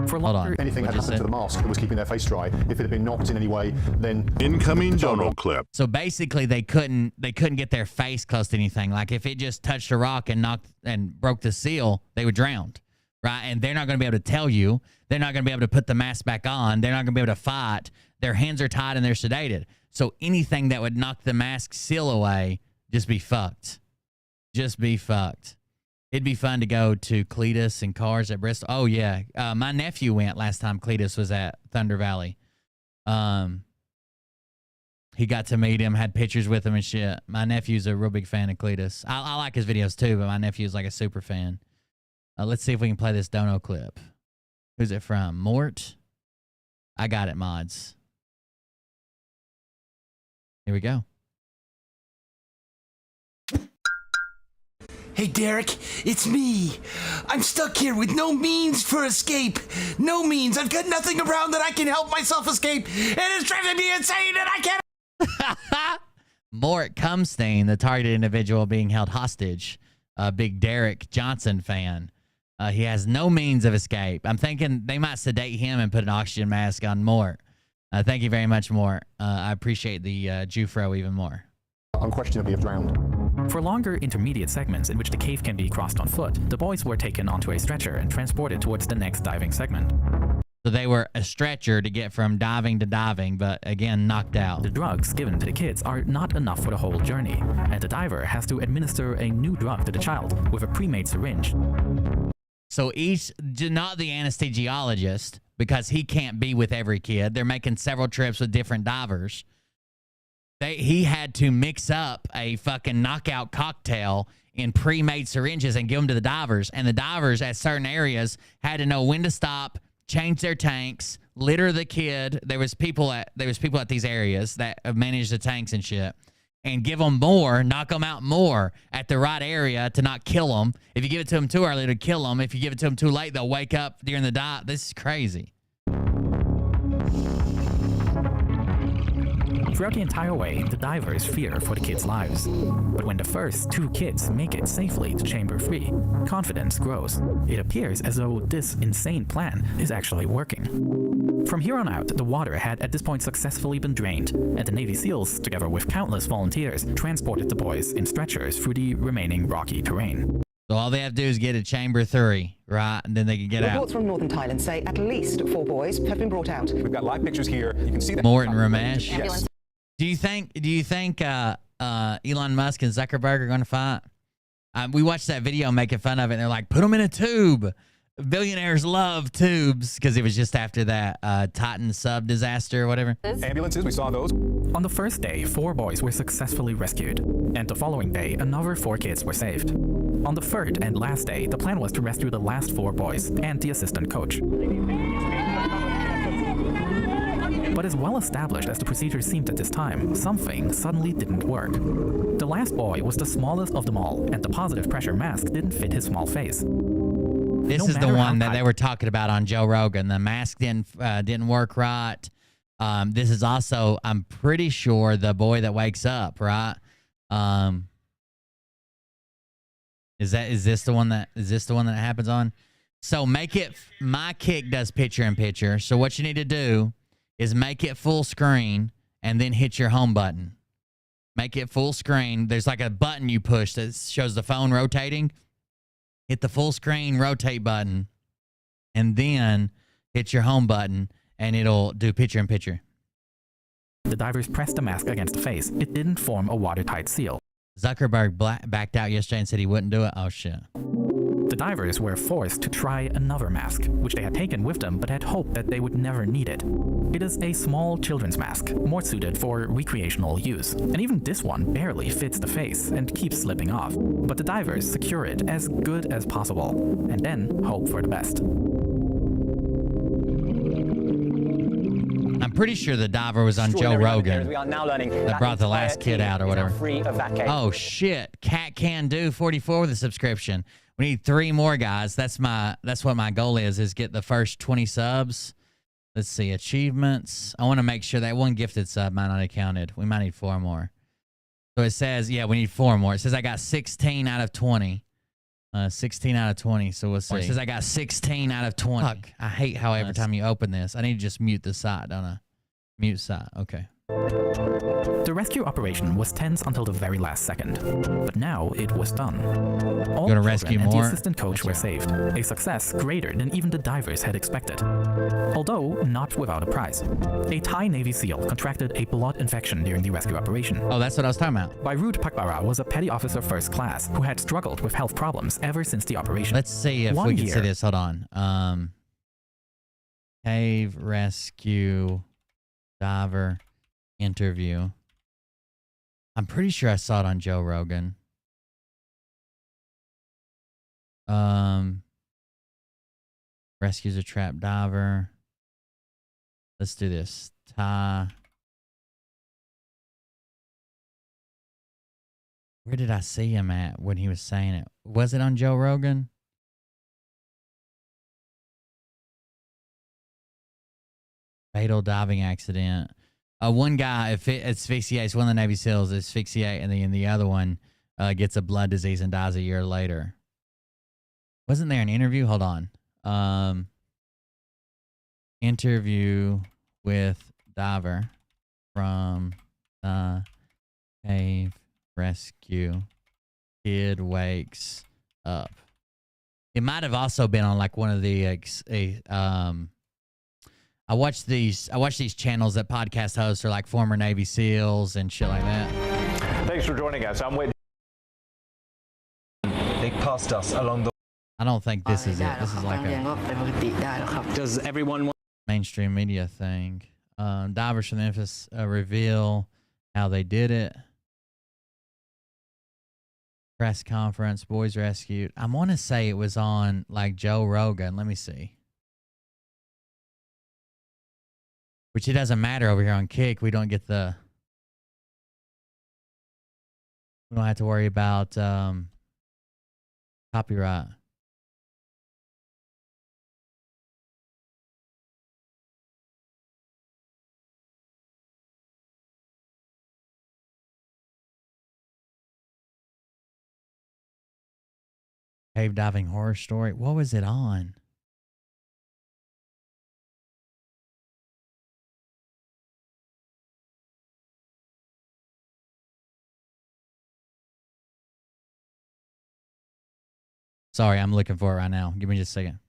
For Hold on. Anything had What'd you happened say? to the mask that was keeping their face dry, if it had been knocked in any way, then incoming dono clip. So basically, they couldn't get their face close to anything. Like if it just touched a rock and knocked and broke the seal, they would drown, right? And they're not going to be able to tell you. They're not going to be able to put the mask back on. They're not going to be able to fight. Their hands are tied and they're sedated. So anything that would knock the mask seal away, just be fucked. Just be fucked. It'd be fun to go to Cletus and Cars at Bristol. Oh, yeah. My nephew went last time Cletus was at Thunder Valley. He got to meet him, had pictures with him and shit. My nephew's a real big fan of Cletus. I like his videos too, but my nephew's like a super fan. Let's see if we can play this dono clip. Who's it from? Mort? I got it, mods. Here we go. Hey Derek, it's me. I'm stuck here with no means for escape. No means. I've got nothing around that I can help myself escape. And it's driving me insane and I can't. Mort Cumstein, the targeted individual being held hostage. A big Derek Johnson fan. He has no means of escape. I'm thinking they might sedate him and put an oxygen mask on Mort. Thank you very much, Mort. I appreciate the Jufro even more. Unquestionably have drowned. For longer intermediate segments in which the cave can be crossed on foot, the boys were taken onto a stretcher and transported towards the next diving segment. So they were a stretcher to get from diving to diving, but again, knocked out. The drugs given to the kids are not enough for the whole journey, and the diver has to administer a new drug to the child with a pre-made syringe. So each, not the anesthesiologist, because he can't be with every kid. They're making several trips with different divers. He had to mix up a fucking knockout cocktail in pre-made syringes and give them to the divers. And the divers at certain areas had to know when to stop, change their tanks, litter the kid. There was people at these areas that manage the tanks and shit, and give them more, knock them out more at the right area to not kill them. If you give it to them too early, to kill them. If you give it to them too late, they'll wake up during the dive. This is crazy. Throughout the entire way, the divers fear for the kids' lives. But when the first 2 kids make it safely to Chamber 3, confidence grows. It appears as though this insane plan is actually working. From here on out, the water had at this point successfully been drained, and the Navy SEALs, together with countless volunteers, transported the boys in stretchers through the remaining rocky terrain. So all they have to do is get to Chamber 3, right? And then they can get out. Reports from northern Thailand say at least 4 boys have been brought out. We've got live pictures here. You can see that. Morton Ramesh. Yes. Do you think Elon Musk and Zuckerberg are going to fight? We watched that video making fun of it, and they're like, put them in a tube. Billionaires love tubes, because it was just after that Titan sub disaster or whatever. Ambulances, we saw those. On the first day, 4 boys were successfully rescued, and the following day, another 4 kids were saved. On the third and last day, the plan was to rescue the last 4 boys and the assistant coach. But as well established as the procedure seemed at this time, something suddenly didn't work. The last boy was the smallest of them all, and the positive pressure mask didn't fit his small face. This is the one that they were talking about on Joe Rogan. The mask didn't work right. This is also, I'm pretty sure, the boy that wakes up, right? Is this the one that happens on? So make it, my kick does picture in picture. So what you need to do is make it full screen and then hit your home button. Make it full screen. There's like a button you push that shows the phone rotating. Hit the full screen rotate button and then hit your home button and it'll do picture in picture. The divers pressed the mask against the face. It didn't form a watertight seal. Zuckerberg backed out yesterday and said he wouldn't do it. Oh, shit. The divers were forced to try another mask, which they had taken with them but had hoped that they would never need it. It is a small children's mask, more suited for recreational use, and even this one barely fits the face and keeps slipping off. But the divers secure it as good as possible, and then hope for the best. I'm pretty sure the diver was on Joe Rogan. We are now learning that brought the last kid out or whatever. Free of that case. Oh shit! Cat Can Do 44 with a subscription. We need 3 more guys. That's what my goal is get the first 20 subs. Let's see, achievements. I want to make sure that one gifted sub might not have counted. We might need 4 more. So it says, yeah, we need 4 more. It says I got 16 out of 20. 16 out of 20. So we'll see. It says I got 16 out of 20. Fuck, I hate how every time you open this, I need to just mute the site, don't I? Mute site. Okay. The rescue operation was tense until the very last second, but now it was done. All Gonna children rescue and more? the assistant coach were saved, a success greater than even the divers had expected. Although not without a prize. A Thai Navy SEAL contracted a blood infection during the rescue operation. Oh, that's what I was talking about. Bairut Pakbara was a petty officer first class who had struggled with health problems ever since the operation. Let's see if we can see this. Hold on. Cave rescue diver interview. I'm pretty sure I saw it on Joe Rogan. Rescues a trapped diver. Let's do this. Where did I see him at when he was saying it? Was it on Joe Rogan? Fatal diving accident. One guy asphyxiates, one of the Navy SEALs asphyxiate, and then the other one gets a blood disease and dies a year later. Wasn't there an interview? Hold on. Interview with diver from the cave rescue. Kid wakes up. It might have also been on like one of the I watch these channels that podcast hosts are like former Navy SEALs and shit like that. Thanks for joining us. I'm with. They passed us along the. I don't think this is it. This is like a Does everyone want mainstream media thing. Divers from Memphis reveal how they did it. Press conference, boys rescued. I want to say it was on like Joe Rogan. Let me see. Which it doesn't matter over here on Kick. We don't get the... We don't have to worry about copyright. Cave diving horror story. What was it on? Sorry, I'm looking for it right now. Give me just a second.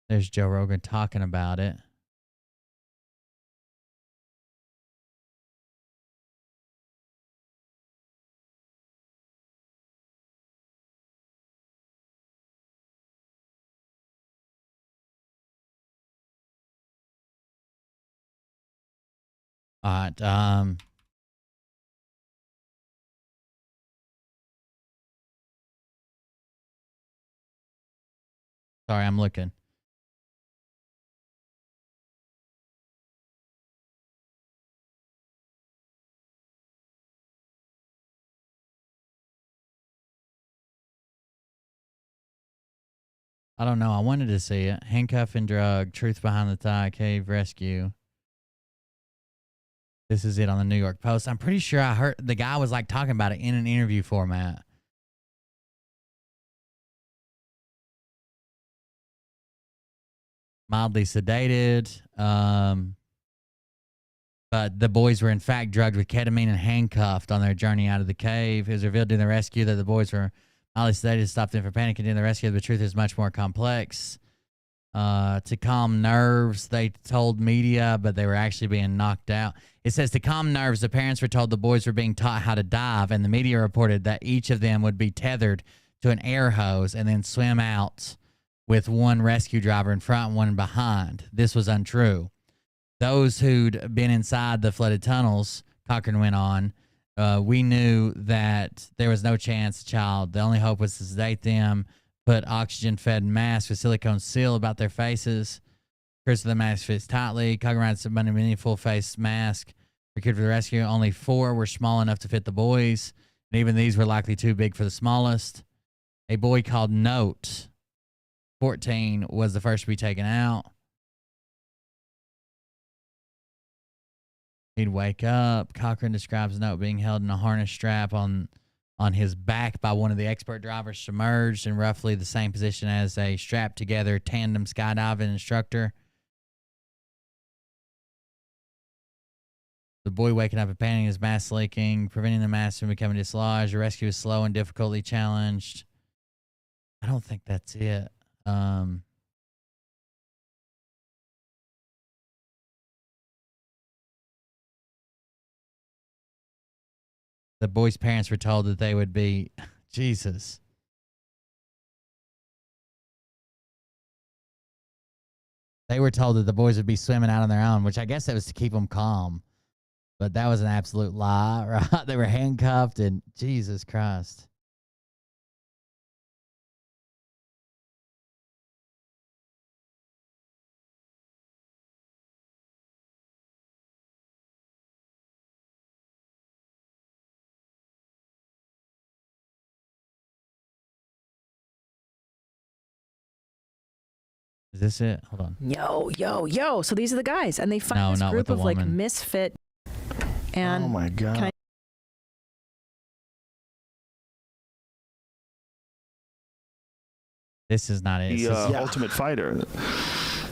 There's Joe Rogan talking about it. All right. Sorry, I'm looking. I don't know. I wanted to see it. Handcuff and drug. Truth behind the thigh. Cave rescue. This is it on the New York Post. I'm pretty sure I heard the guy was like talking about it in an interview format. Mildly sedated. But the boys were in fact drugged with ketamine and handcuffed on their journey out of the cave. It was revealed during the rescue that the boys were mildly sedated to stop them from panicking during the rescue. The truth is much more complex. To calm nerves, they told media, but they were actually being knocked out. It says to calm nerves, the parents were told the boys were being taught how to dive, and the media reported that each of them would be tethered to an air hose and then swim out with one rescue driver in front and one behind. This was untrue. Those who'd been inside the flooded tunnels, Cochran went on, we knew that there was no chance the child. The only hope was to sedate them, put oxygen-fed masks with silicone seal about their faces. Chris of the mask fits tightly. Cochran had some many full-face mask procured for the rescue. Only 4 were small enough to fit the boys, and even these were likely too big for the smallest. A boy called Note, 14, was the first to be taken out. He'd wake up. Cochran describes Note being held in a harness strap on his back by one of the expert drivers, submerged in roughly the same position as a strapped together tandem skydiving instructor. The boy waking up and panicking, his mask leaking, preventing the mask from becoming dislodged. The rescue is slow and difficultly challenged. I don't think that's it. The boys' parents were told that they would be... Jesus. They were told that the boys would be swimming out on their own, which I guess that was to keep them calm. But that was an absolute lie, right? They were handcuffed and... Jesus Christ. Is this it? Hold on. Yo. So these are the guys, and they find this group of like misfit. And oh my God. This is not it. The Ultimate Fighter.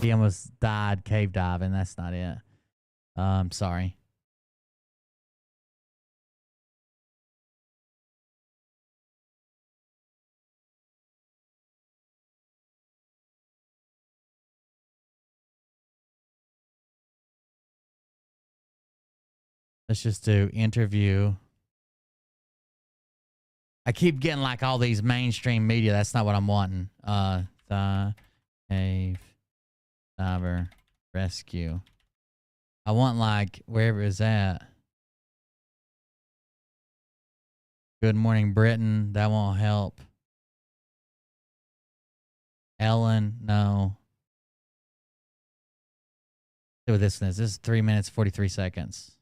He almost died cave diving. That's not it. Sorry. Let's just do interview. I keep getting like all these mainstream media. That's not what I'm wanting. The cave diver rescue. I want like wherever it's at. Good Morning Britain. That won't help. Ellen, no. See what this is. This is 3 minutes, 43 seconds.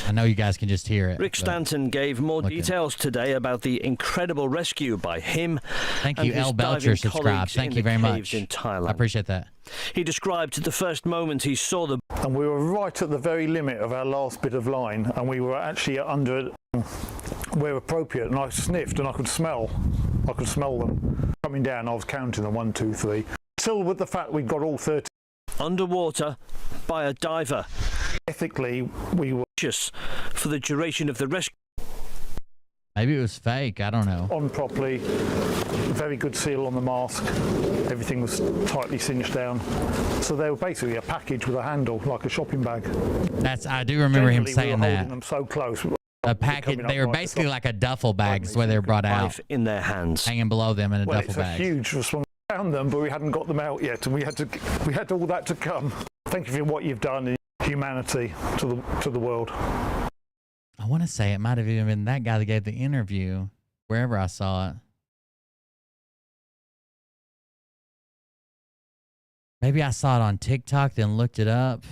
I know you guys can just hear it. Rick Stanton gave more details today about the incredible rescue by him. Thank and you, his L. Belcher, diving subscribed. colleagues Thank in you the very caves much. in Thailand. I appreciate that. He described the first moment he saw the... And we were right at the very limit of our last bit of line, and we were actually under where appropriate, and I sniffed and I could smell them. Coming down, I was counting them, 1, 2, 3. Still with the fact we got all 30. Underwater by a diver. Ethically, we were for the duration of the rescue. Maybe it was fake. I don't know. On properly. Very good seal on the mask. Everything was tightly cinched down. So they were basically a package with a handle, like a shopping bag. I do remember him saying we were that. holding them so close. A package. They were basically like a duffel bag. Is where they were brought out. In their hands, hanging below them in a duffel it's bag. A huge responsibility. We found them, but we hadn't got them out yet, and we had all that to come. Thank you for what you've done in humanity to the world. I want to say it might have even been that guy that gave the interview, wherever I saw it. Maybe I saw it on TikTok, then looked it up.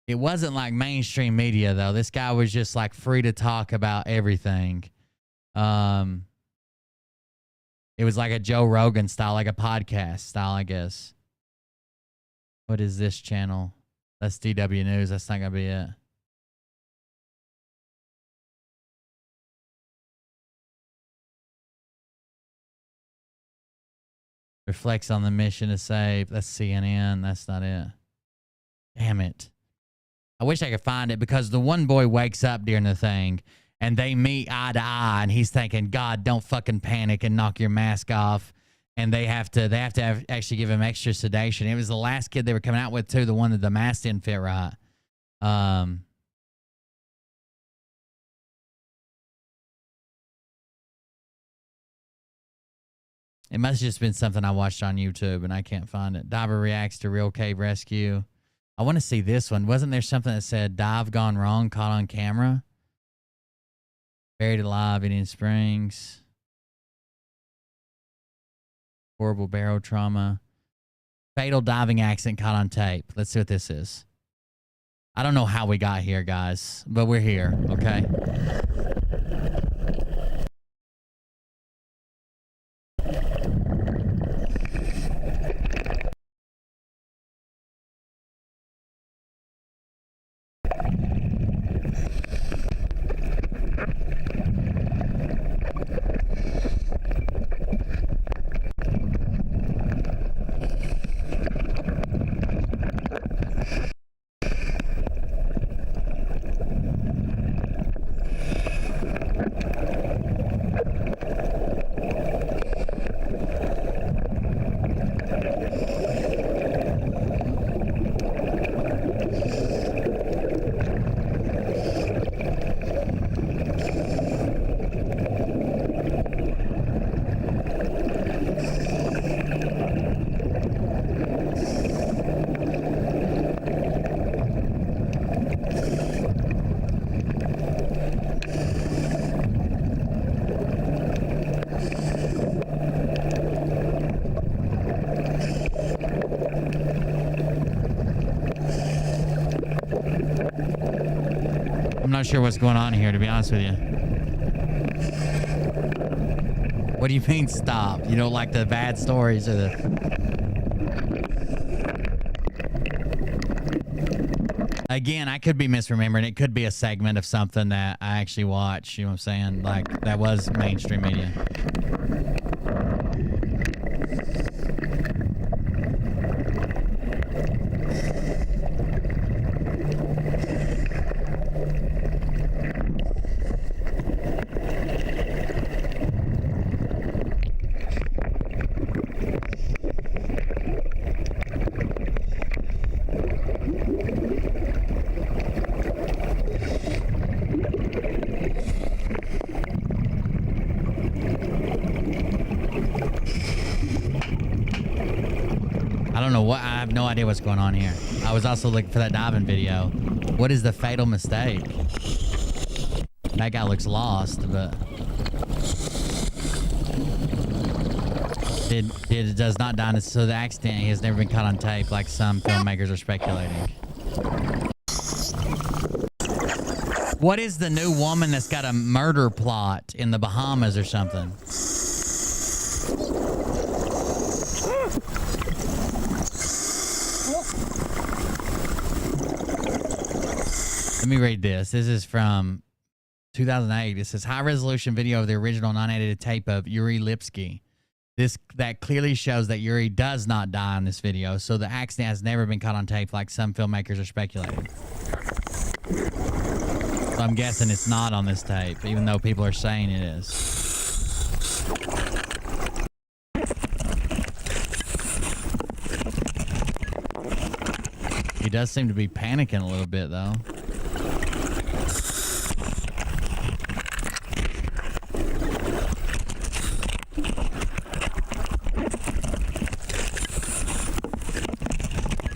It wasn't like mainstream media, though. This guy was just like free to talk about everything. It was like a Joe Rogan style, like a podcast style, I guess. What is this channel? That's DW News. That's not going to be it. Reflects on the mission to save. That's CNN. That's not it. Damn it. I wish I could find it because the one boy wakes up during the thing and they meet eye to eye and he's thinking, God, don't fucking panic and knock your mask off. And they have to actually give him extra sedation. It was the last kid they were coming out with too, the one that the mask didn't fit right. It must have just been something I watched on YouTube and I can't find it. Diver reacts to real cave rescue. I want to see this one. Wasn't there something that said dive gone wrong, caught on camera? Buried alive, Indian Springs. Horrible barrel trauma. Fatal diving accident caught on tape. Let's see what this is. I don't know how we got here, guys, but we're here, okay? I'm not sure what's going on here, to be honest with you. What do you mean stop? You don't like the bad stories or the... Again, I could be misremembering. It could be a segment of something that I actually watched. You know what I'm saying? Like, that was mainstream media. I don't know what, I have no idea what's going on here. I was also looking for that diving video. What is the fatal mistake? That guy looks lost, but does not die. So the accident, he has never been caught on tape, like some filmmakers are speculating. What is the new woman that's got a murder plot in the Bahamas or something? Let me read this. This is from 2008. It says, high-resolution video of the original non-edited tape of Yuri Lipsky. That clearly shows that Yuri does not die in this video, so the accident has never been caught on tape like some filmmakers are speculating. So I'm guessing it's not on this tape, even though people are saying it is. He does seem to be panicking a little bit, though.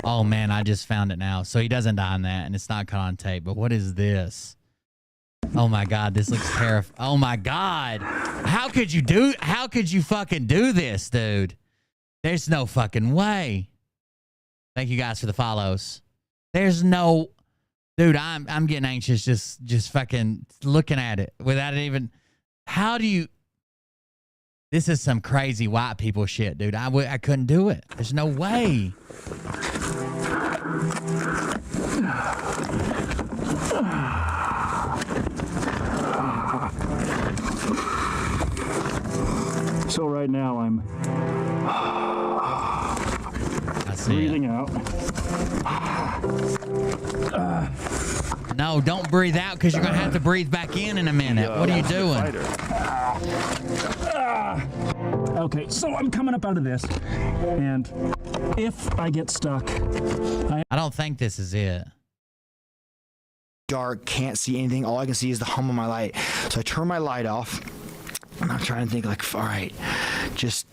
Oh man, I just found it now. So he doesn't die in that, and it's not caught on tape. But what is this? Oh my God, this looks terrifying. Oh my God. How could you fucking do this, dude? There's no fucking way. Thank you guys for the follows. There's no, dude, I'm getting anxious just fucking looking at it without it even. How do you? This is some crazy white people shit, dude. I couldn't do it. There's no way. So right now I'm breathing out. No, don't breathe out because you're going to have to breathe back in a minute. What are you doing? Okay, so I'm coming up out of this, and if I get stuck, I don't think this is it. Dark, can't see anything. All I can see is the hum of my light. So I turn my light off. And I'm trying to think like, all right, just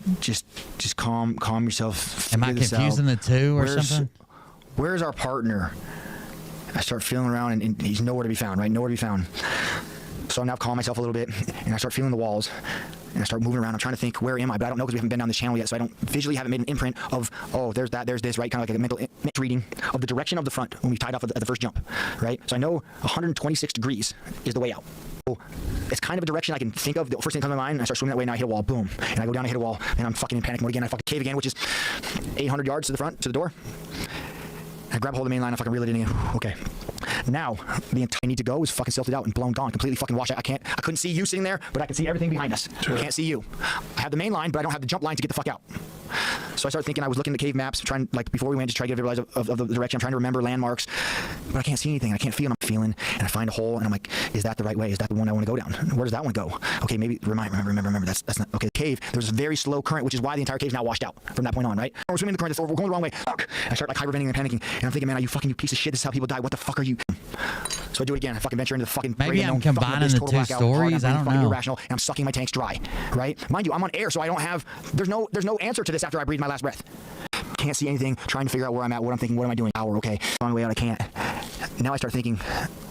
calm yourself. Am I confusing the two or something? Where's our partner? I start feeling around, and he's nowhere to be found, right? Nowhere to be found. So I'm now calming myself a little bit, and I start feeling the walls, and I start moving around. I'm trying to think, where am I? But I don't know because we haven't been down this channel yet, so I don't visually haven't made an imprint of, oh, there's that, there's this, right? Kind of like a mental reading of the direction of the front when we tied off at the first jump, right? So I know 126 degrees is the way out. So it's kind of a direction I can think of. The first thing that comes to my mind, and I start swimming that way, and I hit a wall, boom. And I go down and hit a wall, and I'm fucking in panic mode again. I fucking cave again, which is 800 yards to the front, to the door. I grab a hold of the main line, I fucking reel it in again. Okay. Now, the entire need to go is fucking silted out and blown, gone, completely fucking washed out. I couldn't see you sitting there, but I can see everything behind us. Sure. I can't see you. I have the main line, but I don't have the jump line to get the fuck out. So I started thinking, I was looking at the cave maps, trying, like, before we went, just try to get a visualize of the direction. I'm trying to remember landmarks, but I can't see anything. I can't feel. I'm feeling, and I find a hole, and I'm like, is that the right way? Is that the one I want to go down? Where does that one go? Okay, maybe, remember. That's not, okay, the cave, there was a very slow current, which is why the entire cave is now washed out from that point on, right? We're swimming in the current, we're going the wrong way. Fuck. I start, like, hyperventilating and panicking, and I'm thinking, man, you piece of shit, this is how people die. What the fuck are you? So I do it again. I fucking venture into the fucking maybe I'm combining the two stories. I don't know. Irrational, and I'm sucking my tanks dry, right? Mind you, I'm on air, so I don't have. There's no answer to this after I breathe my last breath. Can't see anything. Trying to figure out where I'm at. What I'm thinking. What am I doing? Hour. Okay. On my way out. I can't. Now I start thinking,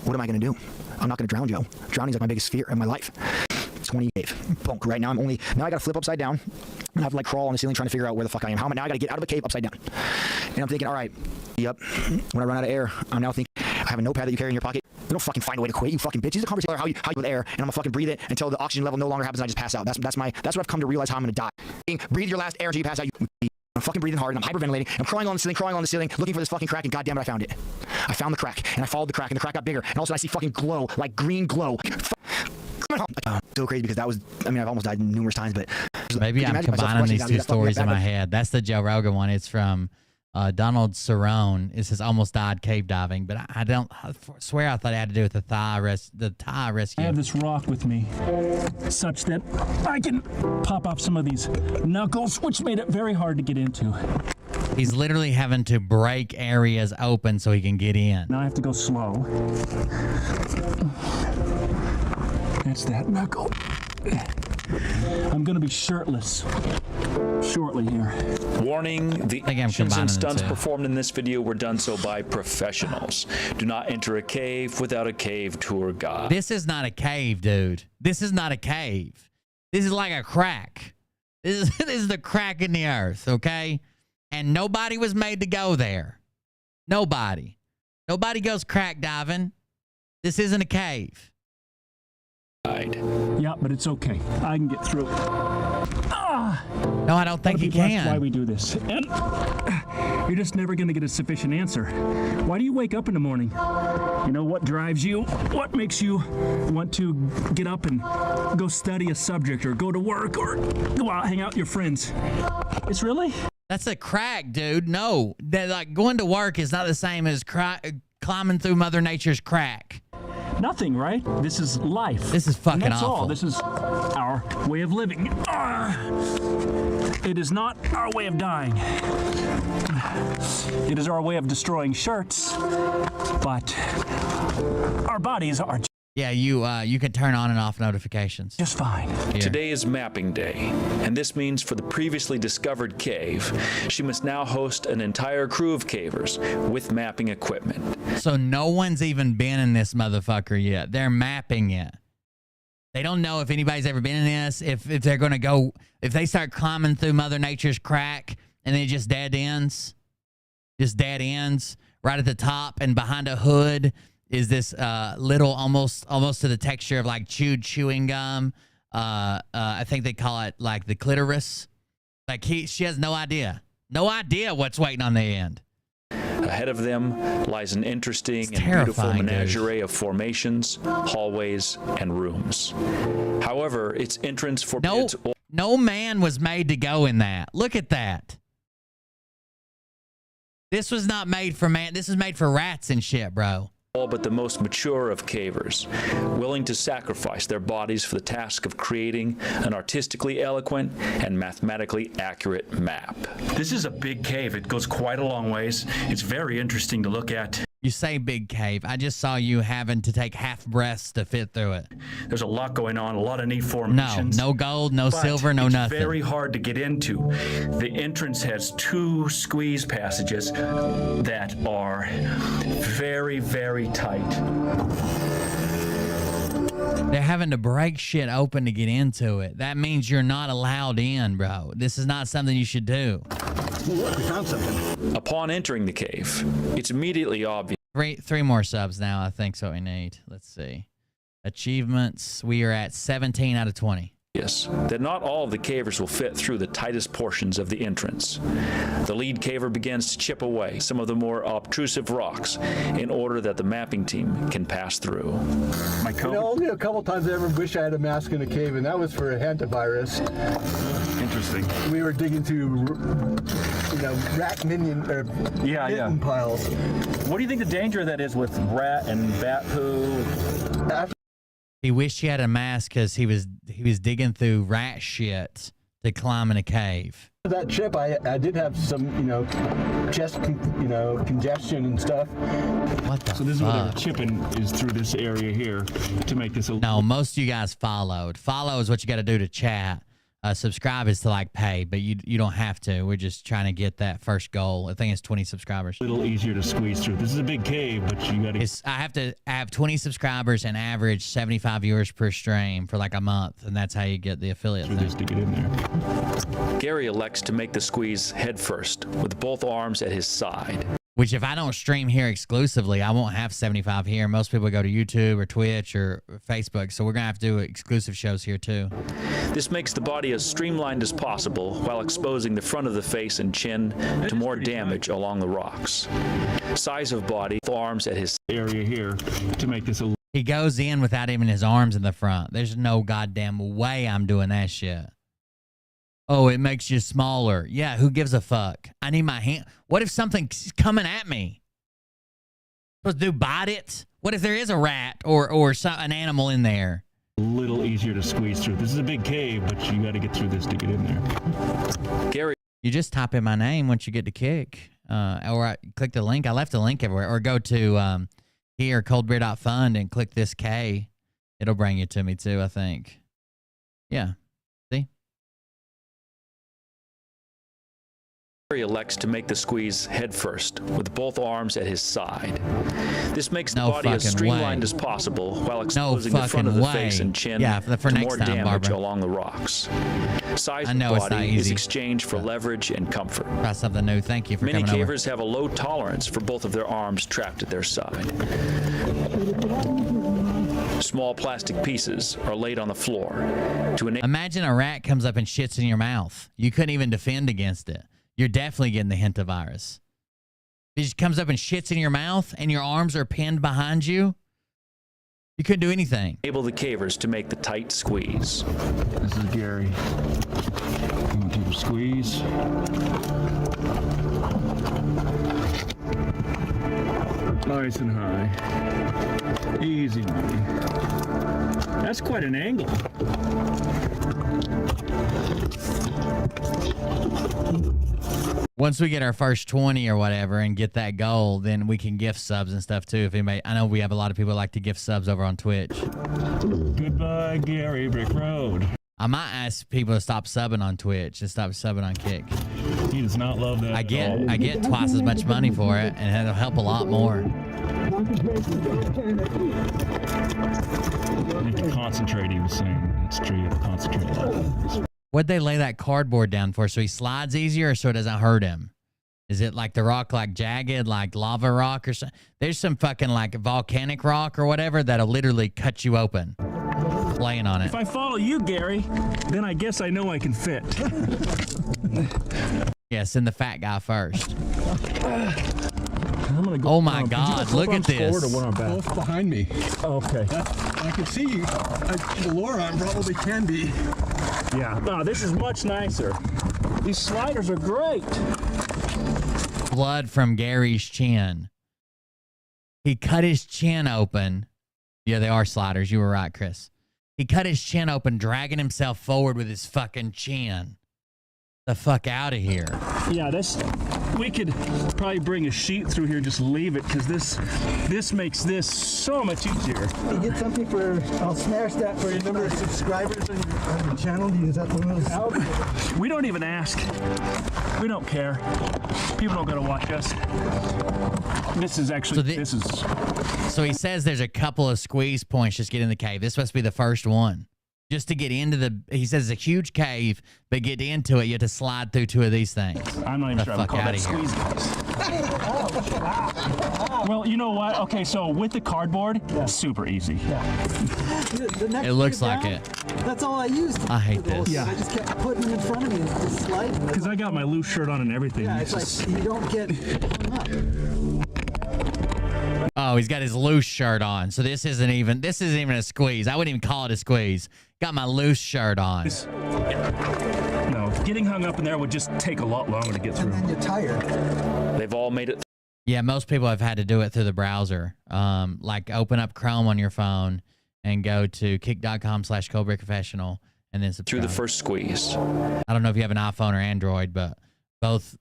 what am I gonna do? I'm not gonna drown, Joe. Drowning's like my biggest fear in my life. 20 cave. Bonk. Right now now I gotta flip upside down. And I have to like crawl on the ceiling trying to figure out where the fuck I am. Now I gotta get out of the cave upside down. And I'm thinking, all right, yep. When I run out of air, I'm now thinking, I have a notepad that you carry in your pocket. You don't fucking find a way to quit, you fucking bitch. These are conversations how you with air, and I'm gonna fucking breathe it until the oxygen level no longer happens and I just pass out. That's what I've come to realize how I'm gonna die. Breathe your last air until you pass out. I'm fucking breathing hard and I'm hyperventilating. I'm crawling on the ceiling, looking for this fucking crack, and goddamn it, I found it. I found the crack, and I followed the crack, and the crack got bigger, and also I see fucking glow, like green glow. So crazy because that was, I mean, I've almost died numerous times, but maybe I'm combining these two stories in my head. That's the Joe Rogan one. It's from Donald Cerrone. It says almost died cave diving, but I swear I thought it had to do with the thigh rescue. I have this rock with me, such that I can pop off some of these knuckles, which made it very hard to get into. He's literally having to break areas open so he can get in. Now I have to go slow. That's that knuckle. I'm gonna be shirtless shortly here. Warning, the I'm actions and combining the stunts two. performed in this video were done so by professionals. Do not enter a cave without a cave tour guide. This is not a cave, dude. This is not a cave. This is like a crack. This is the crack in the earth, okay? And nobody was made to go there. Nobody. Nobody goes crack diving. This isn't a cave. Yeah, but it's okay. I can get through it. No, I don't think you can. That's why we do this. And you're just never going to get a sufficient answer. Why do you wake up in the morning? You know, what drives you? What makes you want to get up and go study a subject or go to work or go out, hang out with your friends? It's really? That's a crack, dude. No, that like going to work is not the same as climbing through Mother Nature's crack. Nothing, right? This is life. This is fucking and that's awful. all. This is our way of living. It is not our way of dying. It is our way of destroying shirts, but our bodies are Yeah, you can turn on and off notifications. just fine. Here. Today is mapping day, and this means for the previously discovered cave, she must now host an entire crew of cavers with mapping equipment. So no one's even been in this motherfucker yet. They're mapping it. They don't know if anybody's ever been in this, if they're going to go, if they start climbing through Mother Nature's crack and then it just dead ends right at the top, and behind a hood is this little almost to the texture of like chewing gum. I think they call it like the clitoris. Like she has no idea what's waiting on the end. Ahead of them lies an interesting and beautiful terrifying, dude. menagerie of formations, hallways, and rooms. However, its entrance forbids No man was made to go in that. Look at that. This was not made for man. This is made for rats and shit, bro. all but the most mature of cavers, willing to sacrifice their bodies for the task of creating an artistically eloquent and mathematically accurate map. This is a big cave. It goes quite a long ways. It's very interesting to look at. You say big cave. I just saw you having to take half breaths to fit through it. There's a lot going on, a lot of neat formations. No gold, no but silver, no it's nothing. Very hard to get into. The entrance has 2 squeeze passages that are very, very tight. They're having to break shit open to get into it. That means you're not allowed in, bro. This is not something you should do. Look, we found something. Upon entering the cave, it's immediately obvious. Three more subs now, I think, is what we need. Let's see. Achievements. We are at 17 out of 20. Yes, that not all of the cavers will fit through the tightest portions of the entrance. The lead caver begins to chip away some of the more obtrusive rocks in order that the mapping team can pass through. Only a couple times I ever wish I had a mask in a cave, and that was for a hantavirus. Interesting. We were digging through, rat minion mitten piles. What do you think the danger of that is with rat and bat poo? He wished he had a mask because he was digging through rat shit to climb in a cave. That trip, I did have some, chest, congestion and stuff. What the So this is where fuck? they're chipping is through this area here to make this a No, most of you guys followed. Follow is what you got to do to chat. Subscribe is to like pay, but you don't have to. We're just trying to get that first goal. I think it's 20 subscribers. A little easier to squeeze through. This is a big cave, but you got to. I have 20 subscribers and average 75 viewers per stream for like a month, and that's how you get the affiliate thing. Just to get in there. Gary elects to make the squeeze head first, with both arms at his side. Which if I don't stream here exclusively, I won't have 75 here. Most people go to YouTube or Twitch or Facebook, so we're going to have to do exclusive shows here too. This makes the body as streamlined as possible while exposing the front of the face and chin to more damage along the rocks. Size of body, arms at his area here to make this a. He goes in without even his arms in the front. There's no goddamn way I'm doing that shit. Oh, it makes you smaller. Yeah, who gives a fuck? I need my hand. What if something's coming at me? Supposed to bite it? What if there is a rat or an animal in there? A little easier to squeeze through. This is a big cave, but you got to get through this to get in there. Gary, you just type in my name once you get to kick, or click the link. I left a link everywhere, or go to here coldbeer.fund and click this K. It'll bring you to me too, I think. Yeah. Gary elects to make the squeeze head first, with both arms at his side. This makes the No body as fucking streamlined way. as possible while exposing No the front of the fucking face way. and chin Yeah, for to next more time, damage Barbara. along the rocks. Size I of know the it's not body is easy. exchanged for leverage and comfort. Try something new. Thank you for Many coming over. cavers have a low tolerance for both of their arms trapped at their side. Small plastic pieces are laid on the floor to enable. Imagine a rat comes up and shits in your mouth. You couldn't even defend against it. You're definitely getting the hantavirus. It just comes up and shits in your mouth and your arms are pinned behind you. You couldn't do anything. Enable the cavers to make the tight squeeze. This is Gary. I'm gonna take a squeeze. Nice and high. Easy money. That's quite an angle. Once we get our first 20 or whatever and get that goal, then we can gift subs and stuff too. If anybody, I know we have a lot of people that like to gift subs over on Twitch. Goodbye, Gary Brick Road. I might ask people to stop subbing on Twitch and stop subbing on Kick. He does not love that. I get twice as much money for it, and it'll help a lot more. You have to concentrate, he was saying. It's true, you have to concentrate a lot. What'd they lay that cardboard down for? So he slides easier or so it doesn't hurt him? Is it like the rock like jagged, like lava rock or something? There's some fucking like volcanic rock or whatever that'll literally cut you open laying on it. If I follow you, Gary, then I guess I know I can fit. Yeah, send the fat guy first. I'm gonna go, oh my God, look at this. Forward or one on back? Both behind me. Okay. I can see you. The lower arm probably can be. Yeah. No, this is much nicer. These sliders are great. Blood from Gary's chin. He cut his chin open. Yeah, they are sliders. You were right, Chris. He cut his chin open, dragging himself forward with his fucking chin. The fuck out of here. Yeah, we could probably bring a sheet through here, just leave it, because this makes this so much easier. You get something for, I'll smash that for your number of subscribers on your channel. Is that one of those? We don't even ask. We don't care. People don't gotta watch us. This is actually, So he says there's a couple of squeeze points just get in the cave. This must be the first one. Just to get into he says it's a huge cave, but get into it, you have to slide through two of these things. I'm not even sure I would call that squeeze, guys. Well, you know what? Okay, so with the cardboard, super easy. It looks like it. That's all I used. I hate this. Yeah. I just kept putting it in front of me and just sliding. Because I got my loose shirt on and everything. Yeah, it's like you don't get hung up. Oh, he's got his loose shirt on. So this isn't even a squeeze. I wouldn't even call it a squeeze. Got my loose shirt on. No, getting hung up in there would just take a lot longer to get through. And then you're tired. They've all made it. Yeah, most people have had to do it through the browser. Like open up Chrome on your phone and go to kick.com/CobraConfessional and then subscribe. Through the first squeeze. I don't know if you have an iPhone or Android, but both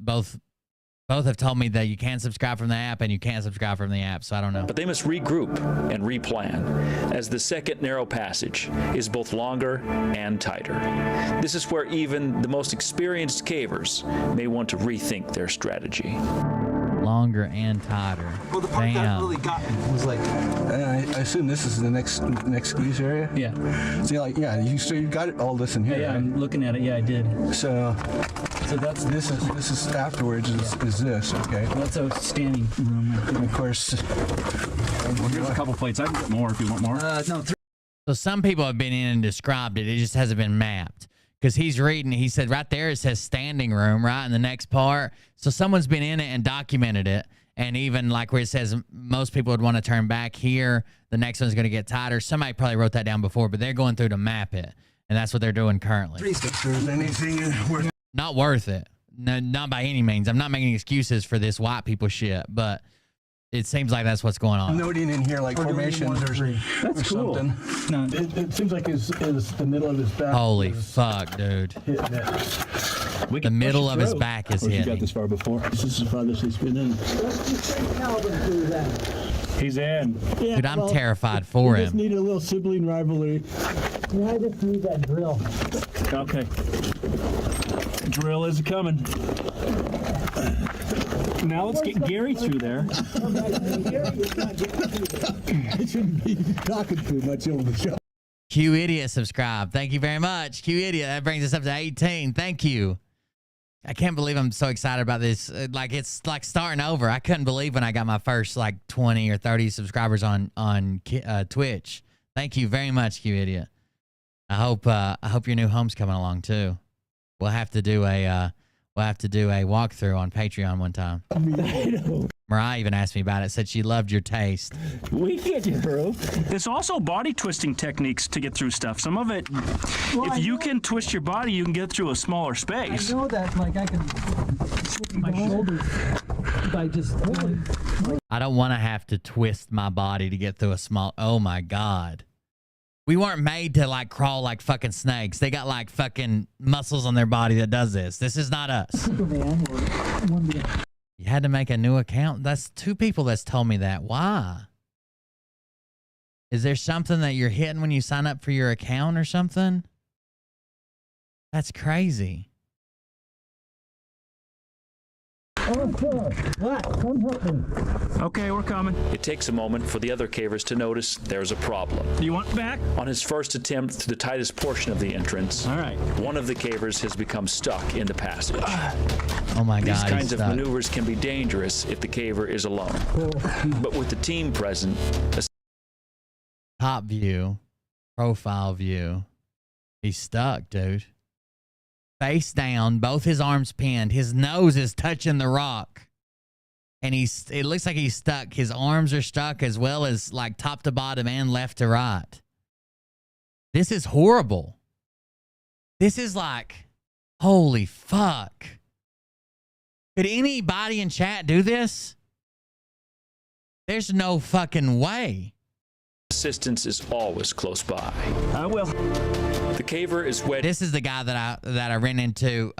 have told me that you can't subscribe from the app and you can't subscribe from the app, so I don't know. But they must regroup and replan, as the second narrow passage is both longer and tighter. This is where even the most experienced cavers may want to rethink their strategy. Longer and tighter. Well, the part that Damn. really got me was like, I assume this is the next squeeze area. Yeah. So you got it all this in here. Yeah, right? I'm looking at it. Yeah, I did. So that's this is afterwards is this, okay? That's a standing room. And of course, here's a couple plates. I can get more if you want more. No, 3. So some people have been in and described it. It just hasn't been mapped. Because he's reading, he said right there it says standing room, right, in the next part. So someone's been in it and documented it. And even like where it says most people would want to turn back here, the next one's going to get tighter. Somebody probably wrote that down before, but they're going through to map it. And that's what they're doing currently. 3 steps. There's anything worth. Not worth it. No, not by any means. I'm not making excuses for this white people shit, but it seems like that's what's going on. Noting in here like formations or That's cool. something. No, it seems like is the middle of his back. Holy fuck, dude. Hitting it. The middle of his back is You got hitting. this far before. This is the farthest he's been in. He's in. Yeah, Dude, I'm terrified for we just him. needed a little sibling rivalry. I just need that drill. Okay. Drill is coming. Now let's get Gary through there. I shouldn't be talking too much on the show. Q Idiot subscribe. Thank you very much. Q Idiot. That brings us up to 18. Thank you. I can't believe I'm so excited about this. Like, it's like starting over. I couldn't believe when I got my first like 20 or 30 subscribers on Twitch. Thank you very much, Q Idiot. I hope your new home's coming along too. We'll have to do a walkthrough on Patreon one time. Mariah even asked me about it. Said she loved your taste. We get you, bro. There's also body twisting techniques to get through stuff. Some of it, if you can twist your body, you can get through a smaller space. I know that, like I can twist my shoulders by just. I don't want to have to twist my body to get through a small. Oh my God. We weren't made to like crawl like fucking snakes. They got like fucking muscles on their body that does this. This is not us. You had to make a new account? That's 2 people that's told me that. Why? Is there something that you're hitting when you sign up for your account or something? That's crazy. Okay, we're coming. It takes a moment for the other cavers to notice there's a problem. Do you want back? On his first attempt through the tightest portion of the entrance, all right, one of the cavers has become stuck in the passage. Oh my God. These kinds of maneuvers can be dangerous if the caver is alone. But with the team present, top view, profile view, he's stuck, dude. Face down, both his arms pinned. His nose is touching the rock. And it looks like he's stuck. His arms are stuck as well as like top to bottom and left to right. This is horrible. This is like, holy fuck. Could anybody in chat do this? There's no fucking way. assistance is always close by. I will. The caver is wet. This is the guy that I ran into,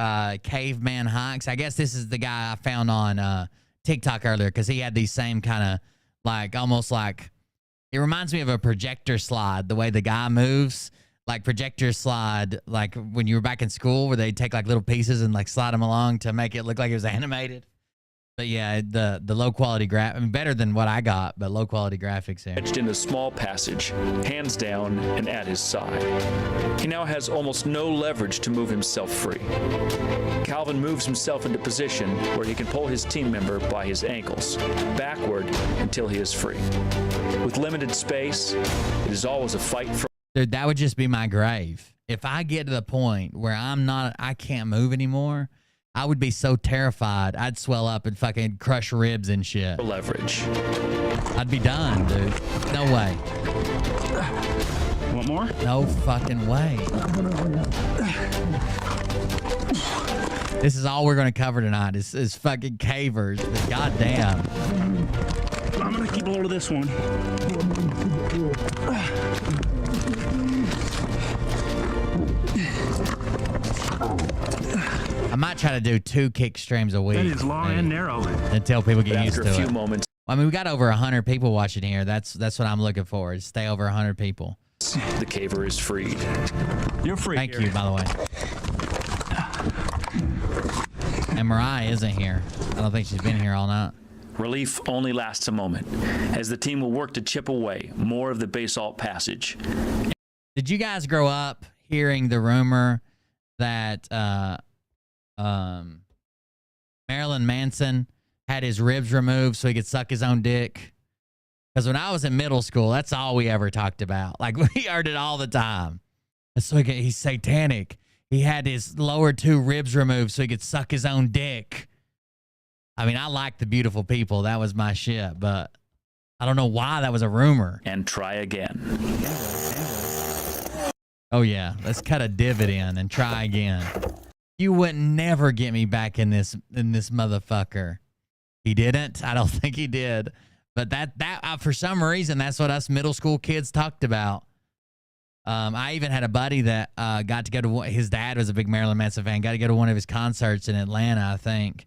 Caveman Hikes. I guess this is the guy I found on TikTok earlier because he had these same kind of like almost like it reminds me of a projector slide. The way the guy moves, like projector slide, like when you were back in school where they take like little pieces and like slide them along to make it look like it was animated. But yeah, the low quality I mean, better than what I got, but low quality graphics here. Edged in a small passage, hands down and at his side. He now has almost no leverage to move himself free. Calvin moves himself into position where he can pull his team member by his ankles, backward until he is free. With limited space, it is always a fight for. Dude, that would just be my grave. If I get to the point where I can't move anymore, I would be so terrified. I'd swell up and fucking crush ribs and shit. Leverage. I'd be done, dude. No way. Want more? No fucking way. This is all we're going to cover tonight is fucking cavers. But goddamn. I'm going to keep a hold of this one. I might try to do 2 kick streams a week. That is long and narrow. Until people get used to it. After a few moments. I mean, we got over 100 people watching here. That's what I'm looking for, is stay over 100 people. The caver is freed. You're free. Thank you, by the way. And Mariah isn't here. I don't think she's been here all night. Relief only lasts a moment, as the team will work to chip away more of the basalt passage. Did you guys grow up hearing the rumor that Marilyn Manson had his ribs removed so he could suck his own dick? Because when I was in middle school, that's all we ever talked about. Like, we heard it all the time. So he's satanic. He had his lower 2 ribs removed so he could suck his own dick. I mean, I like the beautiful people. That was my shit, but I don't know why that was a rumor. And try again. Oh, yeah. Let's cut a divot in and try again. You would never get me back in this motherfucker. He didn't. I don't think he did. But that for some reason, that's what us middle school kids talked about. I even had a buddy that got to go to his dad was a big Marilyn Manson fan. Got to go to one of his concerts in Atlanta, I think.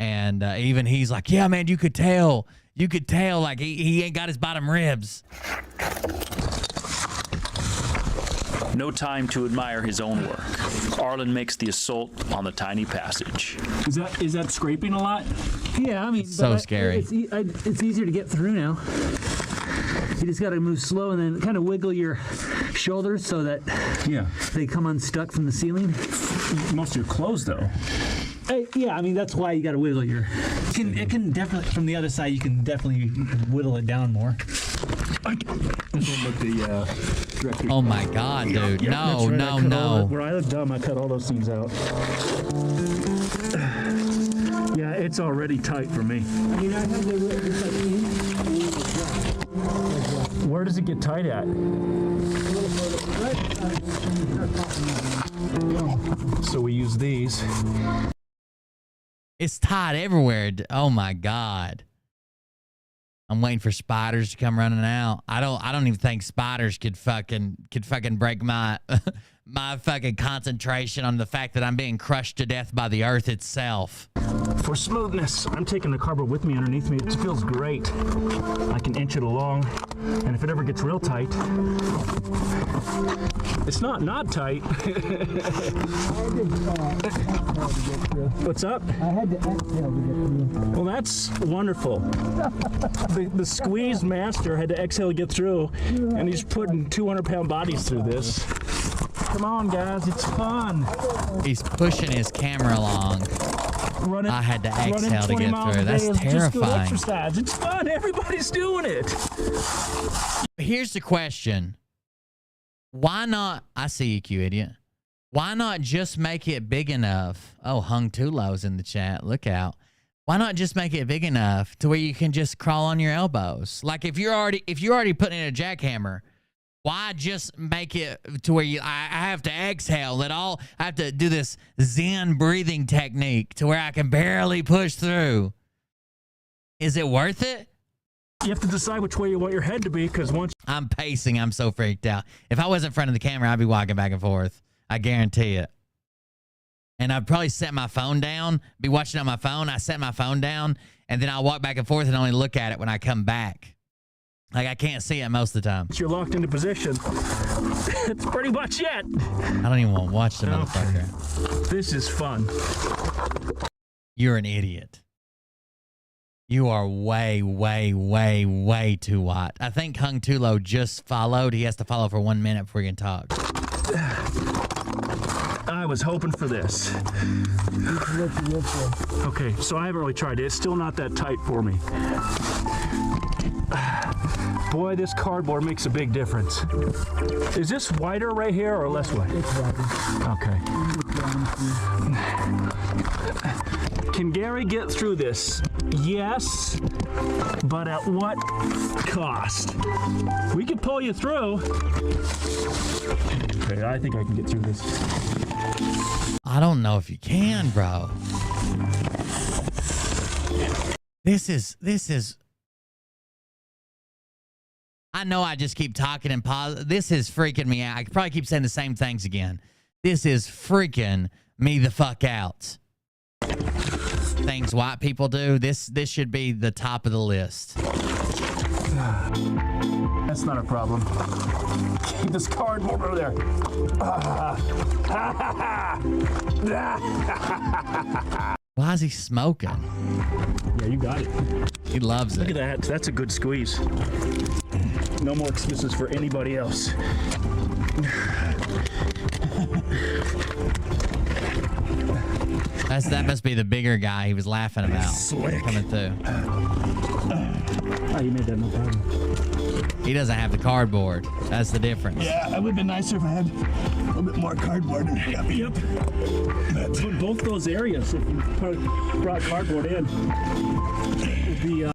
And even he's like, yeah, man, you could tell. Like he ain't got his bottom ribs. No time to admire his own work. Arlen makes the assault on the tiny passage. Is that scraping a lot? Yeah, I mean, so scary. It's easier to get through now. You just got to move slow and then kind of wiggle your shoulders so that they come unstuck from the ceiling. Most of your clothes, though. Yeah, I mean, that's why you got to wiggle your... It can definitely, from the other side, you can definitely whittle it down more. Oh my God, dude. Yep, no, that's right. no. Where I look dumb, I cut all those things out. Yeah, it's already tight for me. I mean, I had Where does it get tight at? So we use these. It's tied everywhere. Oh my God. I'm waiting for spiders to come running out. I don't even think spiders could fucking break my my fucking concentration on the fact that I'm being crushed to death by the earth itself. For smoothness, I'm taking the cardboard with me underneath me. It feels great. I can inch it along, and if it ever gets real tight, it's not tight. What's up? I had to exhale to get through. Well, that's wonderful. The squeeze master had to exhale to get through, and he's putting 200-pound bodies through this. Come on, guys, it's fun. He's pushing his camera along. I had to exhale to get through. That's terrifying. Exercise. It's fun. Everybody's doing it. Here's the question. Why not? I see you, Q idiot. Why not just make it big enough? Oh, Hung Tulo's in the chat. Look out. Why not just make it big enough to where you can just crawl on your elbows? Like if you're already putting in a jackhammer, why just make it to where I have to exhale I have to do this Zen breathing technique to where I can barely push through? Is it worth it? You have to decide which way you want your head to be, because once I'm pacing, I'm so freaked out. If I wasn't in front of the camera, I'd be walking back and forth. I guarantee it. And I'd probably set my phone down, be watching on my phone. I set my phone down, and then I'll walk back and forth and only look at it when I come back. Like, I can't see it most of the time. you're locked into position, it's pretty much it. I don't even want to watch the motherfucker. This is fun. You're an idiot. You are way, way, way, way too white. I think Hung Tulo just followed. He has to follow for 1 minute before he can talk. I was hoping for this. Okay, so I haven't really tried it. It's still not that tight for me. Boy, this cardboard makes a big difference. Is this wider right here or less wide? It's wider. Okay. Can Gary get through this? Yes, but at what cost? We could pull you through. Okay, I think I can get through this. I don't know if you can, bro. This is. I know I just keep talking and pause. This is freaking me out. I could probably keep saying the same things again. This is freaking me the fuck out. Things white people do. This should be the top of the list. That's not a problem. Keep this cardboard over there. Why is he smoking? Yeah, you got it. He loves it. Look at that. That's a good squeeze. No more excuses for anybody else. That must be the bigger guy he was laughing about. Slick. Coming through. Oh, you made that no problem. He doesn't have the cardboard. That's the difference. Yeah, it would have been nicer if I had a little bit more cardboard. Yep. But both those areas, if you brought cardboard in, would be.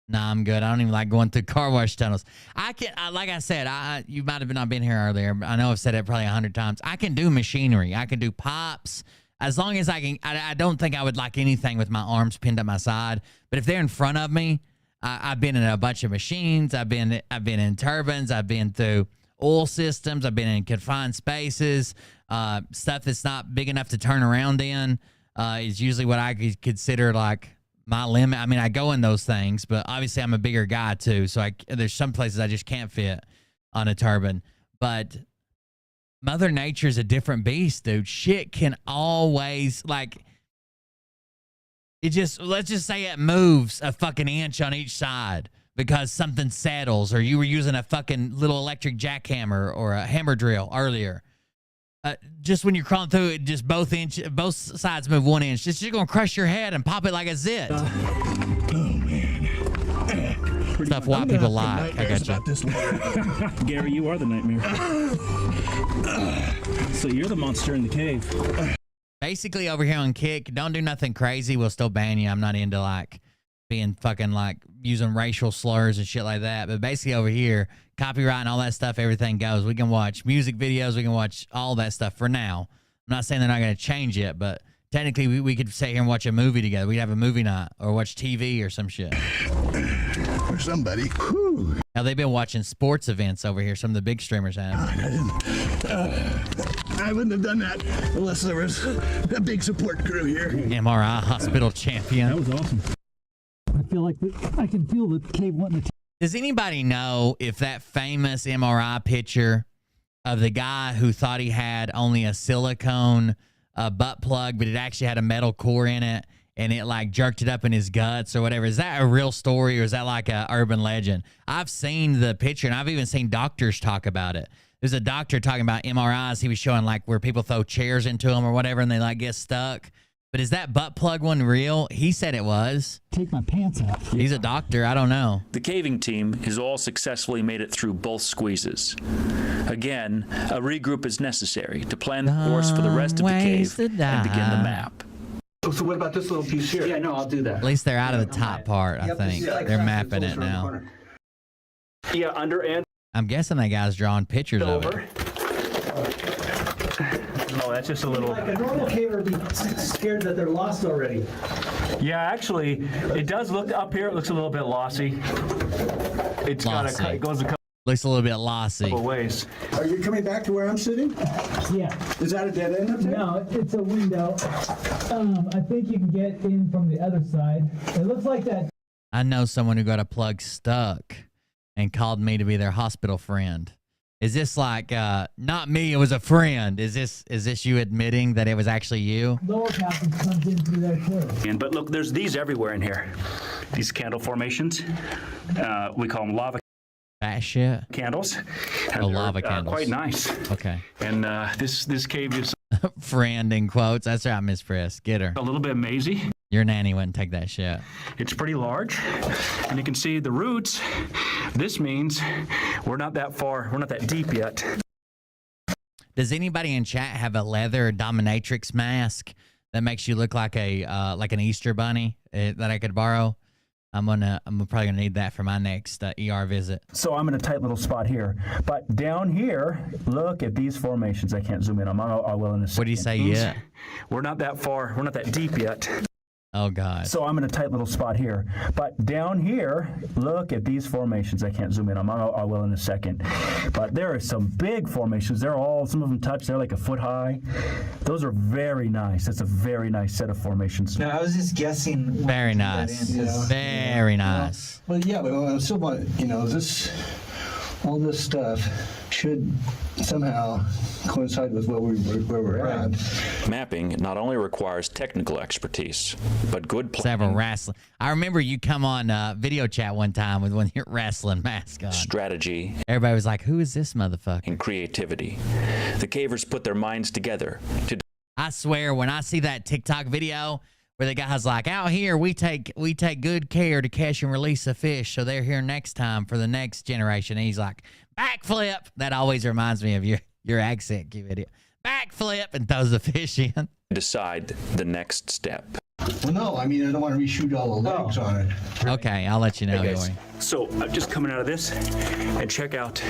Nah, I'm good. I don't even like going through car wash tunnels. Like I said, you might have not been here earlier. But I know I've said it probably 100 times. I can do machinery. I can do pipes. As long as I can, I don't think I would like anything with my arms pinned up my side. But if they're in front of me, I've been in a bunch of machines. I've been in turbines. I've been through oil systems. I've been in confined spaces. Stuff that's not big enough to turn around in is usually what I could consider like my limit. I mean, I go in those things, but obviously I'm a bigger guy too. So there's some places I just can't fit on a turbine. But Mother Nature's a different beast, dude. Shit can always, like, it just, let's just say it moves a fucking inch on each side because something settles, or you were using a fucking little electric jackhammer or a hammer drill earlier. Just when you're crawling through it, just both sides move 1 inch. It's just gonna crush your head and pop it like a zit. Oh man. Stuff white people like. I got you. Gary, you are the nightmare. So you're the monster in the cave. Basically, over here on Kick, don't do nothing crazy. We'll still ban you. I'm not into like being fucking like using racial slurs and shit like that. But basically over here, copyright and all that stuff, everything goes. We can watch music videos. We can watch all that stuff for now. I'm not saying they're not going to change it, but technically we could sit here and watch a movie together. We'd have a movie night or watch TV or some shit. For somebody. Now they've been watching sports events over here. Some of the big streamers have. I wouldn't have done that unless there was a big support crew here. MRI hospital champion. That was awesome. I feel like I can feel the cave wanting to. Does anybody know if that famous MRI picture of the guy who thought he had only a silicone butt plug, but it actually had a metal core in it, and it like jerked it up in his guts or whatever, is that a real story or is that like a urban legend? I've seen the picture, and I've even seen doctors talk about it. There's a doctor talking about MRIs. He was showing like where people throw chairs into them or whatever, and they like get stuck. But is that butt plug one real? He said it was. Take my pants off. He's a doctor. I don't know. The caving team has all successfully made it through both squeezes. Again, a regroup is necessary to plan the course for the rest of the cave and begin the map. So what about this little piece here? Yeah, no, I'll do that. At least they're out of the top part, I think. They're mapping it now. Yeah, under and I'm guessing that guy's drawing pictures of it. Oh, that's just a little. Like a normal caver would be scared that they're lost already. Yeah, actually, it does look up here. It looks a little bit lossy. It's got a. It goes a couple. Looks a little bit lossy. Ways. Are you coming back to where I'm sitting? Yeah. Is that a dead end up there? No, it's a window. I think you can get in from the other side. It looks like that. I know someone who got a plug stuck and called me to be their hospital friend. Is this like not me? It was a friend. Is this you admitting that it was actually you? Lower passage comes in through there too. But look, there's these everywhere in here. These candle formations. We call them lava. That shit. Candles. Oh, lava candles. Quite nice. Okay. And this cave is friend in quotes. That's right, Miss Frisk. Get her. a little bit mazy. Your nanny wouldn't take that shit. It's pretty large, and you can see the roots. This means we're not that far. We're not that deep yet. Does anybody in chat have a leather dominatrix mask that makes you look like a like an Easter bunny that I could borrow? I'm probably gonna need that for my next ER visit. So I'm in a tight little spot here, but down here, look at these formations. I can't zoom in on them. I will in a second. What do you say? Yeah. We're not that far. We're not that deep yet. Oh, God. So I'm in a tight little spot here. But down here, look at these formations. I can't zoom in on them. I will in a second. But there are some big formations. They're all, some of them touch. They're like a foot high. Those are very nice. That's a very nice set of formations. Now, I was just guessing. Very nice. Very nice. Well, yeah, but I still want, all this stuff should somehow coincide with where we're at. Mapping not only requires technical expertise, but good planning. Several wrestling. I remember you come on video chat one time with one of your wrestling mask on. Strategy. Everybody was like, who is this motherfucker? And creativity. The cavers put their minds together to. I swear, when I see that TikTok video where the guy's like, out here, we take good care to catch and release a fish, so they're here next time for the next generation. And he's like, backflip. That always reminds me of your accent, you idiot. Backflip and throws the fish in. Decide the next step. Well, no, I mean, I don't want to reshoot all the legs on it. Okay, I'll let you know. Hey guys, so I'm just coming out of this, and check out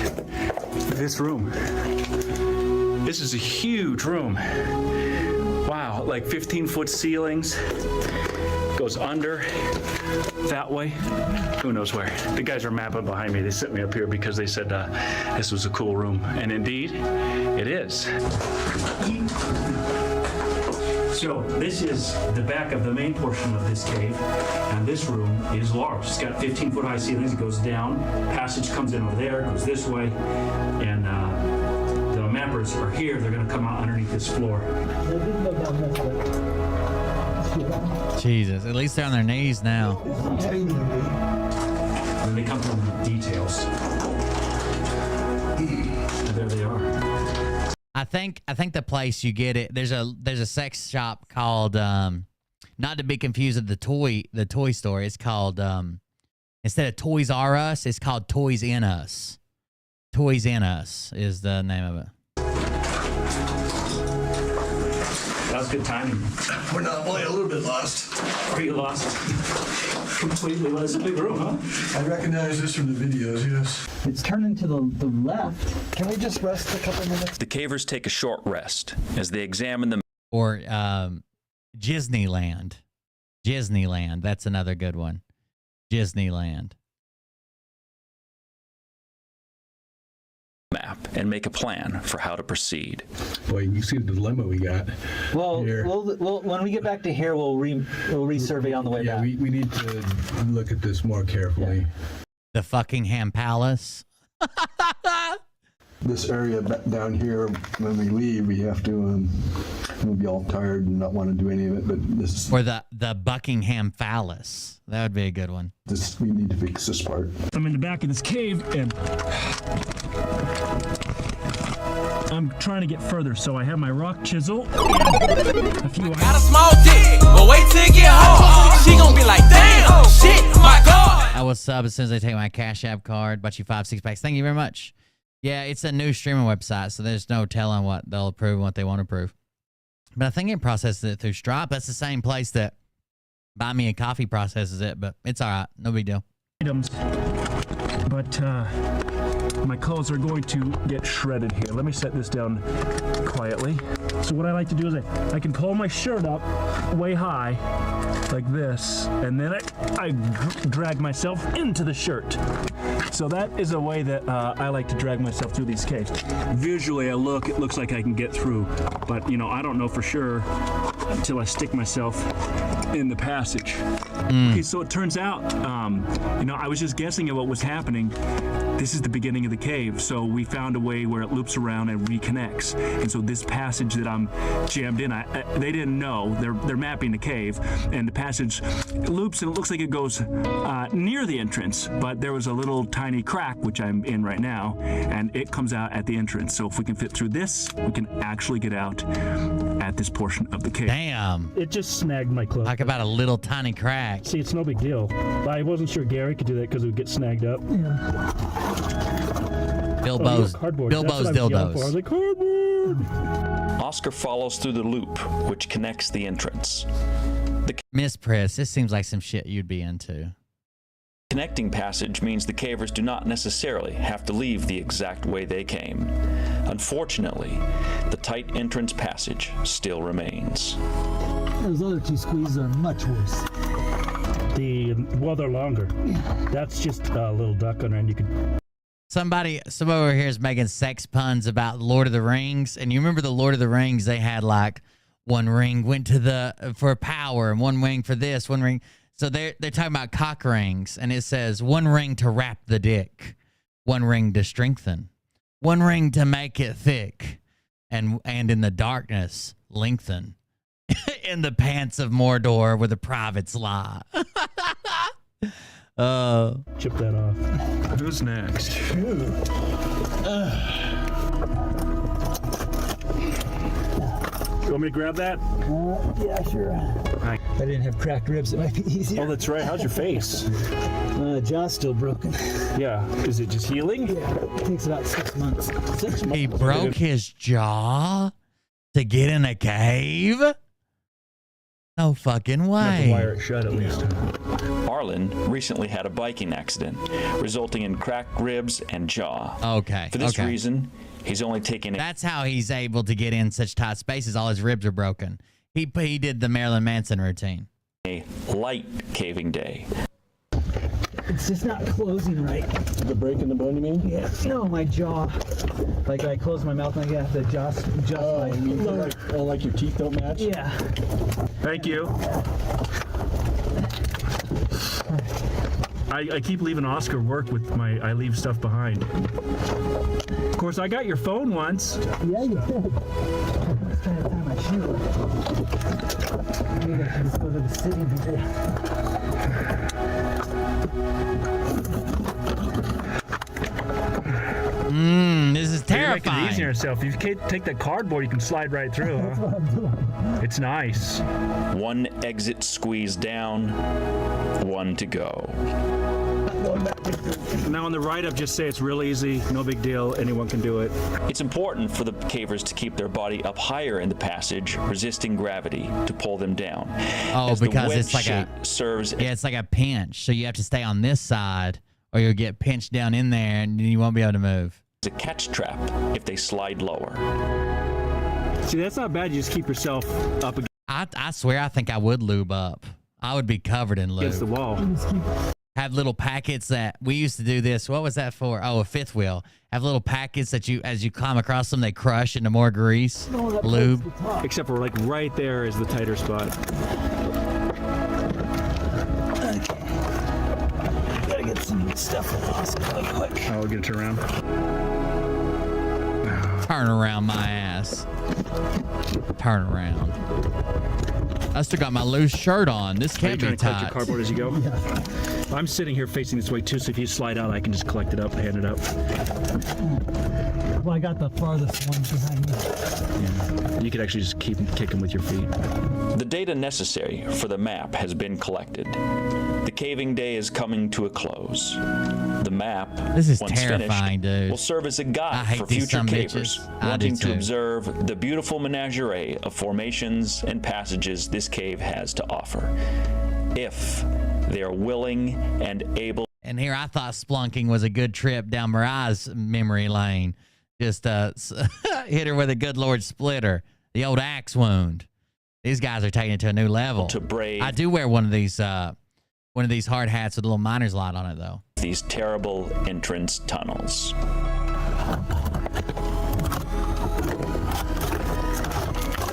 this room. This is a huge room. Wow, like 15-foot ceilings. Goes under that way. Who knows where? The guys are mapping behind me. They sent me up here because they said this was a cool room. And indeed, it is. So this is the back of the main portion of this cave. And this room is large. It's got 15-foot high ceilings. It goes down. Passage comes in over there, goes this way. And the campers are here, they're going to come out underneath this floor. Jesus, at least they're on their knees now. And they come from the details. And there they are. I think the place you get it. There's a sex shop called not to be confused with the toy store. It's called instead of Toys R Us, it's called Toys in Us. Toys in Us is the name of it. That was good timing. We're not only a little bit lost. Are you lost? Completely lost. It's a big room, huh? I recognize this from the videos, yes. It's turning to the left. Can we just rest a couple minutes? The cavers take a short rest as they examine the Or Disneyland. Disneyland. That's another good one. Disneyland. map and make a plan for how to proceed. Boy, you see the dilemma we got. Well, we'll when we get back to here, we'll resurvey on the way back. We need to look at this more carefully. Yeah. The Buckingham Palace. This area down here, when we leave, we have to, we'll be all tired and not want to do any of it, but this... Or the Buckingham Phallus. That would be a good one. We need to fix this part. I'm in the back of this cave, and I'm trying to get further, so I have my rock chisel. A few got a small dick, but wait till it get hard. She gonna be like, damn, shit, my God. I will sub as soon as I take my Cash App card. Bought you 5 6-packs. Thank you very much. Yeah, it's a new streaming website, so there's no telling what they'll approve and what they won't approve. But I think it processes it through Stripe. That's the same place that Buy Me a Coffee processes it, but it's all right. No big deal. Items, but my clothes are going to get shredded here. Let me set this down quietly. So what I like to do is I can pull my shirt up way high like this, and then I drag myself into the shirt. So that is a way that I like to drag myself through these caves. Visually, it looks like I can get through, but you know, I don't know for sure until I stick myself in the passage. Okay, so it turns out, you know, I was just guessing at what was happening. This is the beginning of the cave, so we found a way where it loops around and reconnects. And so this passage that I'm jammed in, they didn't know. They're mapping the cave, and the passage loops, and it looks like it goes near the entrance, but there was a little tiny crack, which I'm in right now, and it comes out at the entrance. So if we can fit through this, we can actually get out at this portion of the cave. Damn. It just snagged my clothes. Talk about a little tiny crack. See, it's no big deal. I wasn't sure Gary could do that because it would get snagged up. Yeah. Bilbo's dildos. I was like, cardboard! Oscar follows through the loop, which connects the entrance. Miss Priss, this seems like some shit you'd be into. Connecting passage means the cavers do not necessarily have to leave the exact way they came. Unfortunately, the tight entrance passage still remains. Those other two squeezes are much worse. Well, they're longer. Yeah. That's just a little duck under, and you can... Somebody over here is making sex puns about Lord of the Rings, and you remember the Lord of the Rings, they had like one ring went to for power and one ring for this, one ring. So they're talking about cock rings, and it says one ring to wrap the dick, one ring to strengthen, one ring to make it thick, and in the darkness lengthen. In the pants of Mordor where the privates lie. Chip that off. Who's next? You want me to grab that? Yeah, sure. Hi. If I didn't have cracked ribs, it might be easier. Oh, that's right. How's your face? Jaw's still broken. Yeah. Is it just healing? Yeah. It takes about 6 months. 6 months. He broke his jaw to get in a cave? No fucking way. Have to wire it shut at least. Arlen recently had a biking accident, resulting in cracked ribs and jaw. Okay. For this reason, he's only taking... That's how he's able to get in such tight spaces. All his ribs are broken. He did the Marilyn Manson routine. A light caving day. It's just not closing right. The break in the bone, you mean? Yeah. No, my jaw. Like I close my mouth and I have to adjust my... You mean like your teeth don't match? Yeah. Thank you. I keep leaving Oscar work with I leave stuff behind. Of course, I got your phone once. Yeah, you did. I was trying to tie my shoe. Maybe I should just go to the city today. This is terrifying. You're making it easier yourself. If you take that cardboard, you can slide right through. That's what I'm doing. It's nice. One exit squeeze down, one to go. Now on the right, I've just say it's real easy, no big deal, anyone can do it. It's important for the cavers to keep their body up higher in the passage, resisting gravity to pull them down. Oh, As because the it's like shape serves it's like a pinch. So you have to stay on this side or you'll get pinched down in there and you won't be able to move. as a catch trap if they slide lower. See, that's not bad. You just keep yourself up against I swear I think I would lube up. I would be covered in lube. the wall. Have little packets that we used to do this. What was that for? Oh, a fifth wheel. Have little packets that you, as you climb across them, they crush into more grease. Lube. Except for like right there is the tighter spot. Okay. Gotta get some stuff off really quick. I'll get it around. Turn around my ass. Turn around. I still got my loose shirt on. This can't be Are you trying to collect tight. your cardboard as you go? Yeah. I'm sitting here facing this way too, so if you slide out, I can just collect it up, hand it up. Well, I got the farthest one behind me. Yeah. You could actually just keep kicking with your feet. The data necessary for the map has been collected. The caving day is coming to a close. The map, This is once terrifying, finished, dude. will serve as a I guide hate for these future sumbitches. cavers I do wanting to too. observe the beautiful menagerie of formations and passages this cave has to offer, if they are willing and able. And here I thought splunking was a good trip down Mariah's memory lane. Just hit her with a good Lord splitter. The old axe wound. These guys are taking it to a new level. To brave I do wear one of these hard hats with a little miner's light on it, though. These terrible entrance tunnels.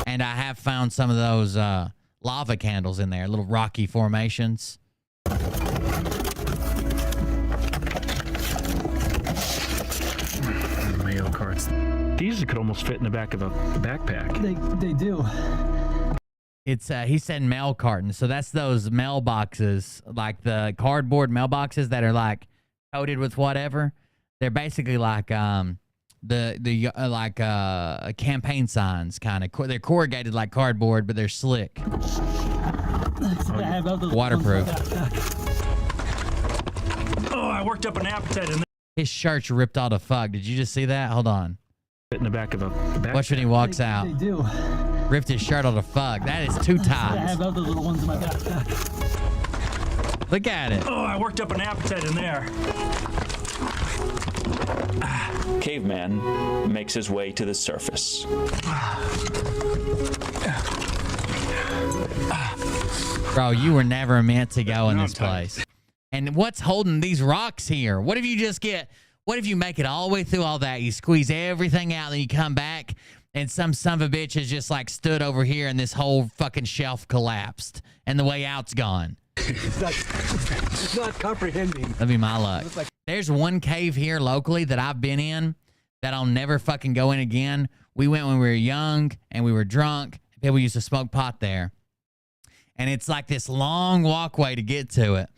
And I have found some of those lava candles in there, little rocky formations. Mail carts. These could almost fit in the back of a backpack. They do. It's he said mail cartons, so that's those mailboxes, like the cardboard mailboxes that are like coated with whatever. They're basically like campaign signs, kind of. They're corrugated like cardboard, but they're slick, waterproof. Oh, I worked up an appetite in there. His shirt's ripped all the fuck. Did you just see that? Hold on. Fit in the back of a backpack. Watch when he walks out. They do. Ripped his shirt all the fuck. That is too I tight. have other little ones in my backpack. Look at it. Oh, I worked up an appetite in there. Caveman makes his way to the surface. Bro, you were never meant to go in this place. And what's holding these rocks here? What if you make it all the way through all that? You squeeze everything out, then you come back, and some son of a bitch has just like stood over here and this whole fucking shelf collapsed and the way out's gone. It's not comprehending. That'd be my luck. There's one cave here locally that I've been in that I'll never fucking go in again. We went when we were young and we were drunk. People used to smoke pot there. And it's like this long walkway to get to it.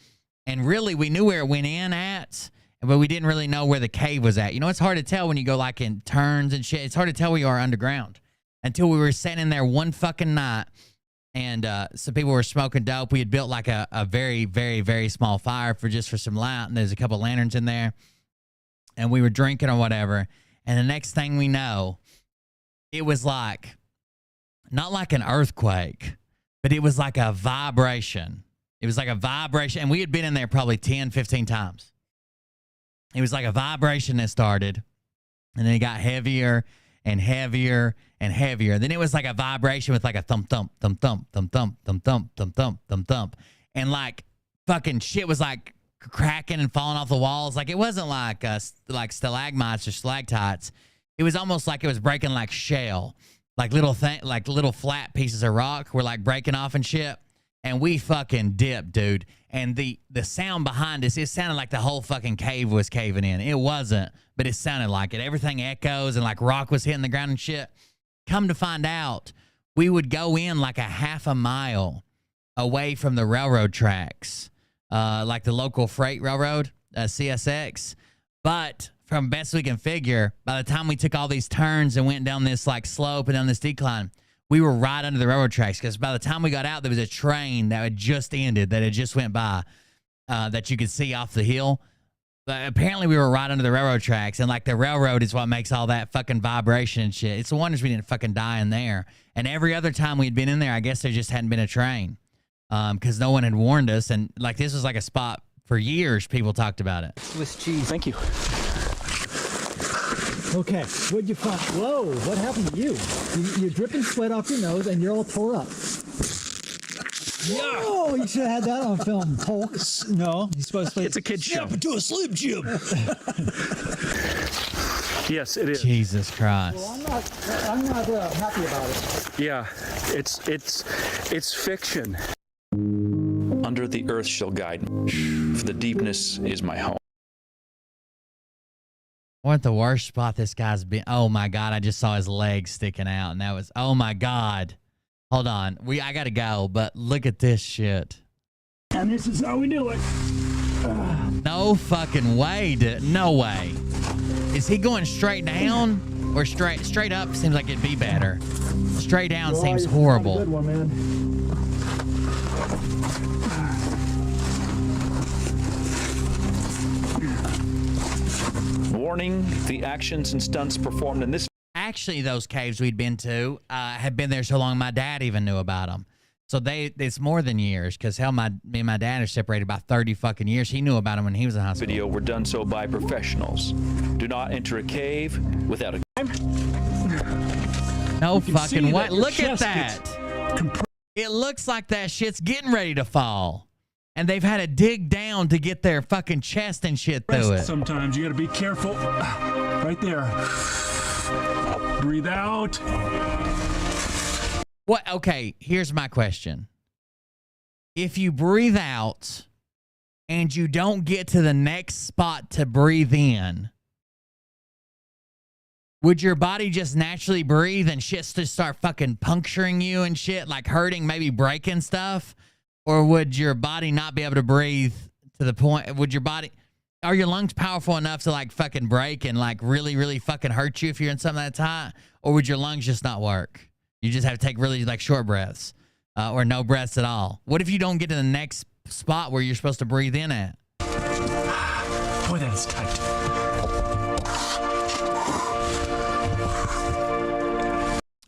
And really, we knew where it went in at, but we didn't really know where the cave was at. You know, it's hard to tell when you go like in turns and shit. It's hard to tell where you are underground until we were sitting in there one fucking night. And some people were smoking dope. We had built like a very, very, very small fire for some light. And there's a couple lanterns in there. And we were drinking or whatever. And the next thing we know, it was like, not like an earthquake, but it was like a vibration. It was like a vibration. And we had been in there probably 10, 15 times. It was like a vibration that started. And then it got heavier and heavier and heavier. Then it was like a vibration with like a thump, thump, thump, thump, thump, thump, thump, thump, thump, thump, thump, thump. And like fucking shit was like cracking and falling off the walls. Like it wasn't like stalagmites or stalactites. It was almost like it was breaking like shell. Like little flat pieces of rock were like breaking off and shit. and we fucking dipped, dude. And the sound behind us, it sounded like the whole fucking cave was caving in. It wasn't, but it sounded like it. Everything echoes and like rock was hitting the ground and shit. Come to find out, we would go in like a half a mile away from the railroad tracks, like the local freight railroad, CSX. But from best we can figure, by the time we took all these turns and went down this like slope and down this decline, we were right under the railroad tracks, because by the time we got out, there was a train that had just ended, that had just went by, that you could see off the hill. But apparently we were right under the railroad tracks, and like the railroad is what makes all that fucking vibration and shit. It's a wonder we didn't fucking die in there. And every other time we'd been in there, I guess there just hadn't been a train, because no one had warned us. And like this was like a spot for years. People talked about it. Swiss cheese. Thank you. Okay, what'd you find? Whoa, what happened to you? You're dripping sweat off your nose and you're all tore up. Whoa, you should have had that on film, folks. No, you're supposed to. It's a kid's show. To a Slim Jim. Yes, it is. Jesus Christ. Well, I'm not happy about it. Yeah, it's fiction. Under the earth shall guide me, for the deepness is my home. What the worst spot this guy's been? Oh my God, I just saw his legs sticking out, and that was, oh my God. Hold on, I gotta go, but look at this shit. And this is how we do it. No fucking way, no way. Is he going straight down or straight up? Seems like it'd be better. Straight down seems horrible. Good one, man. Warning, the actions and stunts performed in this. Actually, those caves we'd been to had been there so long my dad even knew about them. So it's more than years, because hell, me and my dad are separated by 30 fucking years. He knew about them when he was in high school. Video were done so by professionals. Do not enter a cave without a. No fucking way. Look at that. It looks like that shit's getting ready to fall. And they've had to dig down to get their fucking chest and shit through it. Sometimes you gotta be careful. Right there. Breathe out. What? Okay, here's my question. If you breathe out and you don't get to the next spot to breathe in, would your body just naturally breathe and shit just start fucking puncturing you and shit, like hurting, maybe breaking stuff? Or would your body not be able to breathe to the point? Are your lungs powerful enough to like fucking break and like really, really fucking hurt you if you're in something that's hot? Or would your lungs just not work? You just have to take really like short breaths or no breaths at all. What if you don't get to the next spot where you're supposed to breathe in at? Boy, that's tight.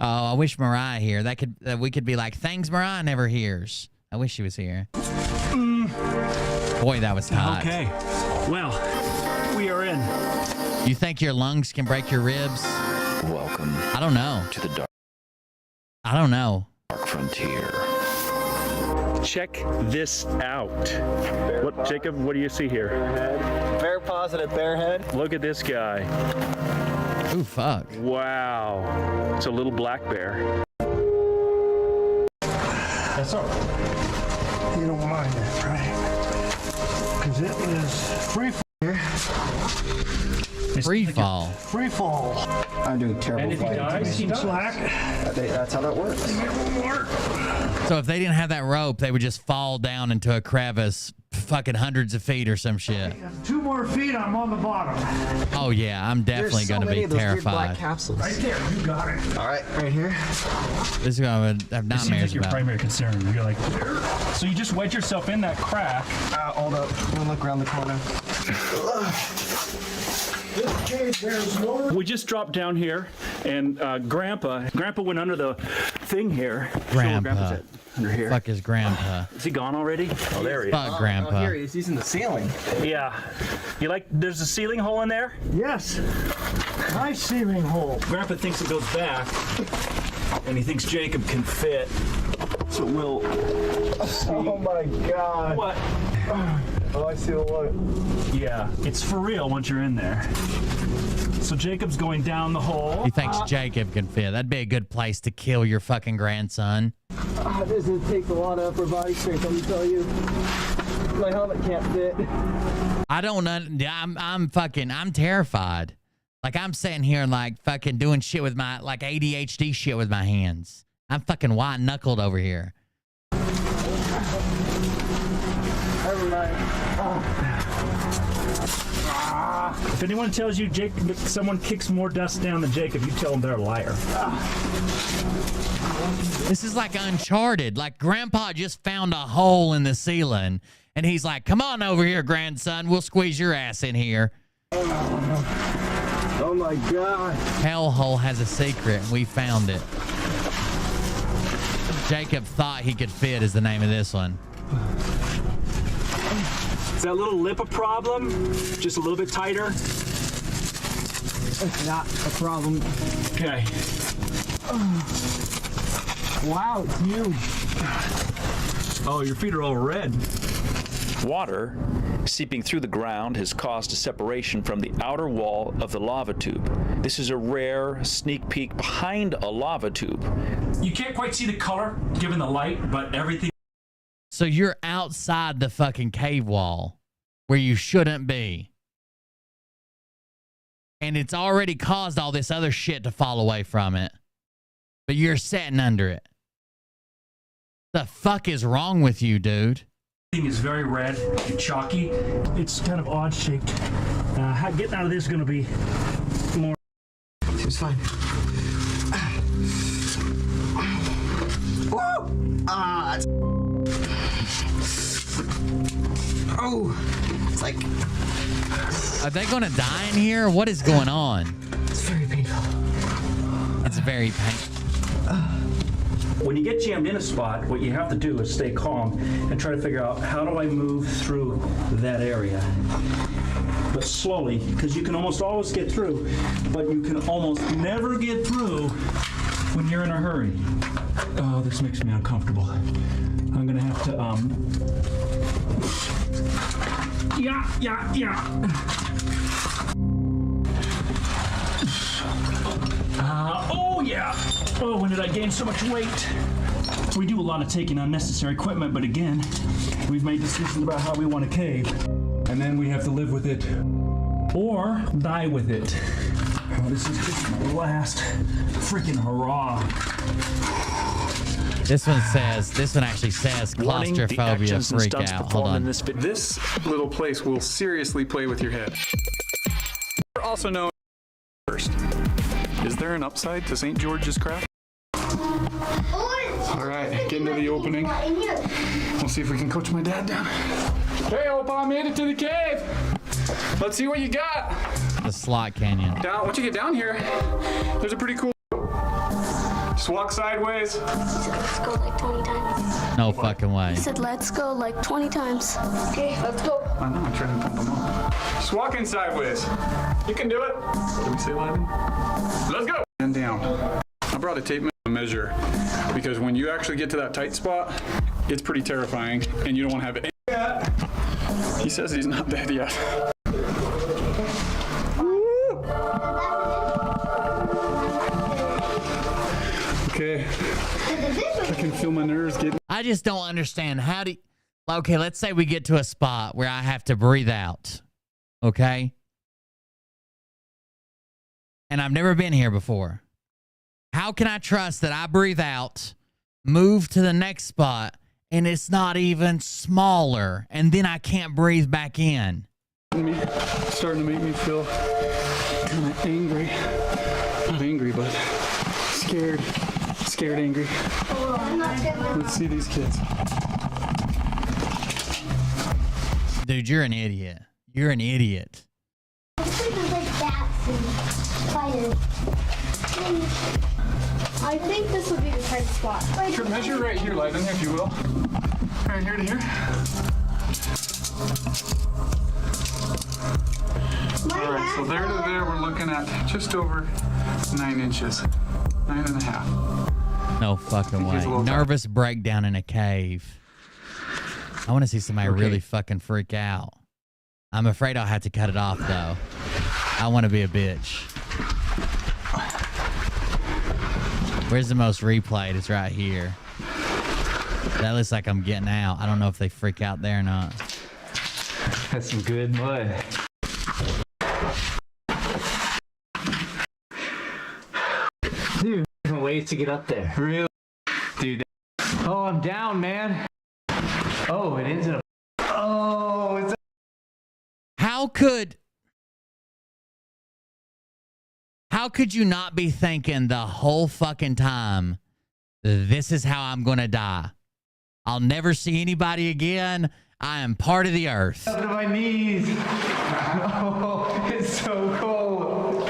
Oh, I wish Mariah here. We could be like, thanks, Mariah never hears. I wish she was here. Boy, that was hot. Okay. Well, we are in. You think your lungs can break your ribs? Welcome. I don't know. To the dark. I don't know. Dark frontier. Check this out. What, Jacob? What do you see here? Bear positive, bear head. Look at this guy. Ooh, fuck. Wow. It's a little black bear. That's all right. You don't mind that, right? Because it is free fall here. Free fall. Free fall. I'm doing terrible. And if he dies, he slack. That's how that works. So if they didn't have that rope, they would just fall down into a crevice fucking hundreds of feet or some shit. 2 more feet, I'm on the bottom. Oh yeah, I'm definitely going to be terrified. Capsules. Right there, you got it. All right, right here. This is going to have It seems nightmares like your about. primary concern. You're like, so you just wedge yourself in that crack. Hold up. I'm gonna look around the corner. This cave, there's no. We just dropped down here, and Grandpa went under the thing here. Grandpa. Grandpa's at, under here. Fuck is Grandpa? Is he gone already? Oh, there he is. Fuck Grandpa. Here he is. He's in the ceiling. Yeah. You like? There's a ceiling hole in there. Yes. Nice ceiling hole. Grandpa thinks it goes back, and he thinks Jacob can fit. So we'll. See. Oh my God. What? Oh, I see the light. Yeah, it's for real once you're in there. So Jacob's going down the hole. He thinks Jacob can fit. That'd be a good place to kill your fucking grandson. This takes a lot of upper body strength, let me tell you. My helmet can't fit. I don't know. I'm terrified. Like, I'm sitting here and like fucking doing shit with my, like ADHD shit with my hands. I'm fucking white knuckled over here. Never mind. If anyone tells you someone kicks more dust down than Jacob, you tell them they're a liar. This is like Uncharted. Like, Grandpa just found a hole in the ceiling, and he's like, come on over here, grandson. We'll squeeze your ass in here. Oh my God. Hellhole has a secret, and we found it. Jacob thought he could fit is the name of this one. Is that little lip a problem? Just a little bit tighter? It's not a problem. Okay. Wow, it's huge. Oh, your feet are all red. Water seeping through the ground has caused a separation from the outer wall of the lava tube. This is a rare sneak peek behind a lava tube. You can't quite see the color given the light, but everything. So you're outside the fucking cave wall where you shouldn't be. And it's already caused all this other shit to fall away from it. But you're sitting under it. The fuck is wrong with you, dude? Everything is very red and chalky. It's kind of odd shaped. Getting out of this is going to be more. Seems fine. Whoa! It's like. Are they going to die in here? What is going on? It's very painful. It's very painful. When you get jammed in a spot, what you have to do is stay calm and try to figure out how do I move through that area. But slowly, because you can almost always get through, but you can almost never get through when you're in a hurry. Oh, this makes me uncomfortable. I'm gonna have to, yeah. Oh yeah. Oh, when did I gain so much weight? We do a lot of taking unnecessary equipment, but again, we've made decisions about how we want to cave. And then we have to live with it or die with it. Oh, this is just my last freaking hurrah. This one actually says claustrophobia freak out. Hold on. This little place will seriously play with your head. Also known first. Is there an upside to St. George's craft? All right, get into the opening. We'll see if we can coach my dad down. Hey, Opa, I made it to the cave. Let's see what you got. The slot canyon. Once you get down here, there's a pretty cool. Just walk sideways. Let's go like 20 times. No fucking way. He said, let's go like 20 times. Okay, let's go. I know, I'm trying to pump them up. Just walking sideways. You can do it. Let me say Lyman. Let's go. And down. I brought a tape measure because when you actually get to that tight spot, it's pretty terrifying and you don't want to have it. He says he's not dead yet. Okay. I can feel my nerves getting. I just don't understand how do. Okay, let's say we get to a spot where I have to breathe out. Okay. And I've never been here before. How can I trust that I breathe out, move to the next spot, and it's not even smaller, and then I can't breathe back in? Starting to make me feel kind of angry. Not angry, but scared. Scared, angry. Let's see these kids. Dude, you're an idiot. You're an idiot. I think this would be the tight spot. Sure, measure right here, Lyden, if you will. Right here to here. Alright, so there to there, we're looking at just over 9 inches. 9.5. No fucking way. Nervous breakdown in a cave. I want to see somebody really fucking freak out. I'm afraid I'll have to cut it off, though. I want to be a bitch. Where's the most replayed? It's right here. That looks like I'm getting out. I don't know if they freak out there or not. That's some good mud. Dude, different ways to get up there. Really? Dude. Oh, I'm down, man. Oh, it ends up. Oh, it's. How could you not be thinking the whole fucking time, this is how I'm going to die? I'll never see anybody again. I am part of the earth. Up to my knees. Oh, it's so cold.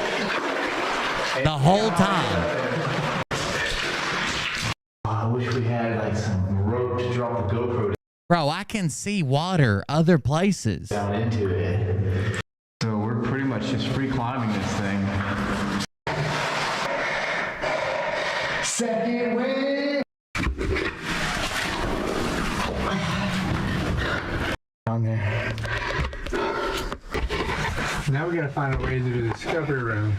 The whole time. I wish we had like some rope to drop the GoPro Bro, I can see water other places. down into it. So we're pretty much just free climbing this thing. Second wave. Down there. Now we gotta find a way to do the discovery room.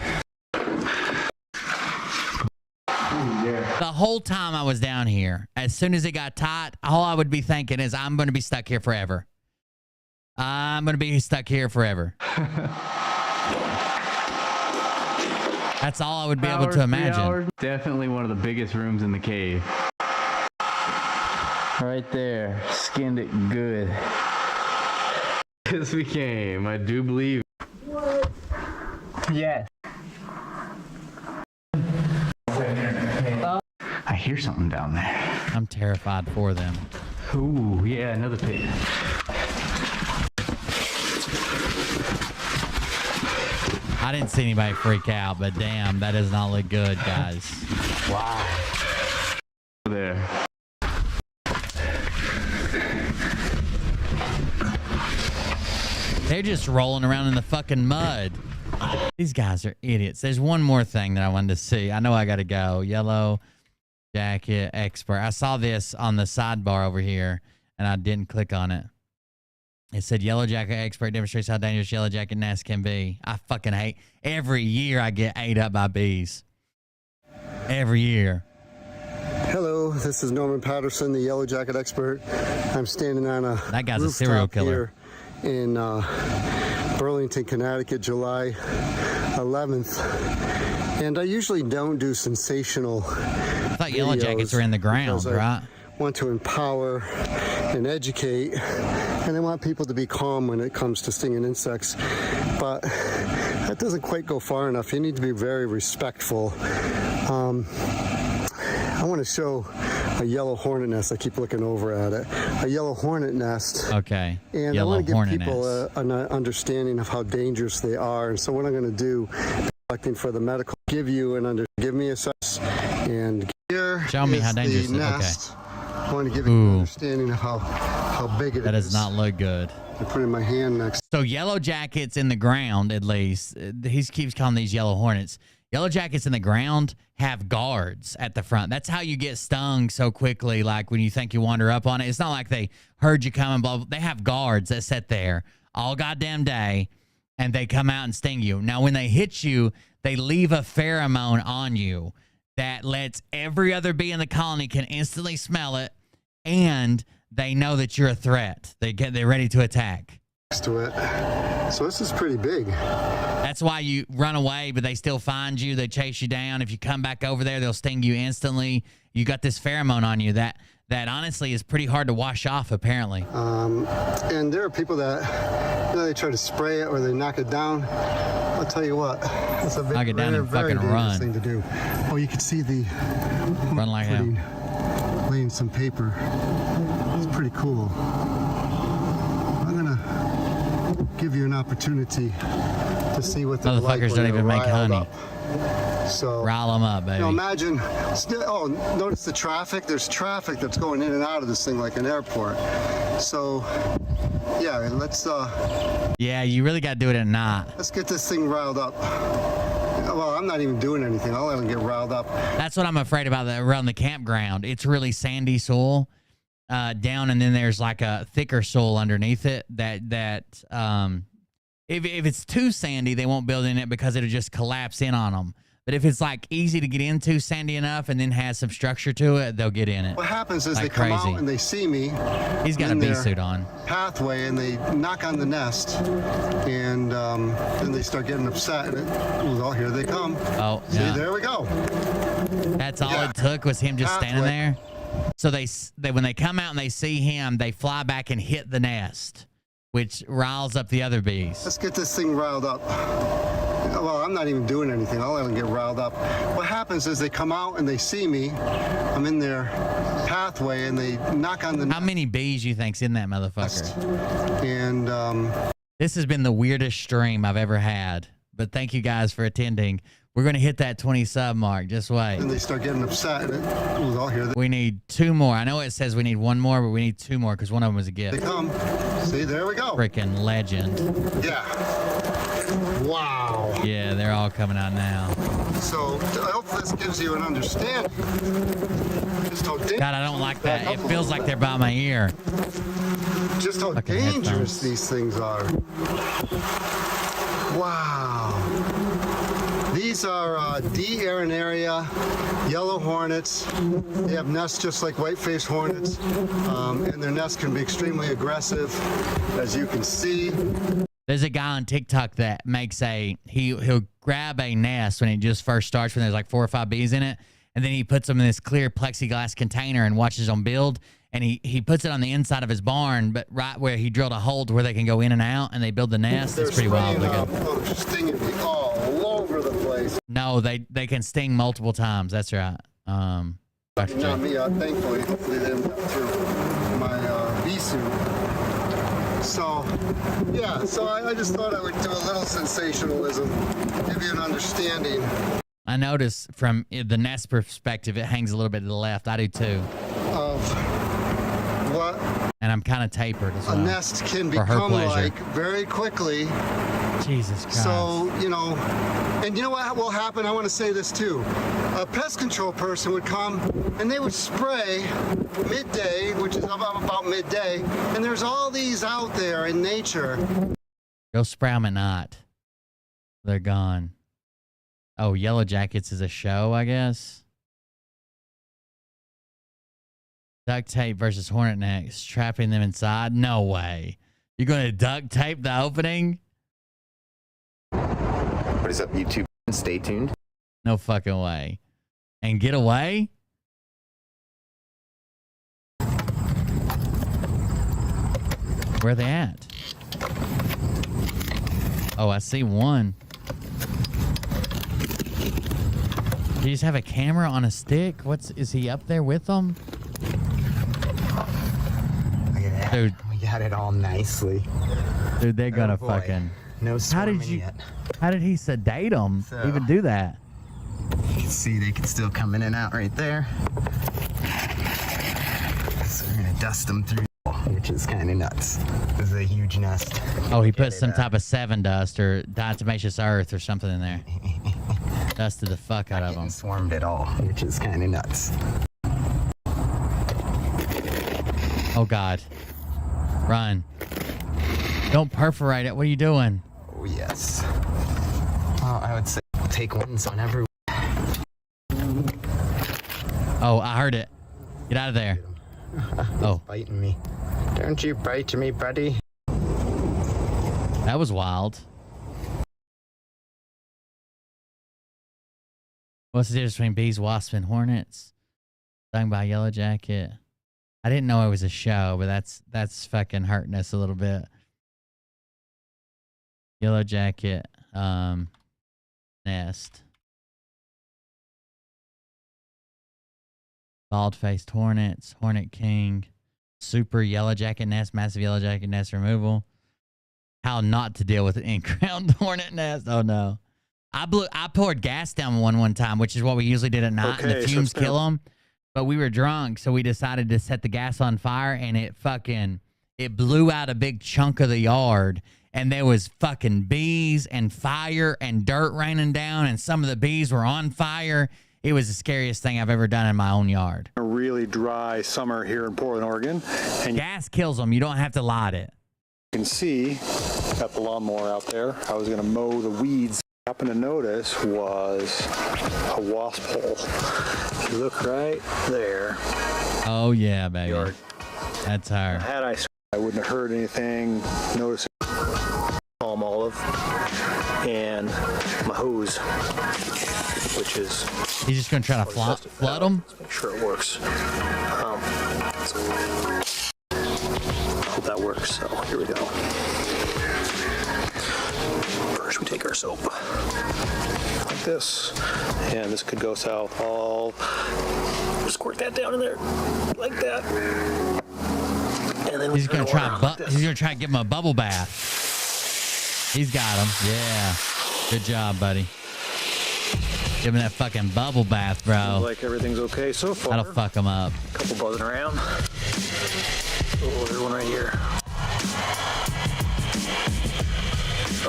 The whole time I was down here, as soon as it got tight, all I would be thinking is, I'm going to be stuck here forever. I'm going to be stuck here forever. That's all I would be able to imagine. Definitely one of the biggest rooms in the cave. Right there. Skinned it good. Yes, we came. I do believe. What? Yes. I hear something down there. I'm terrified for them. Ooh, yeah, another pit. I didn't see anybody freak out, but damn, that does not look good, guys. Wow. There. They're just rolling around in the fucking mud. These guys are idiots. There's one more thing that I wanted to see. I know I got to go. Yellow jacket expert. I saw this on the sidebar over here, and I didn't click on it. It said yellow jacket expert demonstrates how dangerous yellow jacket nests can be. I fucking hate. Every year I get ate up by bees. Every year. Hello, this is Norman Patterson, the yellow jacket expert. I'm standing on a that guy's a serial killer here in Burlington, Connecticut, July 11th. And I usually don't do sensational I thought yellow jackets were in the ground, right? I want to empower and educate, and I want people to be calm when it comes to stinging insects. But that doesn't quite go far enough. You need to be very respectful. I want to show a yellow hornet nest. I keep looking over at it. A yellow hornet nest. Okay. And yellow I want to give people an understanding of how dangerous they are. And so what I'm going to do, collecting for the medical, give me a size. And here show me how dangerous it is. Nest. Okay. I want to give you an understanding of how big it is. That does not look good. I put in my hand next. So yellow jackets in the ground, at least. He keeps calling these yellow hornets. Yellow jackets in the ground have guards at the front. That's how you get stung so quickly, like when you think you wander up on it. It's not like they heard you coming, blah, blah. They have guards that sit there all goddamn day, and they come out and sting you. Now, when they hit you, they leave a pheromone on you that lets every other bee in the colony can instantly smell it, and they know that you're a threat. They're ready to attack. Next to it. So this is pretty big. That's why you run away, but they still find you. They chase you down. If you come back over there, they'll sting you instantly. You got this pheromone on you that honestly is pretty hard to wash off, apparently. And there are people that, they try to spray it or they knock it down. I'll tell you what, it's a very, very dangerous thing to do. Oh, you can see the run like hell. Laying some paper. It's pretty cool. I'm gonna give you an opportunity to see what they're like. Motherfuckers don't even make honey. Up. So rile them up, baby. Imagine. Notice the traffic. There's traffic that's going in and out of this thing like an airport. So, yeah, let's. Yeah, you really got to do it at night. Let's get this thing riled up. Well, I'm not even doing anything. I'll let them get riled up. That's what I'm afraid about around the campground. It's really sandy soil. down, and then there's like a thicker soil underneath it if it's too sandy, they won't build in it because it'll just collapse in on them. But if it's like easy to get into, sandy enough, and then has some structure to it, they'll get in it. What happens is like they come crazy. out and they see me. He's got a in bee their suit on. Pathway, and they knock on the nest, and then they start getting upset. Well, here they come. Oh, see, yeah. there we go. That's all it took was him just standing there. So they when they come out and they see him, they fly back and hit the nest, which riles up the other bees. Let's get this thing riled up. Well, I'm not even doing anything. I'll let them get riled up. What happens is they come out and they see me. I'm in their pathway, and they knock on the. How many bees you think's in that motherfucker? And this has been the weirdest stream I've ever had. But thank you guys for attending. We're going to hit that 20 sub mark. Just wait. And they start getting upset. I'll hear we need 2 more. I know it says we need 1 more, but we need 2 more because one of them was a gift. They come. See, there we go. Freaking legend. Yeah. Wow. Yeah, they're all coming out now. So I hope this gives you an understanding. Just how God, I don't like that. It feels like they're by my ear. Just how Fucking dangerous headphones. these things are. Wow. These are D. arenaria, yellow hornets. They have nests just like white-faced hornets, and their nests can be extremely aggressive, as you can see. There's a guy on TikTok that makes he'll grab a nest when it just first starts when there's like 4 or 5 bees in it, and then he puts them in this clear plexiglass container and watches them build, and he puts it on the inside of his barn, but right where he drilled a hole to where they can go in and out, and they build the nest. It's pretty wild looking. Stinging me all over the place. No, they can sting multiple times. That's right. Not me, thankfully. Hopefully they didn't get through my bee suit. So, yeah, I just thought I would do a little sensationalism, give you an understanding. I notice from the nest perspective, it hangs a little bit to the left. I do too. Of what and I'm kind of tapered as well. A nest can for her become pleasure. like very quickly. Jesus Christ. So, and you know what will happen? I want to say this too. A pest control person would come and they would spray midday, which is about midday, and there's all these out there in nature. Go spray them at night. They're gone. Oh, Yellow Jackets is a show, I guess. Duct tape versus hornet necks. Trapping them inside? No way. You're going to duct tape the opening? What is up, YouTube? Stay tuned. No fucking way. And get away? Where are they at? Oh, I see one. Do you just have a camera on a stick? Is he up there with them? Look at that. Dude. We got it all nicely. Dude, they're gonna boy. fucking. No swarming yet. How did he sedate them? So- Even do that? You can see they can still come in and out right there. So we're gonna dust them through, which is kind of nuts. This is a huge nest. Oh, he put some type of 7 dust or diatomaceous earth or something in there. Dusted the fuck out of them. Swarmed at all, which is kind of nuts. Oh God. Run. Don't perforate it. What are you doing? Oh yes. Well, I would say take ones on every. Oh, I heard it. Get out of there. Oh. Biting me. Don't you bite me, buddy. That was wild. What's the difference between bees, wasps, and hornets? Sung by Yellow Jacket. I didn't know it was a show, but that's fucking hurting us a little bit. Yellow Jacket, nest. Bald-faced hornets, Hornet King, super Yellow Jacket nest, massive Yellow Jacket nest removal. How not to deal with an in-ground hornet nest. Oh no. I poured gas down one time, which is what we usually did at night, and the fumes kill them. But we were drunk, so we decided to set the gas on fire, and it blew out a big chunk of the yard, and there was fucking bees and fire and dirt raining down, and some of the bees were on fire, it was the scariest thing I've ever done in my own yard. A really dry summer here in Portland, Oregon. And gas kills them. You don't have to light it. You can see, got the lawnmower out there. I was going to mow the weeds. What I happened to notice was a wasp hole. If you look right there. Oh, yeah, baby. Yard. That's her. Had I wouldn't have heard anything. Notice palm olive and my hose, which is... He's just going to try to flood them? Let's make sure it works. I hope that works. So here we go. First we take our soap like this, and this could go south. I'll squirt that down in there like that. And then he's gonna try. He's gonna try to give him a bubble bath. He's got him. Yeah. Good job, buddy. Give him that fucking bubble bath, bro. Like everything's okay so far. That'll fuck him up. Couple buzzing around. Oh, there's one right here.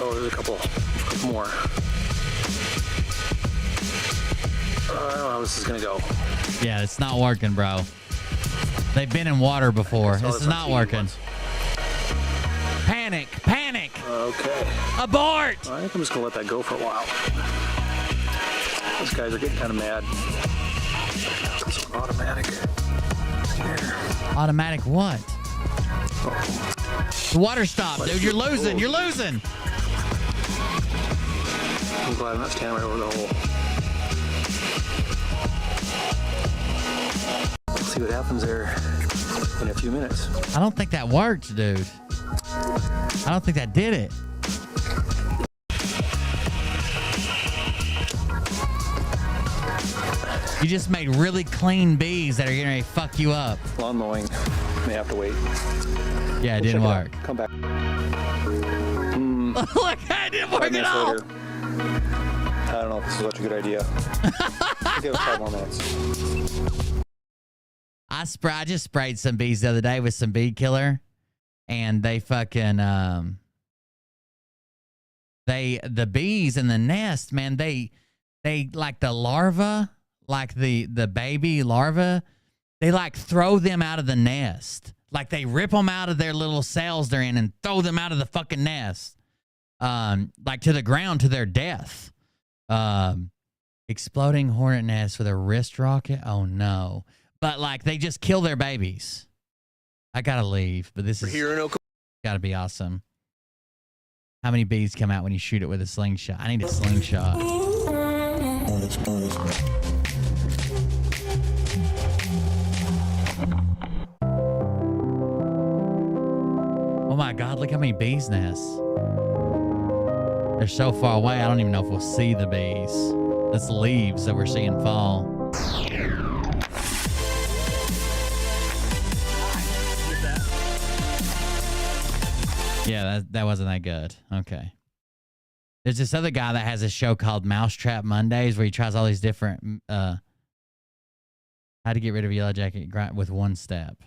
Oh, there's a couple more. I don't know how this is gonna go. Yeah, it's not working, bro. They've been in water before. This is not working. Panic! Panic! Okay. Abort! I think I'm just gonna let that go for a while. Those guys are getting kind of mad. This one automatic. Here. Automatic what? The water stopped, dude. You're losing. You're losing. I'm glad I'm not standing right over the hole. We'll see what happens there in a few minutes. I don't think that worked, dude. I don't think that did it. You just made really clean bees that are gonna fuck you up. Lawn mowing may have to wait. Yeah, it didn't work. Come back. Look, it didn't work at all. Later. I don't know if this is such a good idea. Give us 5 more minutes. I just sprayed some bees the other day with some bee killer, and they fucking the bees in the nest, man, they like the larva, like the baby larva, they like throw them out of the nest. Like they rip them out of their little cells they're in and throw them out of the fucking nest. Like to the ground to their death. Exploding hornet nest with a wrist rocket. Oh no. But like they just kill their babies. I gotta leave, but this is gotta be awesome. How many bees come out when you shoot it with a slingshot? I need a slingshot. Oh my God, look how many bees nests. They're so far away, I don't even know if we'll see the bees. That's leaves that we're seeing fall. Yeah, that wasn't that good. Okay. There's this other guy that has a show called Mousetrap Mondays where he tries all these different how to get rid of a yellow jacket with one step.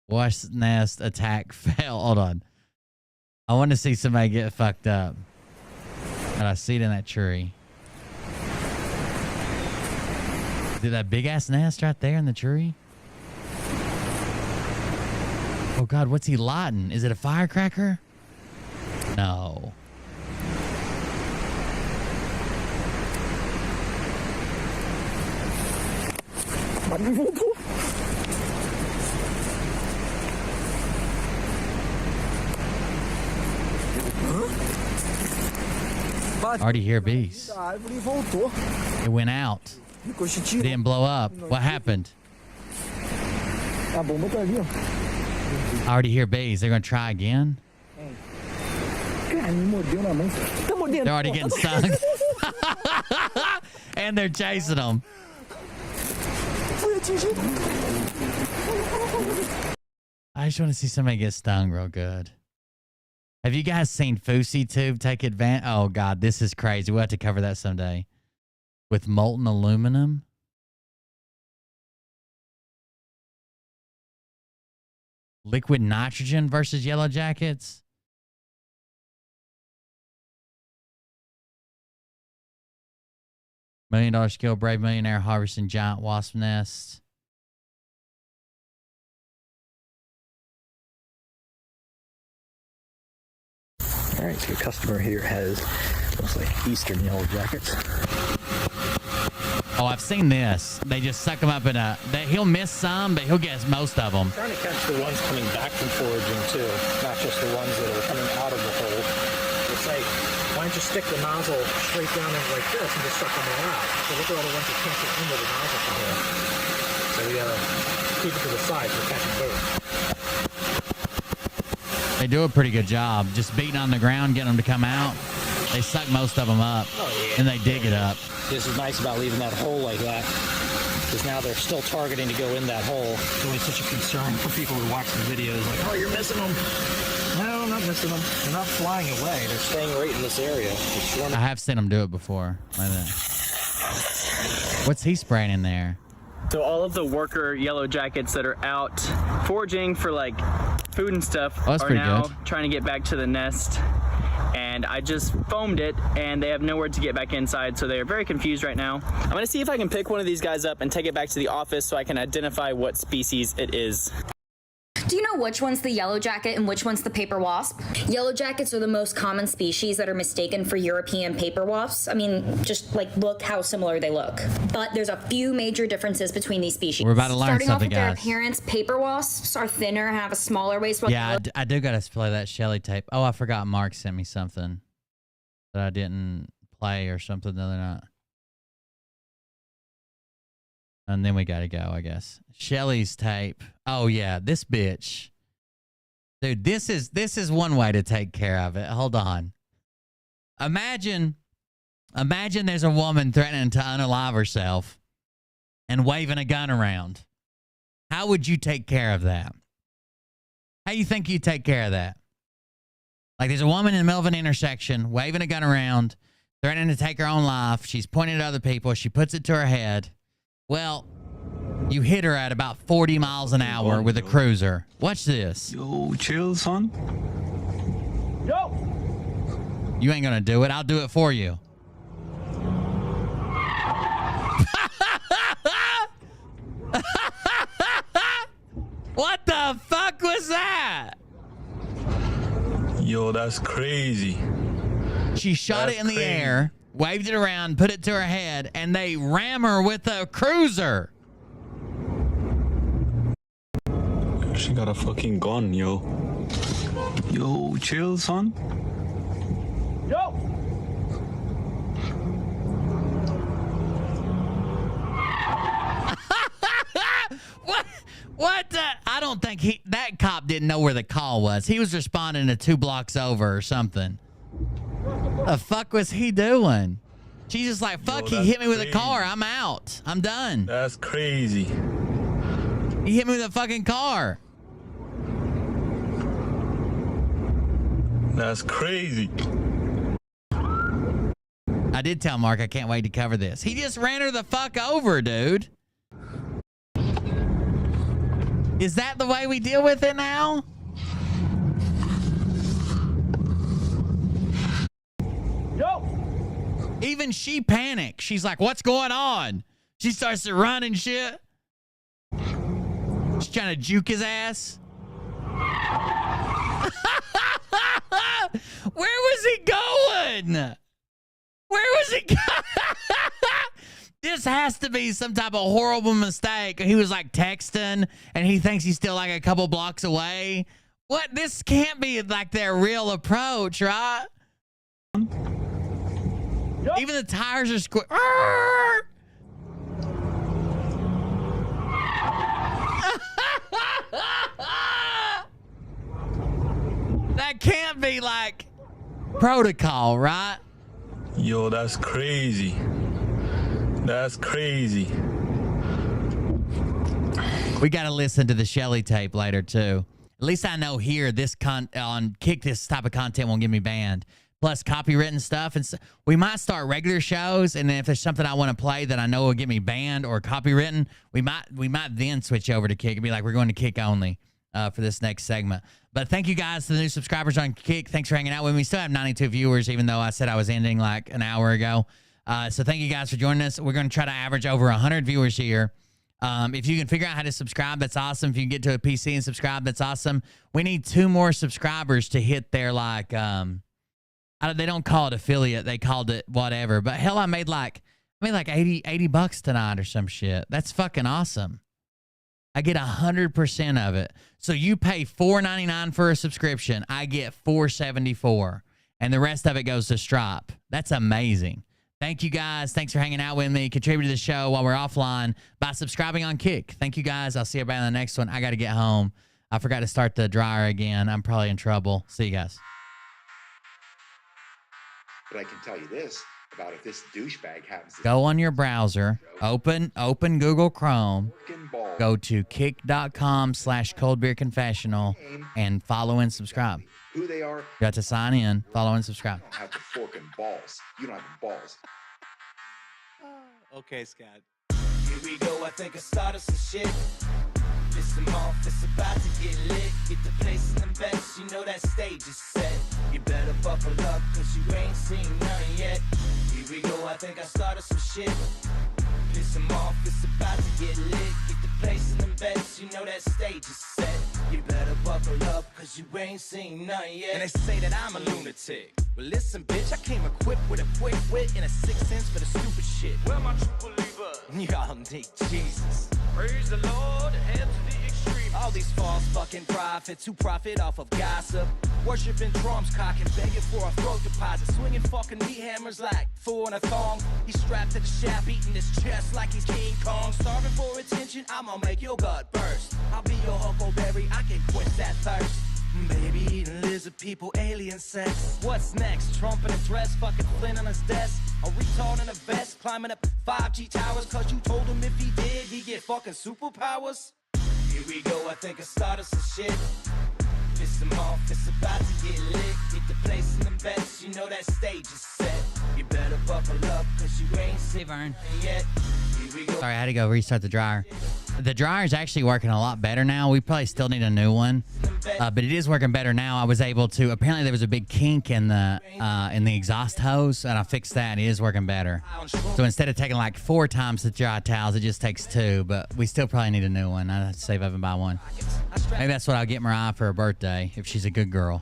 Wash nest attack fail. Hold on. I want to see somebody get fucked up. And I see it in that tree. Dude, that big ass nest right there in the tree. Oh God, what's he lighting? Is it a firecracker? No. I already hear bees. It went out. It didn't blow up. What happened? I already hear bees. They're going to try again? They're already getting stung. And they're chasing them. I just want to see somebody get stung real good. Have you guys seen Fousey Tube take advantage? Oh, God, this is crazy. We'll have to cover that someday. With molten aluminum. Liquid nitrogen versus yellow jackets. $1 million skill, brave millionaire harvesting giant wasp nests. All right, so your customer here has mostly eastern yellow jackets. Oh, I've seen this. They just suck them up in a... he'll miss some, but he'll get most of them. I'm trying to catch the ones coming back from foraging too, not just the ones that are coming out of the hole. It's like, why don't you stick the nozzle straight down in like this and just suck them all out? So look at all the ones that can't get into the nozzle from here. So we gotta keep it to the side for catching both. They do a pretty good job. Just beating on the ground, getting them to come out. They suck most of them up, and they dig it up. This is nice about leaving that hole like that, because now they're still targeting to go in that hole. It's always such a concern for people who watch the videos, like, oh, you're missing them. No, I'm not missing them. They're not flying away. They're staying right in this area. I have seen them do it before. Like that. What's he spraying in there? So all of the worker yellow jackets that are out foraging for like food and stuff are now trying to get back to the nest. And I just foamed it, and they have nowhere to get back inside, so they're very confused right now. I'm gonna see if I can pick one of these guys up and take it back to the office so I can identify what species it is. Do you know which one's the yellow jacket and which one's the paper wasp? Yellow jackets are the most common species that are mistaken for European paper wasps. I mean, just like look how similar they look. But there's a few major differences between these species. We're about to learn Starting something, off with their guys. appearance, paper wasps are thinner and have a smaller waist. Yeah, I do got to play that Shelly tape. Oh, I forgot Mark sent me something that I didn't play or something the other night. And then we got to go, I guess. Shelly's tape. Oh, yeah, this bitch. Dude, this is one way to take care of it. Hold on. Imagine there's a woman threatening to unalive herself and waving a gun around. How would you take care of that? How you think you take care of that? Like there's a woman in the middle of an intersection waving a gun around, threatening to take her own life. She's pointing at other people. She puts it to her head. Well, you hit her at about 40 miles an hour with a cruiser. Watch this. Yo, chill, son. Yo! You ain't gonna do it. I'll do it for you. What the fuck was that? Yo, that's crazy. She shot it in the air, waved it around, put it to her head, and they ram her with a cruiser. She got a fucking gun, yo. Yo, chill, son. Yo! What the? I don't think that cop didn't know where the call was. He was responding to 2 blocks over or something. The fuck was he doing? She's just like, fuck, he hit me with a car. I'm out. I'm done. That's crazy. He hit me with a fucking car. That's crazy. I did tell Mark I can't wait to cover this. He just ran her the fuck over, dude. Is that the way we deal with it now? Yo! Even she panics. She's like, what's going on? She starts to run and shit. She's trying to juke his ass. Where was he going? Where was he going? This has to be some type of horrible mistake. He was like texting and he thinks he's still like a couple blocks away. What? This can't be like their real approach, right? Yep. Even the tires are That can't be like protocol, right? Yo, that's crazy. That's crazy. We got to listen to the Shelly tape later too. At least I know here this on Kick this type of content won't get me banned. Plus copywritten stuff and we might start regular shows, and then if there's something I want to play that I know will get me banned or copywritten, we might then switch over to Kick and be like, we're going to Kick only for this next segment. But thank you guys to the new subscribers on Kick. Thanks for hanging out with me. Still have 92 viewers, even though I said I was ending like an hour ago. So thank you guys for joining us. We're going to try to average over 100 viewers here. If you can figure out how to subscribe, that's awesome. If you can get to a PC and subscribe, that's awesome. We need 2 more subscribers to hit their, like, they don't call it affiliate. They called it whatever. But hell, I made like 80 bucks tonight or some shit. That's fucking awesome. I get 100% of it. So you pay $4.99 for a subscription. I get $4.74. And the rest of it goes to Stripe. That's amazing. Thank you, guys. Thanks for hanging out with me. Contribute to the show while we're offline by subscribing on Kick. Thank you, guys. I'll see you back in the next one. I got to get home. I forgot to start the dryer again. I'm probably in trouble. See you guys. But I can tell you this about if this douchebag happens to Go on your browser. Open Google Chrome. Go to kick.com/coldbeerconfessional and follow and subscribe. who they are. You have to sign in, follow, and subscribe. You don't have the fork and balls. You don't have the balls. Okay, Scott. Here we go, I think I started some shit. Listen off, it's about to get lit. Get the place in the best, you know that stage is set. You better buckle up, cause you ain't seen none yet. Here we go, I think I started some shit. Listen off, it's about to get lit. Get the place in the best, you know that stage is set. You better buckle up, cause you ain't seen none yet. And they say that I'm a lunatic. Well, listen, bitch, I came equipped with a quick wit and a 6th sense for the stupid shit. Well, my true believer, y'all need Jesus. Praise the Lord, head to the extreme. All these false fucking prophets who profit off of gossip. Worshipping drums, cocking, begging for a throat deposit. Swinging fucking meat hammers like fool in a thong. He's strapped to the shaft, eating his chest like he's King Kong. Starving for attention, I'ma make your gut burst. I'll be your huckleberry, I can quench that thirst. Baby eating lizard people, alien sex. What's next? Trump in a dress, fucking Flynn on his desk. A retard in a vest, climbing up 5G towers. Cause you told him if he did, he'd get fucking superpowers. Here we go, I think I started some shit. Piss him off, it's about to get lit. Get the place in the best, you know that stage is set. You better buckle up, cause you ain't seen yet. Here we go. Sorry, I had to go restart the dryer. The dryer's actually working a lot better now. We probably still need a new one, but it is working better now. I was able to. Apparently, there was a big kink in the exhaust hose, and I fixed that. It is working better. So instead of taking like 4 times to dry towels, it just takes 2. But we still probably need a new one. I have to save up and buy one. Maybe that's what I'll get Mariah for her birthday if she's a good girl.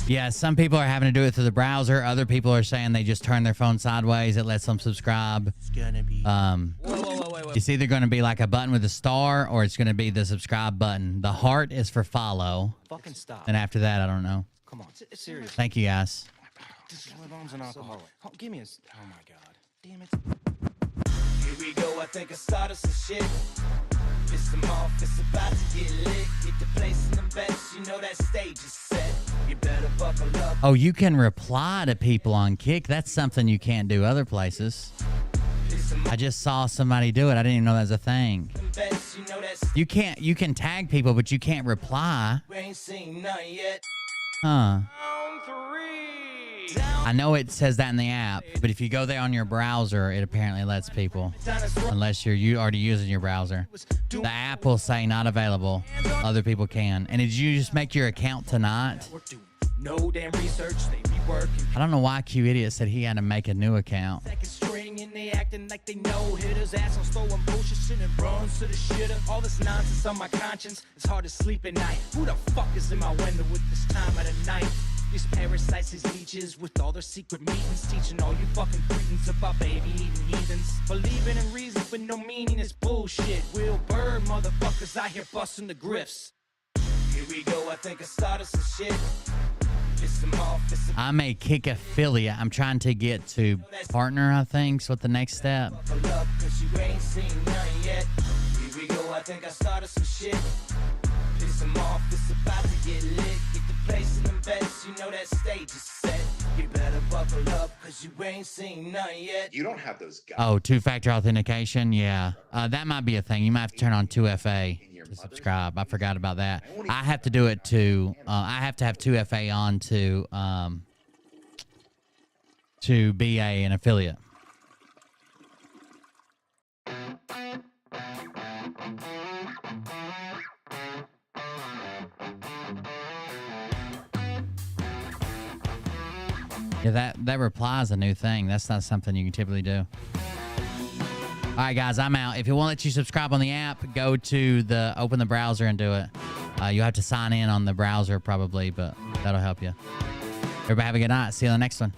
Yeah, some people are having to do it through the browser. Other people are saying they just turn their phone sideways. It lets them subscribe. It's either going to be like a button with a star or it's going to be the subscribe button. The heart is for follow. Fucking stop. And after that, I don't know. Come on, it's serious. Thank you, guys. This mom's an alcoholic. Oh, give me a. Oh my god. Damn it. Here we go, I think I started some shit. Piss them off, it's about to get lit. Get the place in the best, you know that stage is set. You better buckle up. Oh, you can reply to people on Kick. That's something you can't do other places. I just saw somebody do it. I didn't even know that was a thing. You can tag people, but you can't reply. Huh. I know it says that in the app, but if you go there on your browser, it apparently lets people. Unless you're already using your browser. The app will say not available. Other people can. And did you just make your account tonight? No damn research, they be working. I don't know why Q Idiot said he had to make a new account. Second string and they acting like they know hitters. Assholes throwing bullshit shit and runs to the shitter. All this nonsense on my conscience, it's hard to sleep at night. Who the fuck is in my window with this time of the night? These parasites, these leeches, with all their secret meetings, teaching all you fucking cretins about baby-eating heathens. Believing in reasons with no meaning is bullshit. Will Bird motherfuckers out here busting the grifts. Here we go, I think I started some shit. I'm a Kick affiliate. I'm trying to get to partner, I think, is what the next step. Cause you ain't seen none yet. Here we go, I think I started some shit. Piss them off, it's about to get lit. Get the place in the best, you know that stage is set. You better buckle up, cause you ain't seen none yet. You don't have those guys. Oh, 2-factor authentication? Yeah. That might be a thing. You might have to turn on 2FA to subscribe. I forgot about that. I have to do it to, I have to have 2FA on to be an affiliate. Yeah, that reply is a new thing. That's not something you can typically do. All right, guys, I'm out. If it won't let you subscribe on the app, go to open the browser and do it. You'll have to sign in on the browser probably, but that'll help you. Everybody have a good night. See you on the next one.